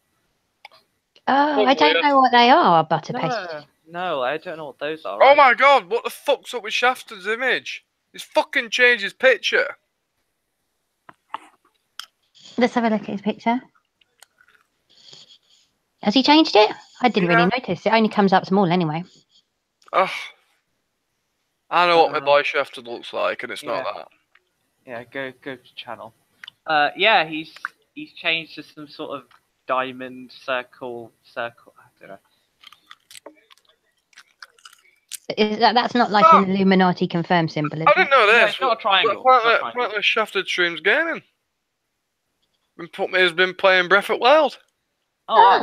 Speaker 4: Oh, I don't know what they are. Butter
Speaker 1: No,
Speaker 4: pastries.
Speaker 1: no, I don't know what those are.
Speaker 3: Oh my god, what the fuck's up with Shafted's image? He's fucking changed his picture.
Speaker 4: Let's have a look at his picture. Has he changed it? I didn't really notice. It only comes up small anyway.
Speaker 3: Oh, I know what my boy Shafted looks like, and it's not that.
Speaker 1: Yeah, go to channel. Yeah, he's changed to some sort of diamond circle. I don't know.
Speaker 4: That's not like an Illuminati confirmed symbol, is
Speaker 3: I didn't know this.
Speaker 1: No, it's not a triangle.
Speaker 3: Apparently Shafted streams gaming. He's been playing Breath of Wild.
Speaker 1: Oh,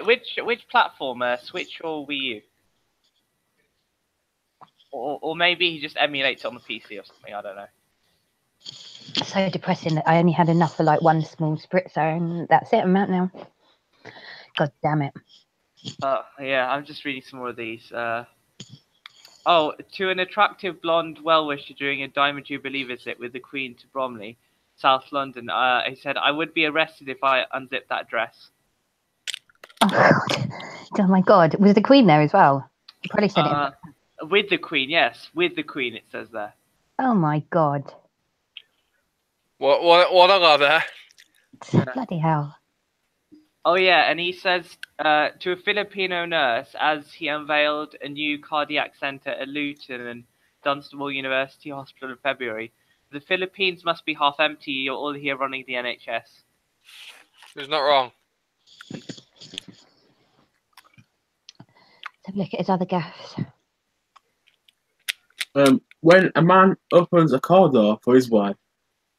Speaker 1: which platform? Switch or Wii U? Or maybe he just emulates it on the PC or something. I don't know.
Speaker 4: So depressing that I only had enough for like one small spritzer, and that's it. I'm out now. God damn it.
Speaker 1: Yeah, I'm just reading some more of these. Oh, to an attractive blonde well-wisher during a Diamond Jubilee visit with the Queen to Bromley, South London, he said, I would be arrested if I unzipped that dress.
Speaker 4: Oh my God. Was the Queen there as well? You probably said it.
Speaker 1: With the Queen, yes. With the Queen, it says there.
Speaker 4: Oh my God.
Speaker 3: What a ladder.
Speaker 4: Bloody hell.
Speaker 1: Oh yeah, and he says to a Filipino nurse as he unveiled a new cardiac centre at Luton and Dunstable University Hospital in February, the Philippines must be half empty, you're all here running the NHS.
Speaker 3: He's not wrong.
Speaker 4: Let's have a look at his other gaffes.
Speaker 2: When a man opens a car door for his wife,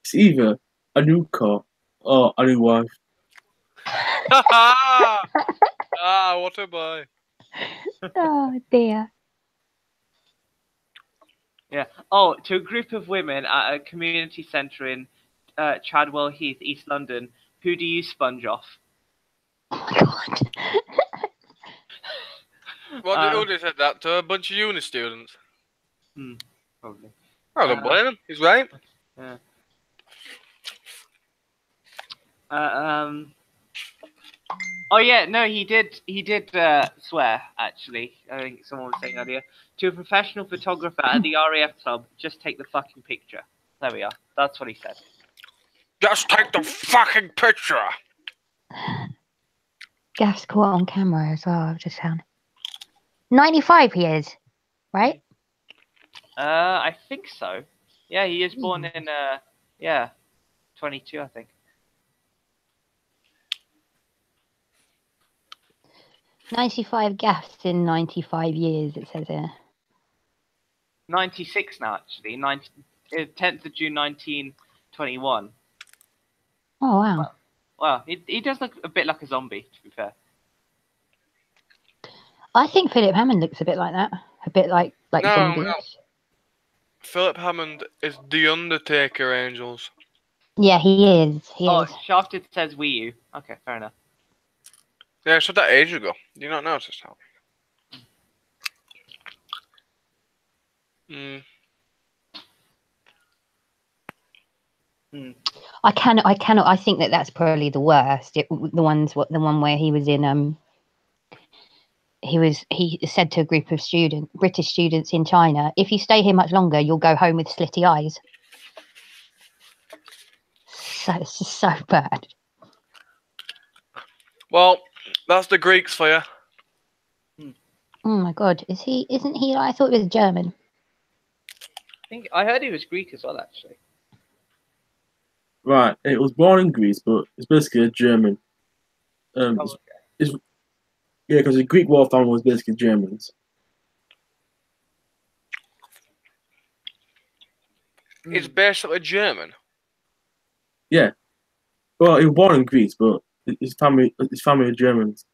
Speaker 2: it's either a new car or a new wife.
Speaker 3: What a boy.
Speaker 4: Oh dear.
Speaker 1: Yeah. Oh, to a group of women at a community centre in Chadwell Heath, East London, who do you sponge off?
Speaker 4: Oh my God.
Speaker 3: Who did said that to a bunch of uni students?
Speaker 1: Probably.
Speaker 3: I don't blame him. He's right.
Speaker 1: Yeah. Oh yeah, no, he did swear. Actually, I think someone was saying earlier to a professional photographer at the RAF club. Just take the fucking picture. There we are. That's what he said.
Speaker 3: Just take the fucking picture.
Speaker 4: Gaff's caught on camera as well. I've just found. 95 he is, right?
Speaker 1: I think so. Yeah, he is born in 22, I think.
Speaker 4: 95 gaffs in 95 years, it says here.
Speaker 1: 96 now, actually. 10th of June, 1921.
Speaker 4: Oh, wow.
Speaker 1: Well, he does look a bit like a zombie, to be fair.
Speaker 4: I think Philip Hammond looks a bit like that. A bit like
Speaker 3: No,
Speaker 4: zombie.
Speaker 3: no. Philip Hammond is the Undertaker, Angels.
Speaker 4: Yeah, he is. He is.
Speaker 1: Shafted says Wii U. Okay, fair enough.
Speaker 3: Yeah, I said that age ago. Do you not notice that?
Speaker 4: I cannot. I think that's probably the worst. The one where he was in. He said to a group of British students in China, "If you stay here much longer, you'll go home with slitty eyes." So it's just so bad.
Speaker 3: Well, that's the Greeks for you.
Speaker 4: Oh my God, Isn't he? I thought he was German.
Speaker 1: I heard he was Greek as well, actually.
Speaker 2: Right, it was born in Greece, but it's basically a German. Because the Greek royal family was basically Germans.
Speaker 3: It's basically German.
Speaker 2: Yeah. Well, he was born in Greece, but his family are Germans.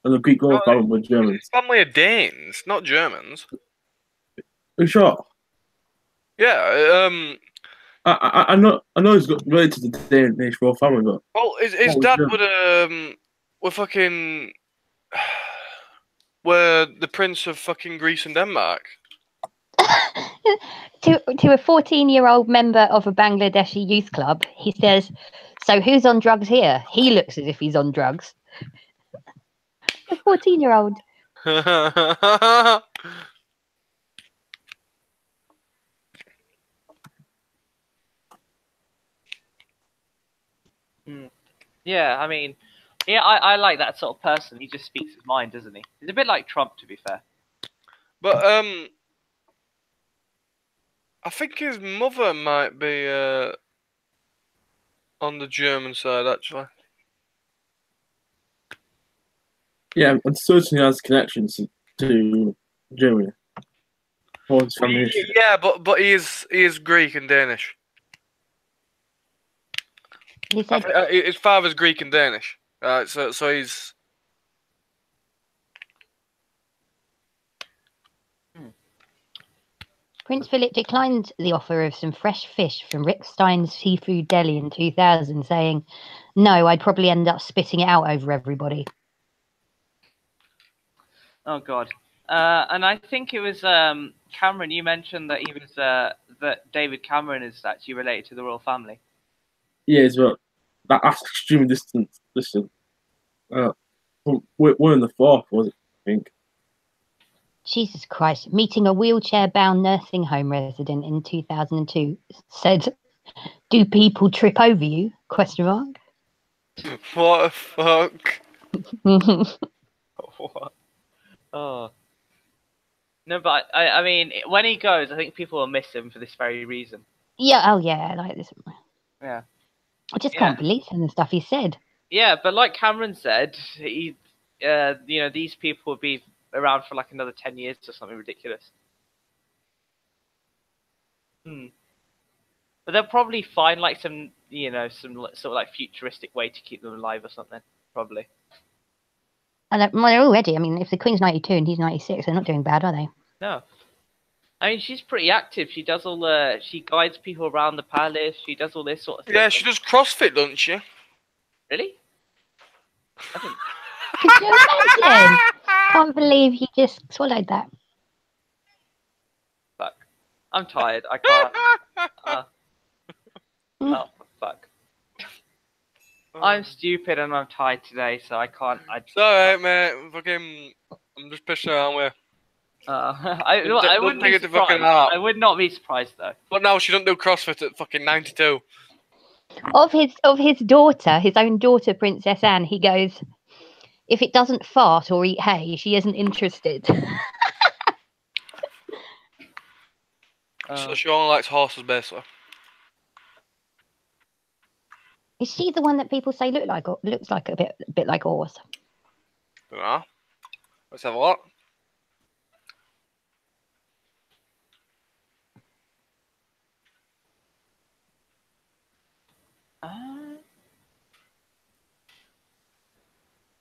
Speaker 2: And the Greek royal family were Germans.
Speaker 3: His family are Danes, not Germans.
Speaker 2: Are you sure?
Speaker 3: Yeah,
Speaker 2: I know he's got related to the Danish royal family, but
Speaker 3: well, his dad were fucking were the Prince of fucking Greece and Denmark.
Speaker 4: To a 14-year-old member of a Bangladeshi youth club, he says, "So who's on drugs here?" He looks as if he's on drugs. A 14-year-old.
Speaker 1: Yeah, I mean, I like that sort of person. He just speaks his mind, doesn't he? He's a bit like Trump, to be fair.
Speaker 3: But I think his mother might be on the German side, actually.
Speaker 2: yeah, and certainly has connections to Germany. Or his family history.
Speaker 3: Yeah, but he is Greek and Danish.
Speaker 4: He said
Speaker 3: His father's Greek and Danish. So he's.
Speaker 4: Prince Philip declined the offer of some fresh fish from Rick Stein's Seafood Deli in 2000, saying, "No, I'd probably end up spitting it out over everybody."
Speaker 1: Oh God. And I think it was Cameron. You mentioned that he was that David Cameron is actually related to the royal family.
Speaker 2: Yeah, but that's extremely distant. One in the fourth, was it? I think.
Speaker 4: Jesus Christ. Meeting a wheelchair-bound nursing home resident in 2002 said, "Do people trip over you?" Question mark.
Speaker 3: What the fuck?
Speaker 1: What? Oh. No, but I mean, when he goes, I think people will miss him for this very reason.
Speaker 4: Yeah, oh yeah, like this.
Speaker 1: Yeah.
Speaker 4: I just can't believe some of the stuff he said.
Speaker 1: Yeah, but like Cameron said, these people will be around for like another 10 years or something ridiculous. But they'll probably find like some sort of like futuristic way to keep them alive or something, probably.
Speaker 4: And they're already, I mean, if the Queen's 92 and he's 96, they're not doing bad, are they?
Speaker 1: No. I mean, she's pretty active. She does she guides people around the palace. She does all this sort of thing.
Speaker 3: Yeah, she does CrossFit, doesn't she?
Speaker 1: Really? I think.
Speaker 4: Could you imagine? can't believe you just swallowed that.
Speaker 1: Fuck. I'm tired. I can't. Oh, fuck. I'm stupid and I'm tired today, so I can't.
Speaker 3: It's alright, mate. Fucking, I'm just pissing around with.
Speaker 1: I
Speaker 3: Don't
Speaker 1: wouldn't
Speaker 3: take
Speaker 1: be
Speaker 3: it to fucking
Speaker 1: surprised.
Speaker 3: heart.
Speaker 1: I would not be surprised though.
Speaker 3: But now she don't do CrossFit at fucking 92.
Speaker 4: Of his daughter, his own daughter, Princess Anne, he goes, if it doesn't fart or eat hay, she isn't interested.
Speaker 3: So she only likes horses, basically.
Speaker 4: Is she the one that people say looks like a bit like a horse?
Speaker 3: Don't know. Let's have a look.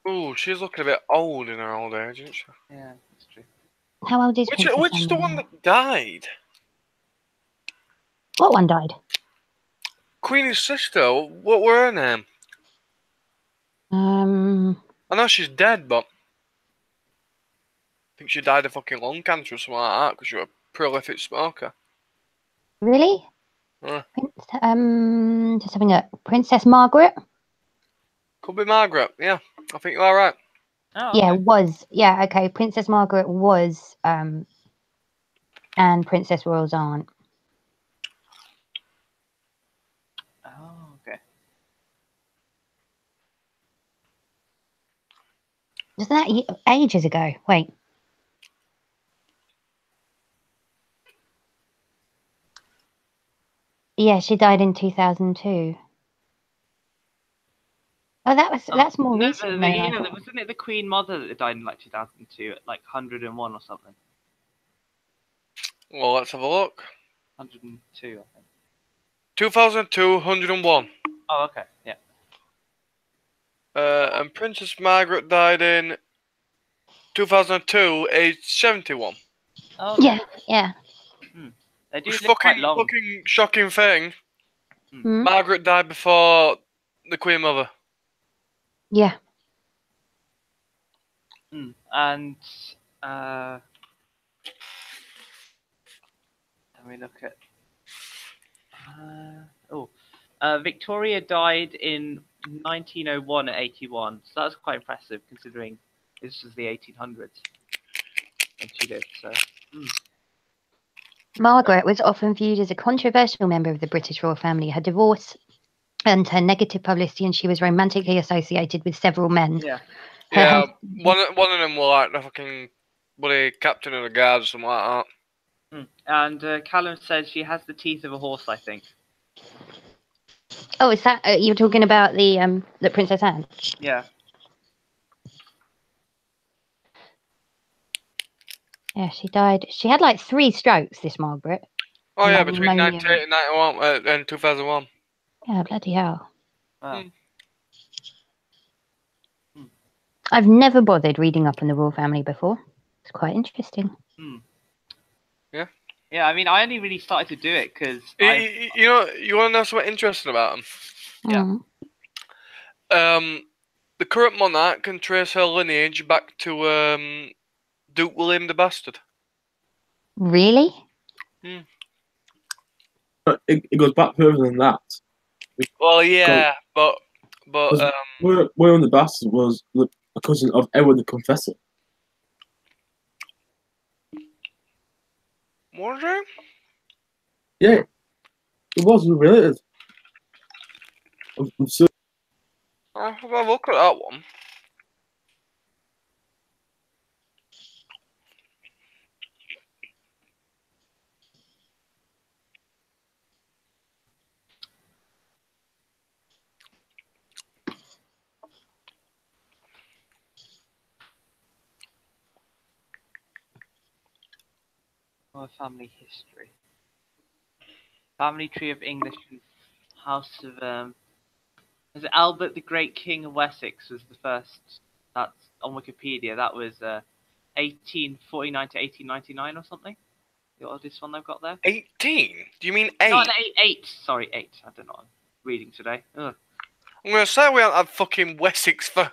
Speaker 3: Ooh, she's looking a bit old in her old age, isn't she?
Speaker 1: Yeah, that's true.
Speaker 4: How old is Princess
Speaker 3: Which is the
Speaker 4: Anne
Speaker 3: one
Speaker 4: now?
Speaker 3: that died?
Speaker 4: What one died?
Speaker 3: Queenie's sister. What were her name? I know she's dead, but I think she died of fucking lung cancer or something like that because she was a prolific smoker.
Speaker 4: Really?
Speaker 3: Yeah.
Speaker 4: Just having a Princess Margaret.
Speaker 3: Could be Margaret. Yeah, I think you are right.
Speaker 1: Oh,
Speaker 4: Yeah,
Speaker 1: okay.
Speaker 4: okay. Princess Margaret was and Princess Royal's aunt.
Speaker 1: Oh, okay.
Speaker 4: Wasn't that ages ago? Wait. Yeah, she died in 2002. Oh, that's more recent than I thought.
Speaker 1: Wasn't it the Queen Mother that died in like 2002 at like 101 or something?
Speaker 3: Well, let's have a look.
Speaker 1: 102, I think.
Speaker 3: 2002, 101.
Speaker 1: Oh, okay, yeah.
Speaker 3: And Princess Margaret died in 2002, aged 71.
Speaker 1: Oh, okay.
Speaker 4: Yeah.
Speaker 1: They do
Speaker 3: Which
Speaker 1: live quite long.
Speaker 3: fucking shocking thing.
Speaker 4: Hmm?
Speaker 3: Margaret died before the Queen Mother.
Speaker 4: Yeah.
Speaker 1: And let me look at. Victoria died in 1901 at 81, so that's quite impressive considering this was the 1800s when she lived. So.
Speaker 4: Margaret was often viewed as a controversial member of the British royal family. Her divorce earned her negative publicity, and she was romantically associated with several men.
Speaker 1: Yeah.
Speaker 3: Yeah, one of them were like the fucking bloody captain of the guard or something like that.
Speaker 1: And Callum said she has the teeth of a horse, I think.
Speaker 4: Oh, is that you're talking about the Princess Anne?
Speaker 1: Yeah.
Speaker 4: Yeah, she died. She had like 3 strokes, this Margaret.
Speaker 3: Oh yeah,
Speaker 4: Like
Speaker 3: between
Speaker 4: pneumonia.
Speaker 3: 1998 and 91 and 2001.
Speaker 4: Yeah, bloody hell.
Speaker 1: Wow.
Speaker 4: I've never bothered reading up on the royal family before. It's quite interesting.
Speaker 3: Yeah.
Speaker 1: Yeah, I mean, I only really started to do it because
Speaker 3: You know, you want to know something interesting about them?
Speaker 4: Mm.
Speaker 3: The current monarch can trace her lineage back to Duke William the Bastard.
Speaker 4: Really?
Speaker 2: It goes back further than that.
Speaker 3: Well, yeah, but
Speaker 2: William the Bastard was a cousin of Edward the Confessor.
Speaker 3: was he?
Speaker 2: Yeah, it was related. I'm sure.
Speaker 3: I'll have a look at that one.
Speaker 1: family history. Family tree of English House of was it Albert the Great King of Wessex was the first. That's on Wikipedia. That was 1849 to 1899 or something. The oldest one they've got there.
Speaker 3: 18? Do you mean 8?
Speaker 1: No, eight. Sorry, 8. I don't know. I'm reading today. Ugh.
Speaker 3: I'm gonna say we haven't had fucking Wessex for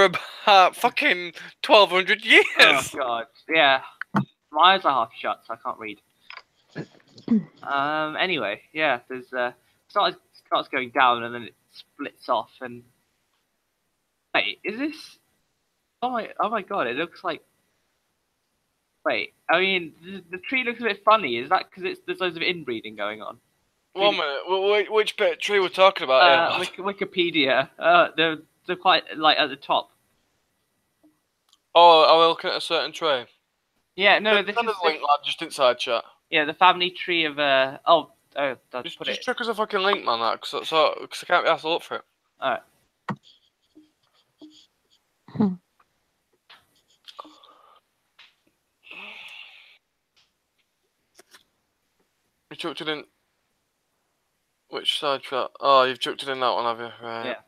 Speaker 3: about fucking 1200 years.
Speaker 1: Oh god, yeah. My eyes are half shut, so I can't read. Anyway, yeah, there's starts going down and then it splits off and wait, is this? Oh my god, it looks like. Wait, I mean, the tree looks a bit funny. Is that because there's loads of inbreeding going on?
Speaker 3: 1 minute. Which bit of tree we're talking about here?
Speaker 1: Wikipedia. They're quite like at the top.
Speaker 3: Oh, are we looking at a certain tree?
Speaker 1: Yeah, no, this
Speaker 3: Send
Speaker 1: is
Speaker 3: us a link, lad, just inside chat.
Speaker 1: yeah the family tree of
Speaker 3: Just check us a fucking link, man, that because I can't be asked to look for it.
Speaker 1: All right.
Speaker 3: You chucked it in. Which side chat? Oh, you've chucked it in that one, have you? Right.
Speaker 1: Yeah.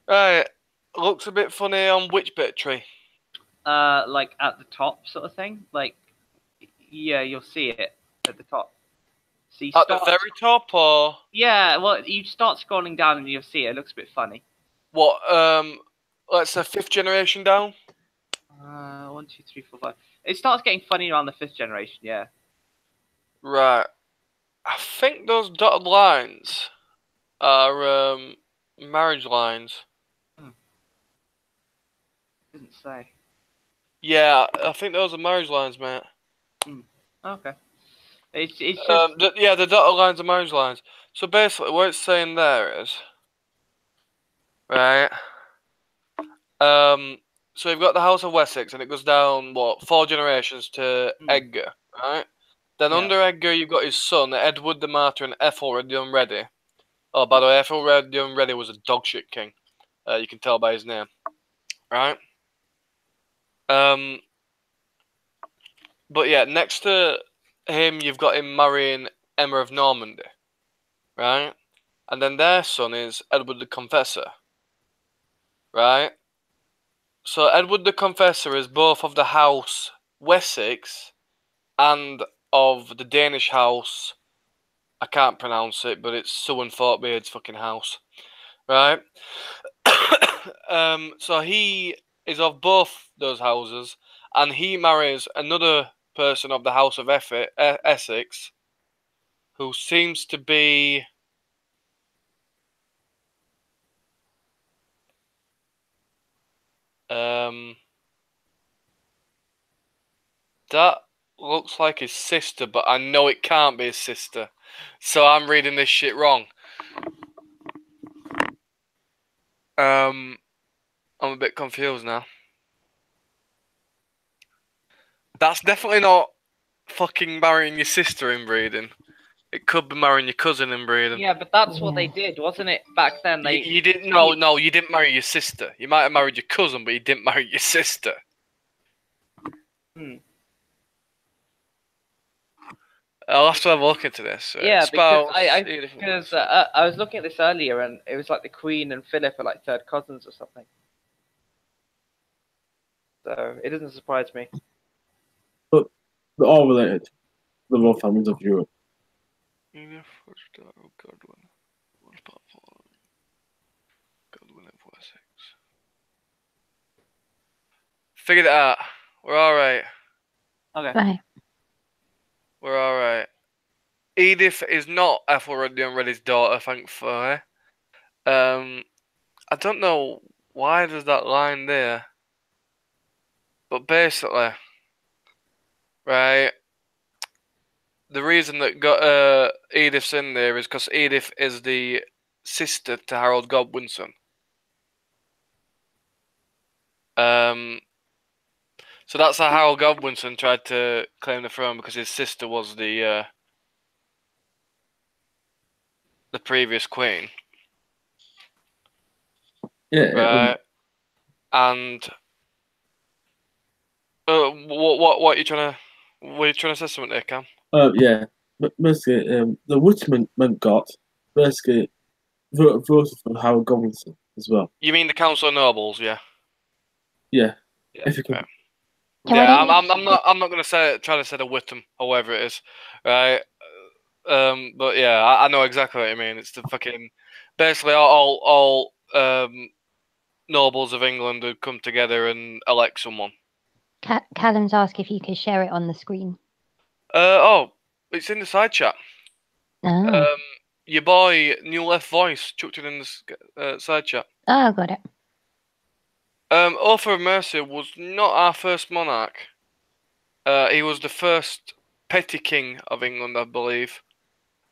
Speaker 3: Right. Looks a bit funny on which bit of tree?
Speaker 1: Like at the top, sort of thing. Like, yeah, you'll see it at the top. So
Speaker 3: At the very top, or
Speaker 1: yeah, well, you start scrolling down and you'll see it. It looks a bit funny.
Speaker 3: what? Let's say 5th generation down.
Speaker 1: 1, 2, 3, 4, 5. It starts getting funny around the 5th generation. Yeah.
Speaker 3: Right. I think those dotted lines are marriage lines.
Speaker 1: Doesn't say.
Speaker 3: Yeah, I think those are marriage lines, mate.
Speaker 1: Okay. It's just
Speaker 3: The dotted lines are marriage lines. So basically, what it's saying there is, right. So you've got the House of Wessex, and it goes down what 4 generations to Edgar, right? Then under Edgar, you've got his son Edward the Martyr and Ethelred the Unready. Oh, by the way, Ethelred the Unready was a dogshit king. You can tell by his name, right? But yeah, next to him, you've got him marrying Emma of Normandy, right? And then their son is Edward the Confessor, right? So Edward the Confessor is both of the House Wessex and of the Danish house. I can't pronounce it, but it's Suan Fortbeard's fucking house, right? So he is of both those houses, and he marries another person of the House of Essex, who seems to be that looks like his sister, but I know it can't be his sister, so I'm reading this shit wrong. I'm a bit confused now. That's definitely not fucking marrying your sister inbreeding. It could be marrying your cousin inbreeding.
Speaker 1: yeah, but that's what they did, wasn't it? Back then,
Speaker 3: You didn't. No, you didn't marry your sister. You might have married your cousin, but you didn't marry your sister. I'll have to have a look into this.
Speaker 1: Yeah,
Speaker 3: Spouse,
Speaker 1: because I was looking at this earlier, and it was like the Queen and Philip are like third cousins or something. So it doesn't surprise me.
Speaker 2: But they're all related. The royal families of Europe.
Speaker 3: Godwin of Wessex. Figured it out. We're all right.
Speaker 1: Okay.
Speaker 4: Right.
Speaker 3: We're all right. Edith is not Ethelred the Unready's daughter, thankfully. I don't know why there's that line there, but basically, right. The reason that got Edith's in there is because Edith is the sister to Harold Godwinson. So that's how Harold Godwinson tried to claim the throne, because his sister was the previous queen.
Speaker 2: Yeah.
Speaker 3: Right. And what are you trying to? What are you trying to say something there, Cam?
Speaker 2: Yeah. But basically, the Whitman got basically voted for Howard Godwinson as well.
Speaker 3: You mean the Council of Nobles? Yeah.
Speaker 2: Yeah.
Speaker 3: Yeah.
Speaker 2: If you can.
Speaker 3: Right.
Speaker 4: So
Speaker 3: Yeah,
Speaker 4: I don't-
Speaker 3: I'm not gonna try to say the Whittam or whatever it is, right? But yeah, I know exactly what you mean. It's the fucking basically all nobles of England would come together and elect someone.
Speaker 4: Callum's asked if you could share it on the screen.
Speaker 3: It's in the side chat.
Speaker 4: Ah.
Speaker 3: Your boy New Left Voice chucked it in the side chat.
Speaker 4: Oh, got it.
Speaker 3: Arthur of Mercia was not our first monarch. He was the first petty king of England, I believe.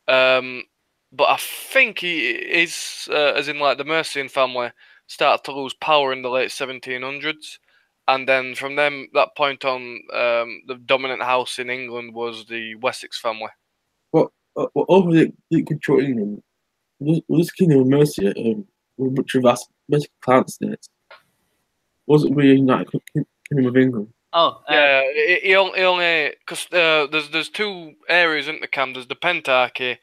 Speaker 3: But I think he is, as in like the Mercian family, started to lose power in the late 1700s, and then from that point on, the dominant house in England was the Wessex family.
Speaker 2: What over the control England? Was this Kingdom of Mercia with a bunch of basically clan states? Was it really United Kingdom of England?
Speaker 1: Oh,
Speaker 3: Yeah, he only because there's two areas in the camp. There's the Pentarchy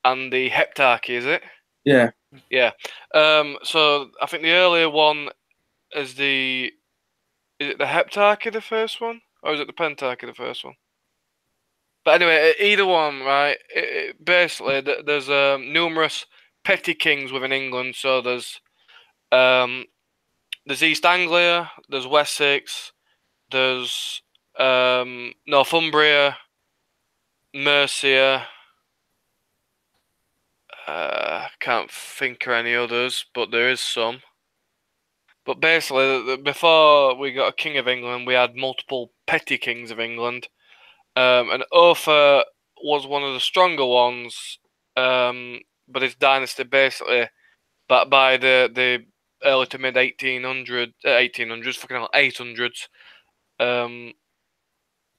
Speaker 3: and the Heptarchy, is it?
Speaker 2: Yeah.
Speaker 3: Yeah. So I think the earlier one is is it the Heptarchy, the first one, or is it the Pentarchy, the first one? But anyway, either one, right? Basically, there's numerous petty kings within England. So there's East Anglia, there's Wessex, there's Northumbria, Mercia. Can't think of any others, but there is some. But basically, before we got a king of England, we had multiple petty kings of England. And Arthur was one of the stronger ones, but his dynasty basically, but by the early to mid 1800s, fucking hell, 800s,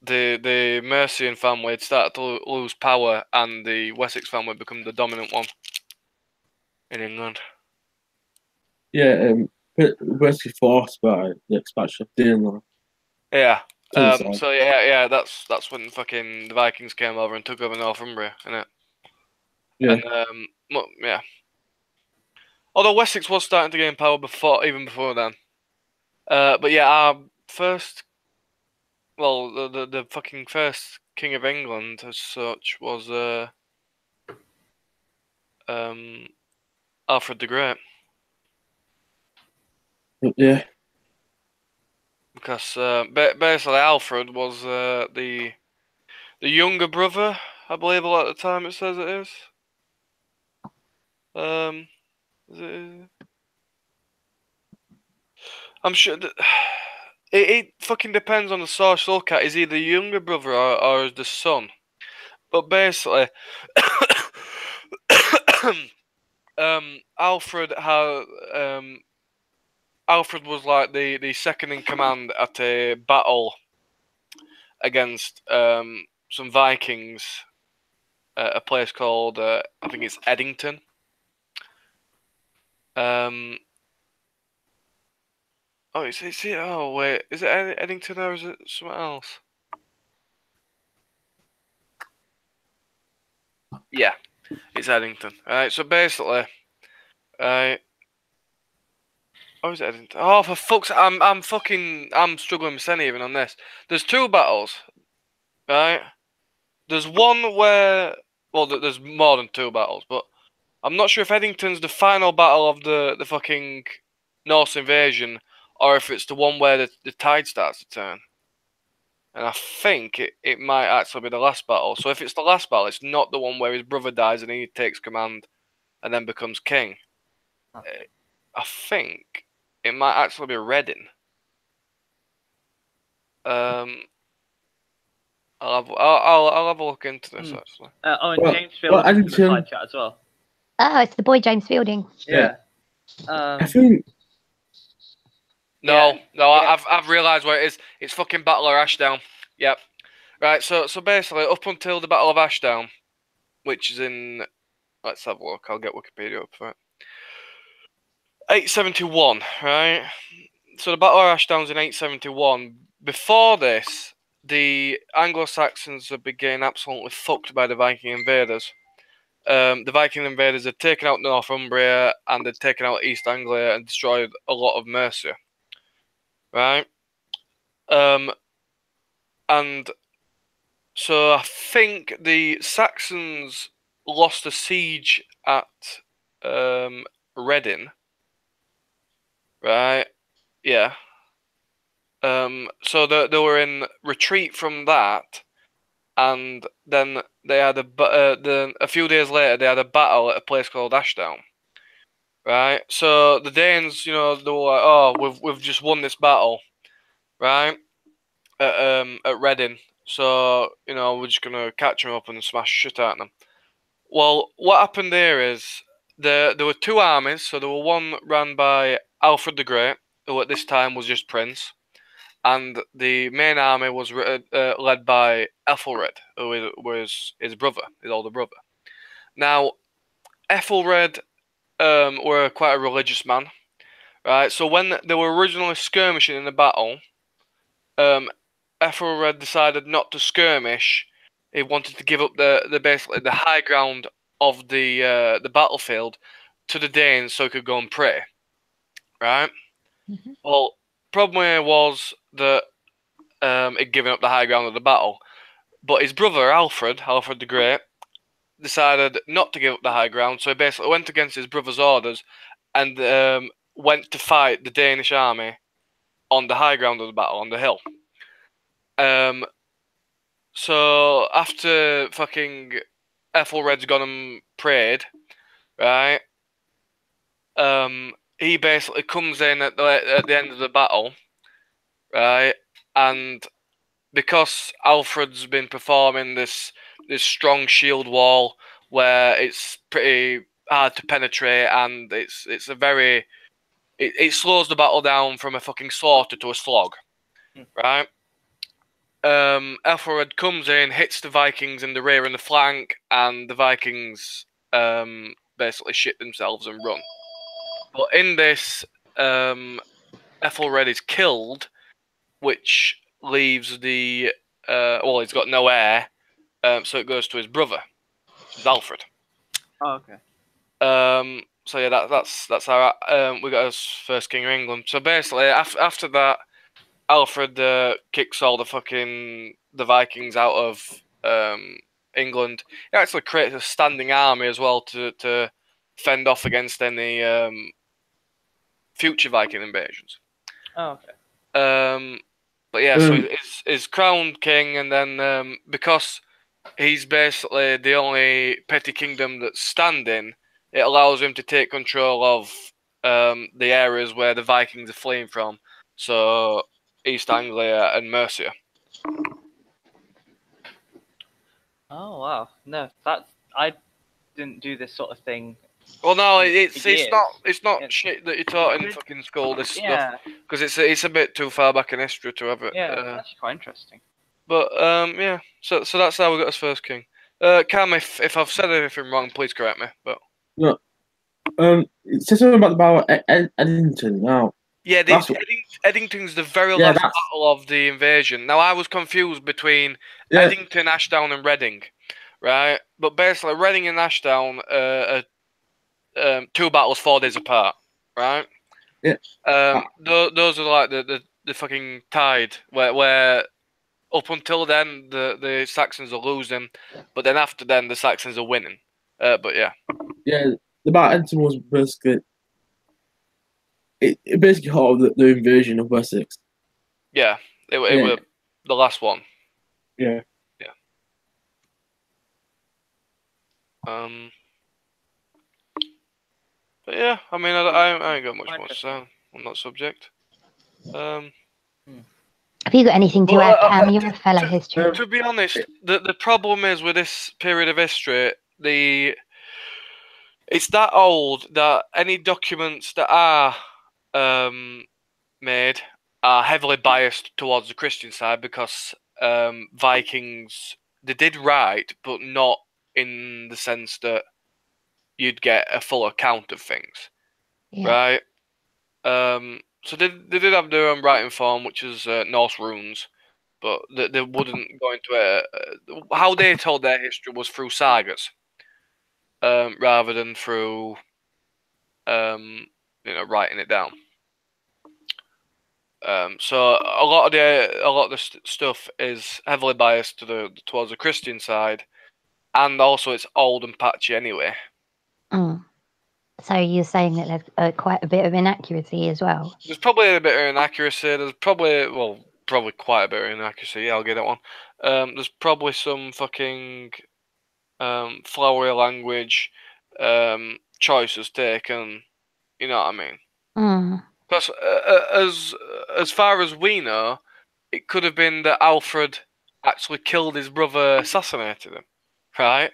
Speaker 3: the Mercian family had started to lose power, and the Wessex family had become the dominant one in England.
Speaker 2: Yeah, basically forced by the expansion of Danelaw.
Speaker 3: Yeah.
Speaker 2: So
Speaker 3: So yeah, that's when fucking the Vikings came over and took over Northumbria, innit?
Speaker 2: Yeah.
Speaker 3: And yeah. Although Wessex was starting to gain power even before then. But yeah, our first, well, the fucking first king of England as such was Alfred the Great.
Speaker 2: Yeah.
Speaker 3: Because basically Alfred was the younger brother, I believe a lot of the time it says it is. Is it? I'm sure that it fucking depends on the source you look at. Is he the younger brother or is the son? But basically, Alfred Alfred was like the second in command at a battle against some Vikings at a place called I think it's Eddington. Oh, oh wait, is it Eddington or is it something else? Yeah, it's Eddington. Alright, so basically, oh, is it Eddington? Oh, for fuck's sake, I'm struggling with saying even on this. There's two battles, right? There's one where, well, there's more than two battles, but I'm not sure if Eddington's the final battle of the fucking Norse invasion, or if it's the one where the tide starts to turn. And I think it might actually be the last battle. So if it's the last battle, it's not the one where his brother dies and he takes command and then becomes king. I think it might actually be Reading. I'll have a look into this actually.
Speaker 1: And James Field in the side chat as well.
Speaker 4: Oh, it's the boy James Fielding.
Speaker 1: Yeah.
Speaker 2: I think.
Speaker 3: No, I've realised where it is. It's fucking Battle of Ashdown. Yep. Right. So basically, up until the Battle of Ashdown, which is in, let's have a look. I'll get Wikipedia up for it. 871. Right. So the Battle of Ashdown's in 871. Before this, the Anglo-Saxons had been getting absolutely fucked by the Viking invaders. The Viking invaders had taken out Northumbria and they'd taken out East Anglia and destroyed a lot of Mercia. Right? And so I think the Saxons lost a siege at Reading. Right? Yeah. So they were in retreat from that, and then they had then a few days later they had a battle at a place called Ashdown. Right? So the Danes, you know, they were like, "Oh, we've just won this battle." Right? At Reading. So, you know, we're just gonna catch them up and smash shit out of them. Well, what happened there is there were two armies. So there were one ran by Alfred the Great, who at this time was just prince, and the main army was led by Ethelred, who was his brother, his older brother. Now, Ethelred were quite a religious man, right? So when they were originally skirmishing in the battle, Ethelred decided not to skirmish. He wanted to give up the basically the high ground of the battlefield to the Danes so he could go and pray. Right?
Speaker 4: Mhm.
Speaker 3: Well, problem here was that he'd given up the high ground of the battle. But his brother Alfred the Great, decided not to give up the high ground, so he basically went against his brother's orders and went to fight the Danish army on the high ground of the battle, on the hill. So after fucking Ethelred's gone and prayed, right? He basically comes in at the end of the battle, right? And because Alfred's been performing this strong shield wall where it's pretty hard to penetrate, and it's a very it slows the battle down from a fucking slaughter to a slog, right? Ethelred comes in, hits the Vikings in the rear and the flank, and the Vikings basically shit themselves and run. But in this, Ethelred is killed, which leaves the well, he's got no heir, so it goes to his brother, which is Alfred.
Speaker 1: Oh, okay.
Speaker 3: So yeah, that's how we got his first king of England. So basically, after that, Alfred kicks all the Vikings out of England. He actually creates a standing army as well to fend off against any future Viking invasions.
Speaker 1: Oh, okay.
Speaker 3: But yeah, so he's crowned king, and then because he's basically the only petty kingdom that's standing, it allows him to take control of the areas where the Vikings are fleeing from. So East Anglia and Mercia.
Speaker 1: Oh wow. No, I didn't do this sort of thing.
Speaker 3: Well, no,
Speaker 1: For
Speaker 3: it's
Speaker 1: years.
Speaker 3: not
Speaker 1: It's-
Speaker 3: shit that you taught in fucking school. This stuff,
Speaker 1: Yeah,
Speaker 3: because it's a bit too far back in history to have it.
Speaker 1: yeah, it's actually quite interesting.
Speaker 3: But yeah. So that's how we got his first king. Cam, if I've said anything wrong, please correct me. But
Speaker 2: No. Say something about the battle at Eddington now.
Speaker 3: yeah,
Speaker 2: That's-
Speaker 3: Eddington's the very
Speaker 2: Yeah,
Speaker 3: last
Speaker 2: that's-
Speaker 3: battle of the invasion. Now I was confused between
Speaker 2: Yeah.
Speaker 3: Eddington, Ashdown, and Reading, right? But basically, Reading and Ashdown are two battles 4 days apart, right?
Speaker 2: Yeah.
Speaker 3: Those are like the fucking tide where up until then the Saxons are losing, but then after then the Saxons are winning. But yeah.
Speaker 2: Yeah, the battle at Eddington was basically it basically halted the invasion of Wessex.
Speaker 3: Yeah, it
Speaker 2: Yeah.
Speaker 3: was the last one.
Speaker 2: Yeah.
Speaker 3: But yeah, I mean, I ain't got much
Speaker 1: Quite
Speaker 3: more to say
Speaker 1: interesting.
Speaker 3: on that subject.
Speaker 4: Have you got anything to
Speaker 3: Well,
Speaker 4: add, Cam? You're a fellow
Speaker 3: to-
Speaker 4: history.
Speaker 3: To be honest, the problem is with this period of history, it's that old that any documents that are made are heavily biased towards the Christian side because Vikings, they did write, but not in the sense that you'd get a full account of things,
Speaker 4: Yeah.
Speaker 3: right? So they did have their own writing form, which is Norse runes, but they wouldn't go into it. How they told their history was through sagas, rather than through writing it down. So a lot of the stuff is heavily biased towards the Christian side, and also it's old and patchy anyway.
Speaker 4: Mm. So you're saying that there's quite a bit of inaccuracy as well.
Speaker 3: There's probably a bit of inaccuracy. There's probably quite a bit of inaccuracy. Yeah, I'll get that one. There's probably some fucking flowery language, choices taken. You know what I mean?
Speaker 4: Mm.
Speaker 3: Because as far as we know, it could have been that Alfred actually killed his brother, assassinated him, right?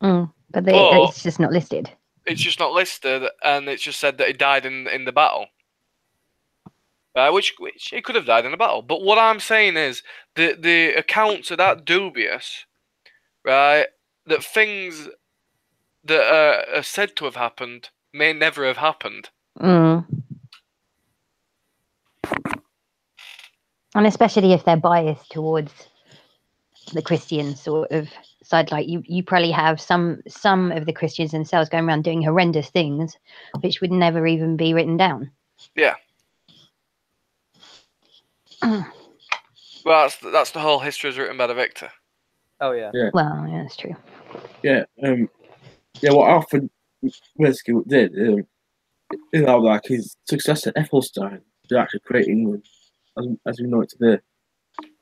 Speaker 4: But
Speaker 3: But
Speaker 4: it's just not listed.
Speaker 3: it's just not listed, and it's just said that he died in the battle. Which he could have died in a battle. But what I'm saying is the accounts are that dubious, right? That things that are said to have happened may never have happened.
Speaker 4: And especially if they're biased towards the Christian sort of side, like you probably have some of the Christians themselves going around doing horrendous things, which would never even be written down.
Speaker 3: Yeah. Well, that's the whole history is written by the victor.
Speaker 1: Oh yeah.
Speaker 4: Well, yeah, that's true.
Speaker 2: Yeah. What Alfred basically did, like his successor Ethelstein to actually create England as we know it today.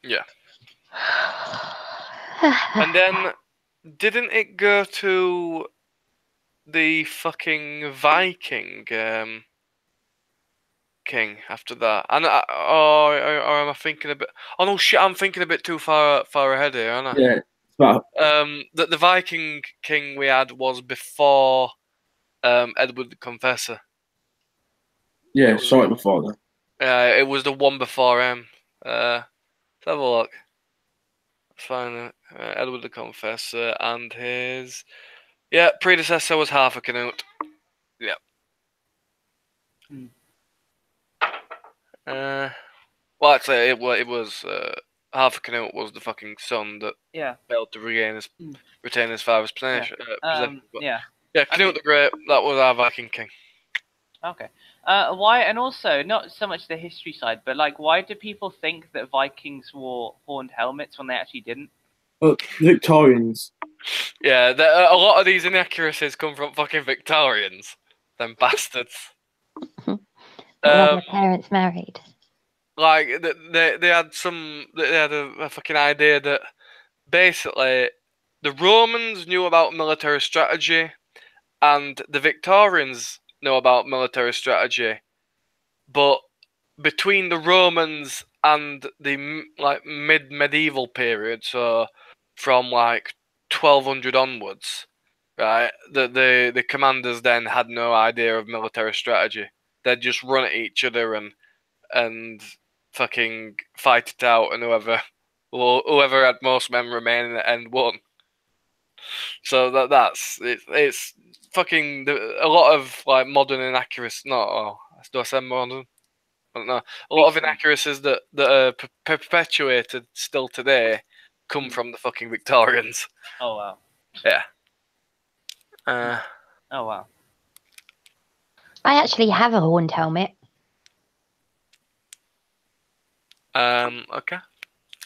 Speaker 3: Yeah. And then didn't it go to the fucking Viking king after that? And or am I thinking a bit? Oh no, shit! I'm thinking a bit too far ahead here, aren't I?
Speaker 2: Yeah, it's about
Speaker 3: the Viking king we had was before Edward the Confessor.
Speaker 2: yeah, saw it before that.
Speaker 3: It was the one before him. Let's have a look. Let's find it. Edward the Confessor and his predecessor was Harthacnut. Yeah. Well, actually, it was Harthacnut was the fucking son that failed to retain his father's possession. Yeah, Canute the Great. That was our Viking king.
Speaker 1: Okay. Why? And also, not so much the history side, but like, why do people think that Vikings wore horned helmets when they actually didn't?
Speaker 2: Well, Victorians.
Speaker 3: Yeah, a lot of these inaccuracies come from fucking Victorians. Them bastards.
Speaker 4: When their parents married.
Speaker 3: Like they had a fucking idea that basically the Romans knew about military strategy and the Victorians know about military strategy, but between the Romans and the mid-medieval period, so from like 1200 onwards, right? The commanders then had no idea of military strategy. They'd just run at each other and fucking fight it out, and whoever had most men remaining at end won. So that's it's fucking a lot of like modern inaccuracies. Do I say modern? I don't know. A lot of inaccuracies that are perpetuated still today come from the fucking Victorians.
Speaker 1: Oh wow.
Speaker 3: Yeah.
Speaker 1: Oh wow.
Speaker 4: I actually have a horned helmet.
Speaker 3: Okay.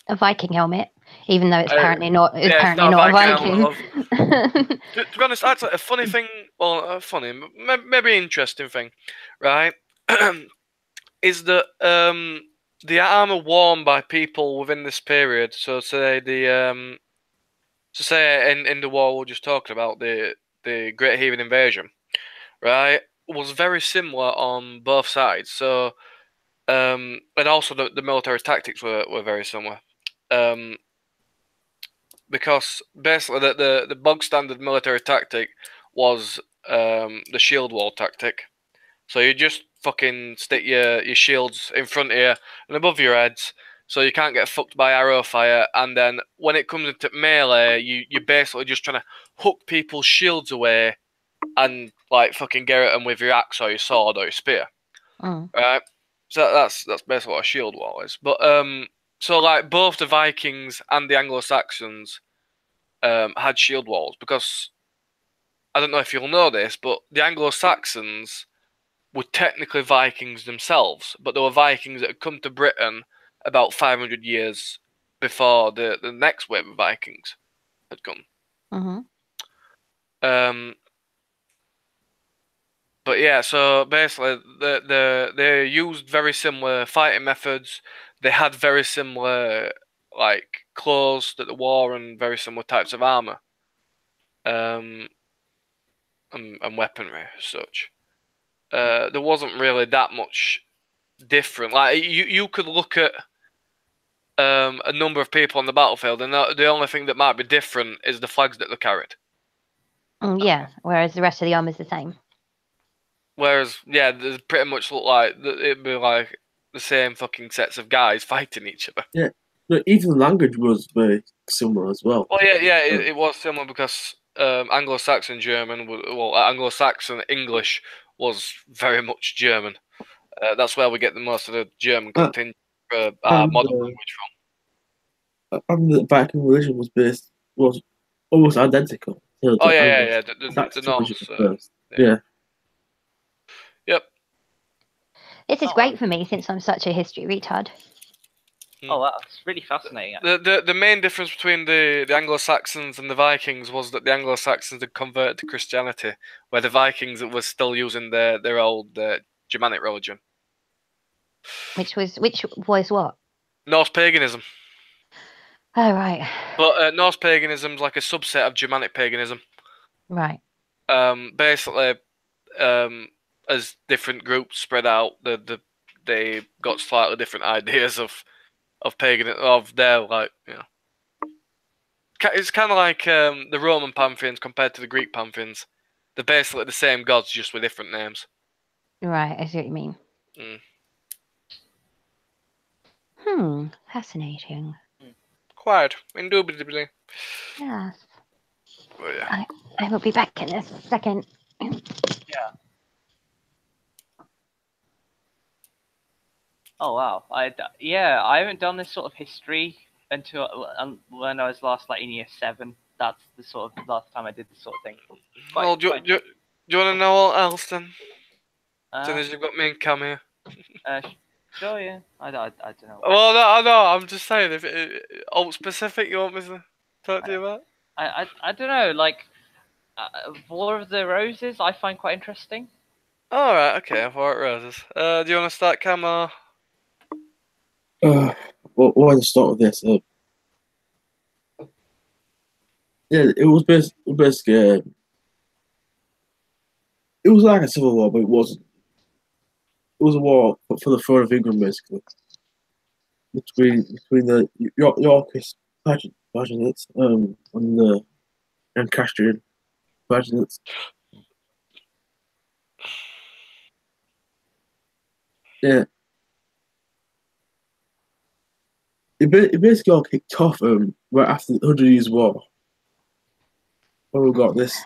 Speaker 4: A Viking helmet, even though it's apparently not. It's
Speaker 3: yeah,
Speaker 4: apparently
Speaker 3: it's
Speaker 4: not a
Speaker 3: Viking.
Speaker 4: Viking.
Speaker 3: To be honest, that's a funny thing. Well, funny, maybe interesting thing, right? Is that the armor worn by people within this period? So say in the war we're just talking about, the Great Heathen Invasion, right? Was very similar on both sides. So and also the military tactics were very similar. Because basically the bog standard military tactic was the shield wall tactic. So you just fucking stick your shields in front of you and above your heads, so you can't get fucked by arrow fire. And then when it comes into melee, you're basically just trying to hook people's shields away and like fucking get at them with your axe or your sword or your spear. Right? So that's basically what a shield wall is. But so like both the Vikings and the Anglo-Saxons had shield walls, because I don't know if you'll know this, but the Anglo-Saxons were technically Vikings themselves, but they were Vikings that had come to Britain about 500 years before the next wave of Vikings had come. But yeah, so basically, they used very similar fighting methods. They had very similar like clothes that they wore and very similar types of armor, and weaponry as such. There wasn't really that much different. Like you could look at a number of people on the battlefield, and the only thing that might be different is the flags that they carried.
Speaker 4: Yeah, whereas the rest of the armor's the same.
Speaker 3: Whereas, yeah, they pretty much look like it'd be like the same fucking sets of guys fighting each other.
Speaker 2: Yeah, but even the language was very similar as well.
Speaker 3: Well, yeah, it was similar because Anglo-Saxon German, Anglo-Saxon English was very much German. That's where we get the most of the German contingent for our modern language from.
Speaker 2: And the Viking religion was almost identical. To
Speaker 3: Oh
Speaker 2: the
Speaker 3: yeah.
Speaker 2: That's
Speaker 3: The Norse.
Speaker 2: first. Yeah.
Speaker 3: Yep.
Speaker 4: This is great for me since I'm such a history retard.
Speaker 1: Oh, that's really fascinating.
Speaker 3: The main difference between the Anglo-Saxons and the Vikings was that the Anglo-Saxons had converted to Christianity, where the Vikings were still using their old Germanic religion.
Speaker 4: Which was what?
Speaker 3: Norse paganism.
Speaker 4: Oh, right.
Speaker 3: But Norse paganism is like a subset of Germanic paganism.
Speaker 4: Right.
Speaker 3: Basically, as different groups spread out, they got slightly different ideas of pagan of their like It's kind of like the Roman pantheons compared to the Greek pantheons. They're basically the same gods, just with different names.
Speaker 4: Right, I see what you mean. Fascinating.
Speaker 3: Quite, indubitably.
Speaker 4: Yes.
Speaker 3: Oh, yeah.
Speaker 4: I will be back in a second.
Speaker 1: Yeah. Oh wow, I haven't done this sort of history until when I was last like in year 7. That's the sort of last time I did this sort of thing.
Speaker 3: Well, do you want to know what else then? Soon as you've got me and Cam here.
Speaker 1: Sure, yeah. I don't know.
Speaker 3: Well, no, no, I'm just saying. If specific, you want me to talk to you about?
Speaker 1: I don't know. Like War of the Roses, I find quite interesting.
Speaker 3: All right, okay. War Roses. Do you want to start, Cam? Or...
Speaker 2: Why to start with this? Yeah, it was basically it was like a civil war, but it wasn't. It was a war for the throne of England, basically, between the Yorkist Paganates and the Lancastrian Paganates. Yeah, it basically all kicked off right after the 100 Years' War. When we got this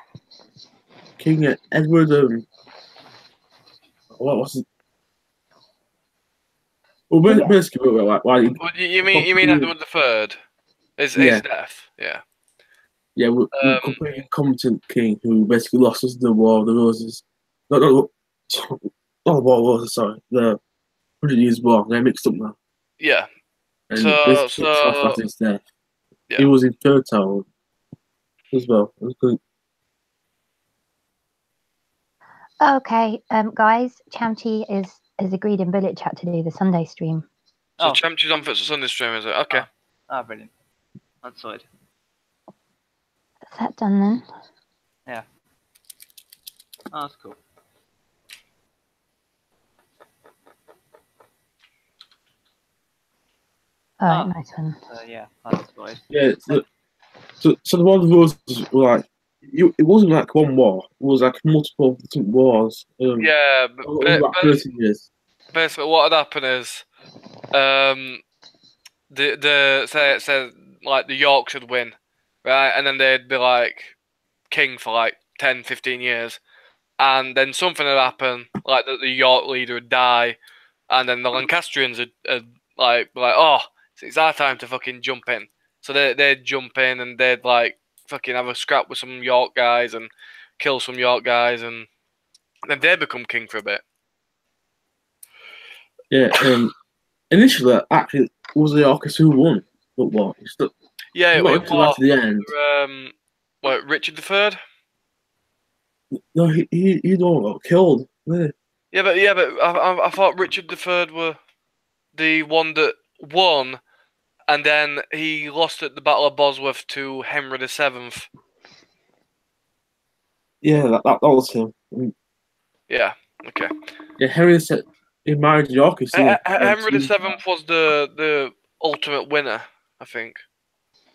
Speaker 2: King Edward. What was it? Well, basically, like why?
Speaker 3: You mean Edward the Third? His death, yeah.
Speaker 2: Yeah, we're comparing incompetent king who basically lost us the War of the Roses. Not the War of the Roses, sorry. The 100 Years' War. They're mixed up now.
Speaker 3: Yeah.
Speaker 2: And this kicks off after his death.
Speaker 3: Yeah.
Speaker 2: He was in Third Tower as well. It was good.
Speaker 4: Okay, guys, Champty has agreed in Bullet Chat to do the Sunday stream.
Speaker 3: So Champty's on for Sunday stream, is it? Okay.
Speaker 1: Brilliant. That's good.
Speaker 4: Is that done then?
Speaker 1: Yeah. Oh, that's cool.
Speaker 4: Alright, nice one.
Speaker 1: Yeah, that's good.
Speaker 2: Yeah, so the War of the Roses were like, it wasn't like one war. It was like multiple different wars.
Speaker 3: Yeah,
Speaker 2: over about 30 years.
Speaker 3: Basically, what had happened is, say like the Yorks would win, right, and then they'd be like king for like 10, 15 years, and then something would happen, like the York leader would die, and then the Lancastrians would be like, oh, it's our time to fucking jump in. So they'd jump in and they'd like fucking have a scrap with some York guys and kill some York guys, and then they become king for a bit.
Speaker 2: Yeah, initially, actually, it was the Yorkists who won. But what?
Speaker 3: Yeah, it was
Speaker 2: at the end.
Speaker 3: What, Richard III?
Speaker 2: No, he got killed. Really?
Speaker 3: Yeah, but I thought Richard III were the one that won, and then he lost at the Battle of Bosworth to Henry VII.
Speaker 2: Yeah, that was him.
Speaker 3: Yeah, okay.
Speaker 2: Yeah, Henry said he married York.
Speaker 3: Henry VII was the ultimate winner, I think.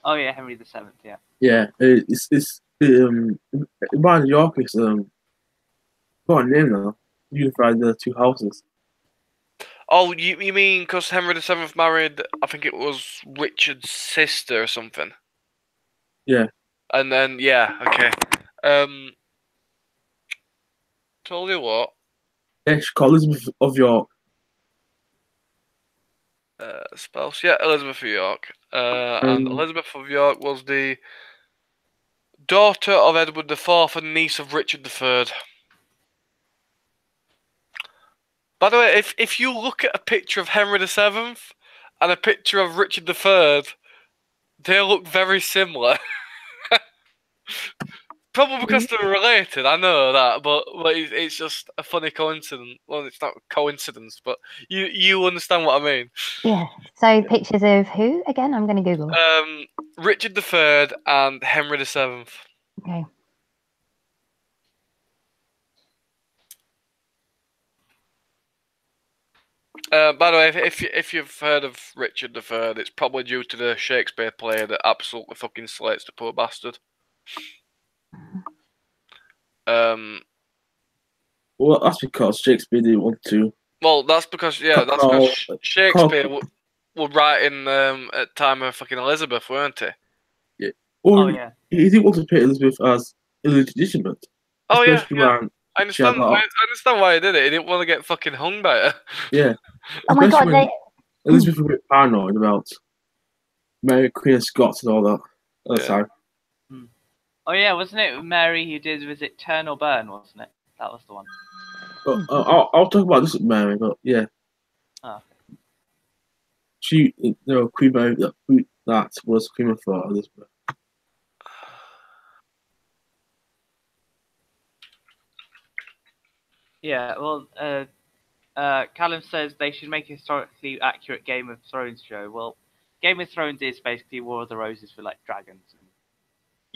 Speaker 1: Oh yeah, Henry VII. Yeah.
Speaker 2: Yeah, it's he married York is got a name now. Unified the two houses.
Speaker 3: Oh, you mean because Henry VII married, I think it was Richard's sister or something?
Speaker 2: Yeah.
Speaker 3: And then, yeah, okay. Tell you what,
Speaker 2: Yeah, she called Elizabeth of York.
Speaker 3: spouse, yeah, Elizabeth of York. And Elizabeth of York was the daughter of Edward IV and niece of Richard III. By the way, if you look at a picture of Henry VII and a picture of Richard III, they look very similar. Probably because they're related, I know that, but it's just a funny coincidence. Well, it's not a coincidence, but you understand what I mean.
Speaker 4: Yeah. So pictures of who again? I'm going to Google.
Speaker 3: Richard III and Henry VII.
Speaker 4: Okay.
Speaker 3: By the way, if you've heard of Richard III, it's probably due to the Shakespeare play that absolutely fucking slates the poor bastard.
Speaker 2: Well, that's because Shakespeare didn't want to.
Speaker 3: Well, that's because Shakespeare were writing at time of fucking Elizabeth, weren't he?
Speaker 2: Yeah.
Speaker 1: Oh
Speaker 2: Or
Speaker 1: yeah.
Speaker 2: he didn't want to paint Elizabeth as illegitimate.
Speaker 3: Oh yeah,
Speaker 2: Especially
Speaker 3: yeah.
Speaker 2: when
Speaker 3: I
Speaker 2: she had
Speaker 3: understand.
Speaker 2: that.
Speaker 3: I understand why he did it. He didn't want to get fucking hung by her.
Speaker 2: Yeah.
Speaker 4: Oh my
Speaker 2: Especially
Speaker 4: God!
Speaker 2: when Elizabeth was a bit paranoid about Mary Queen of Scots and all that. At the
Speaker 3: Yeah.
Speaker 2: time.
Speaker 1: Oh yeah, wasn't it Mary who did? Was it Turn or Burn? Wasn't it? That was the one.
Speaker 2: But, I'll talk about this with Mary, but yeah.
Speaker 1: Oh.
Speaker 2: She, Queen Mary, that was Queen of Elizabeth.
Speaker 1: Yeah. Well, Callum says they should make a historically accurate Game of Thrones show. Well, Game of Thrones is basically War of the Roses for like dragons.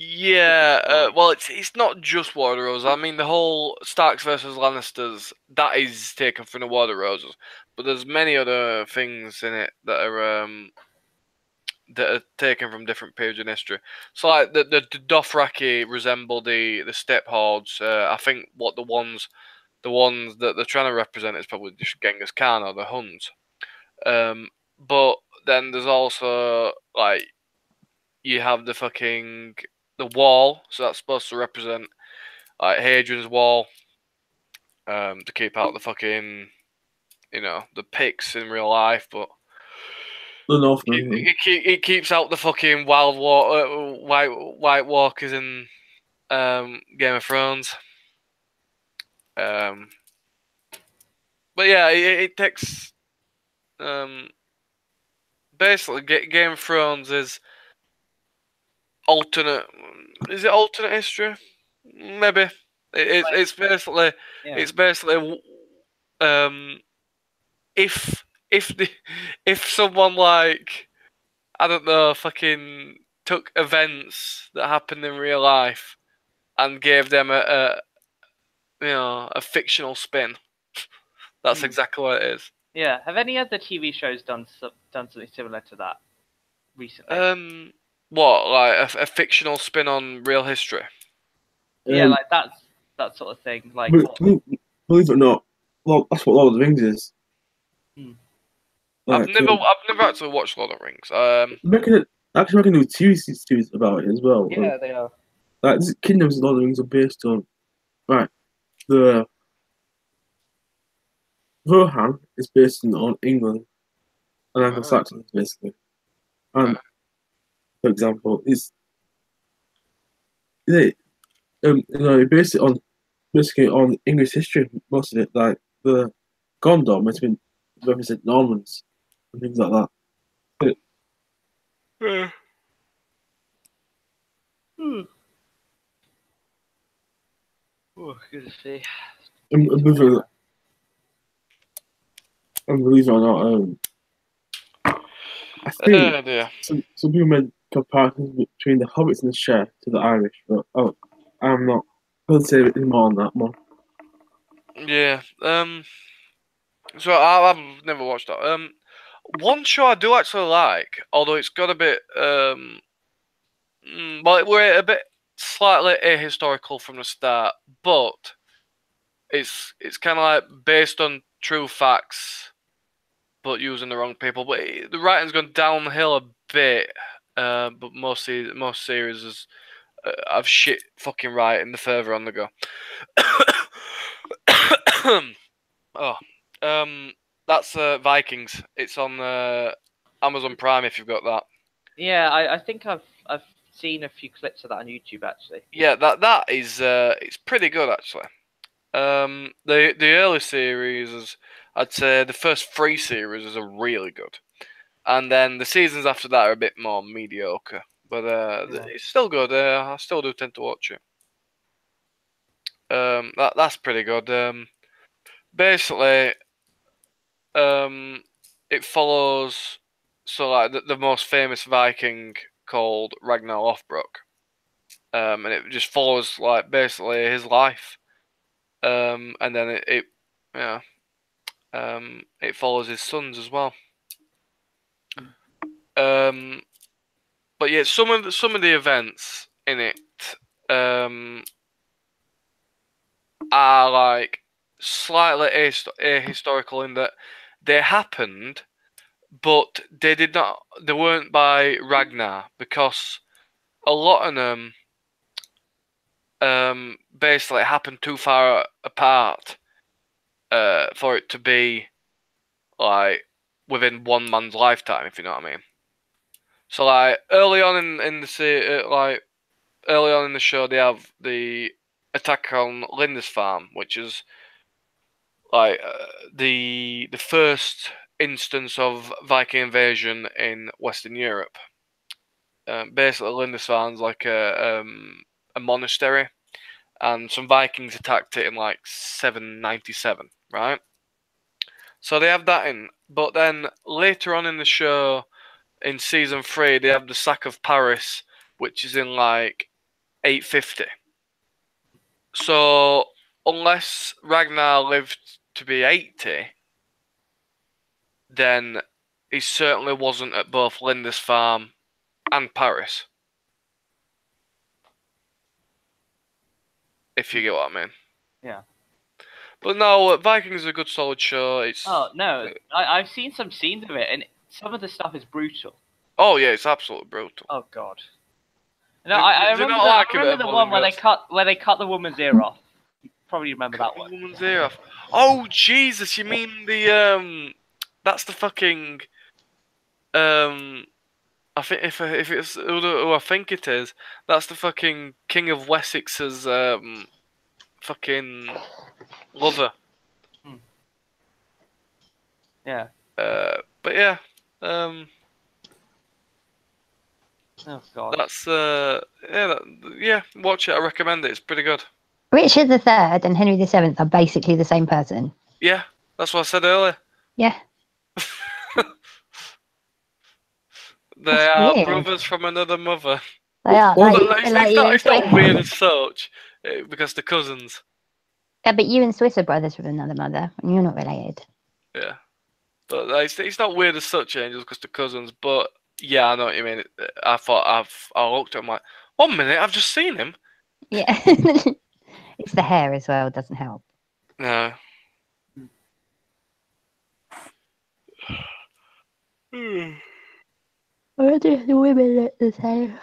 Speaker 3: Yeah, well, it's not just War of the Roses. I mean, the whole Starks versus Lannisters, that is taken from the War of the Roses. But there's many other things in it that are taken from different periods in history. So, like the Dothraki resemble the steppe hordes. I think what the ones that they're trying to represent is probably just Genghis Khan or the Huns. But then there's also like you have the wall, so that's supposed to represent like Hadrian's Wall, to keep out the fucking the Picts in real life, but
Speaker 2: The Northmen.
Speaker 3: it keeps out the fucking White Walkers in Game of Thrones. But yeah, it takes basically Game of Thrones is alternate. Is it alternate history? Maybe it's basically
Speaker 1: Yeah.
Speaker 3: it's basically if if someone like I don't know fucking took events that happened in real life and gave them a fictional spin. That's exactly what it is.
Speaker 1: Yeah. Have any other TV shows done something similar to that recently?
Speaker 3: What like a fictional spin on real history?
Speaker 1: Yeah, like that sort of thing. Like
Speaker 2: Believe it or not, well, that's what Lord of the Rings is.
Speaker 3: I've
Speaker 2: Like,
Speaker 3: never actually watched Lord of the Rings.
Speaker 2: making new series about it as well.
Speaker 1: yeah, they are.
Speaker 2: Like, this Kingdoms of Lord of the Rings are based on, right, the Rohan is based on England and Anglo-Saxons, basically. And, for example, based it on, basically on English history, most of it, like, the Gondor meant to represent Normans and things like that.
Speaker 3: Yeah.
Speaker 1: Oh, good to see.
Speaker 2: And believe it or not, I think
Speaker 3: Dear.
Speaker 2: some people made comparisons between the hobbits and the share to the Irish, but I'm not. I'll say it more on that one.
Speaker 3: Yeah. So I've never watched that. One show I do actually like, although it's got a bit well, we're a bit slightly ahistorical from the start, but it's kind of like based on true facts, but using the wrong people. But the writing's gone downhill a bit. But most series is have shit fucking writing the further on they go. Oh, that's Vikings. It's on Amazon Prime if you've got that.
Speaker 1: Yeah, I think I've seen a few clips of that on YouTube actually.
Speaker 3: Yeah, that is it's pretty good actually. The early series, I'd say the first 3 series are really good, and then the seasons after that are a bit more mediocre. But it's still good. I still do tend to watch it. That's pretty good. Basically, it follows like the most famous Viking called Ragnar Lothbrok, and it just follows like basically his life, and then it follows his sons as well. But yeah, some of the events in it are like slightly ahistorical in that they happened, but they did not. They weren't by Ragnar because a lot of them basically happened too far apart for it to be like within one man's lifetime, if you know what I mean. So like early on in the like early on in the show, they have the attack on Lindisfarne, which is like the first instance of Viking invasion in Western Europe. Basically, Lindisfarne's like a monastery, and some Vikings attacked it in like 797, right? So they have that in, but then later on in the show, in season 3, they have the sack of Paris, which is in like 850. So unless Ragnar lived to be 80, then he certainly wasn't at both Lindisfarne and Paris. If you get what I mean.
Speaker 1: Yeah.
Speaker 3: But no, Vikings is a good solid show. It's
Speaker 1: no, I've seen some scenes of it, and some of the stuff is brutal.
Speaker 3: Oh yeah, it's absolutely brutal.
Speaker 1: Oh god. No, I remember the one where they cut the woman's ear off. You probably remember that one.
Speaker 3: Woman's ear off. Oh Jesus, you mean the that's the fucking I think if it's who I think it is, that's the fucking King of Wessex's fucking lover.
Speaker 1: Yeah.
Speaker 3: But yeah,
Speaker 1: oh god.
Speaker 3: That's yeah, watch it. I recommend it. It's pretty good.
Speaker 4: Richard III and Henry VII are basically the same person.
Speaker 3: Yeah, that's what I said earlier.
Speaker 4: Yeah.
Speaker 3: They
Speaker 4: That's
Speaker 3: are
Speaker 4: weird.
Speaker 3: brothers from another mother.
Speaker 4: They are.
Speaker 3: It's not weird as such because they're cousins.
Speaker 4: Yeah, but you and Swiss are brothers from another mother, and you're not related.
Speaker 3: Yeah, but it's not weird as such, Angels, because they're cousins. But yeah, I know what you mean. I looked at him like, 1 minute, I've just seen him.
Speaker 4: Yeah. It's the hair as well, doesn't help.
Speaker 3: No.
Speaker 4: Why do the women look the same?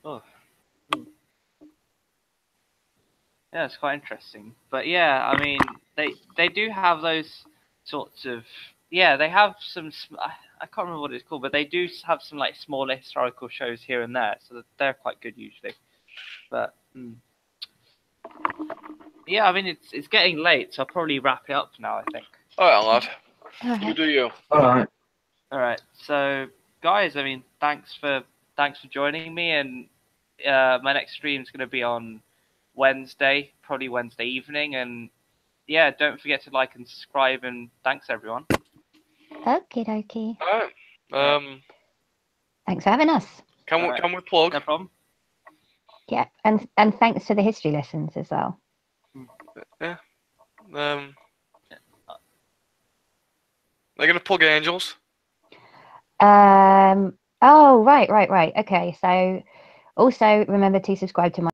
Speaker 1: Oh. Yeah, it's quite interesting. But yeah, I mean, they do have those sorts of they have some. I can't remember what it's called, but they do have some like smaller historical shows here and there, so they're quite good usually. But yeah, I mean it's getting late, so I'll probably wrap it up now. I think.
Speaker 3: All right, lad.
Speaker 4: Okay.
Speaker 3: You do you.
Speaker 2: All
Speaker 1: right. So guys, I mean, thanks for joining me, and my next stream is going to be on Wednesday, probably Wednesday evening, and yeah, don't forget to like and subscribe, and thanks everyone.
Speaker 4: Okie dokie.
Speaker 3: All right.
Speaker 4: Thanks for having us.
Speaker 3: Can we plug?
Speaker 1: No problem.
Speaker 4: Yeah, and thanks to the history lessons as well.
Speaker 3: Yeah. They're gonna plug Angels.
Speaker 4: Oh, right. Okay, so also remember to subscribe to my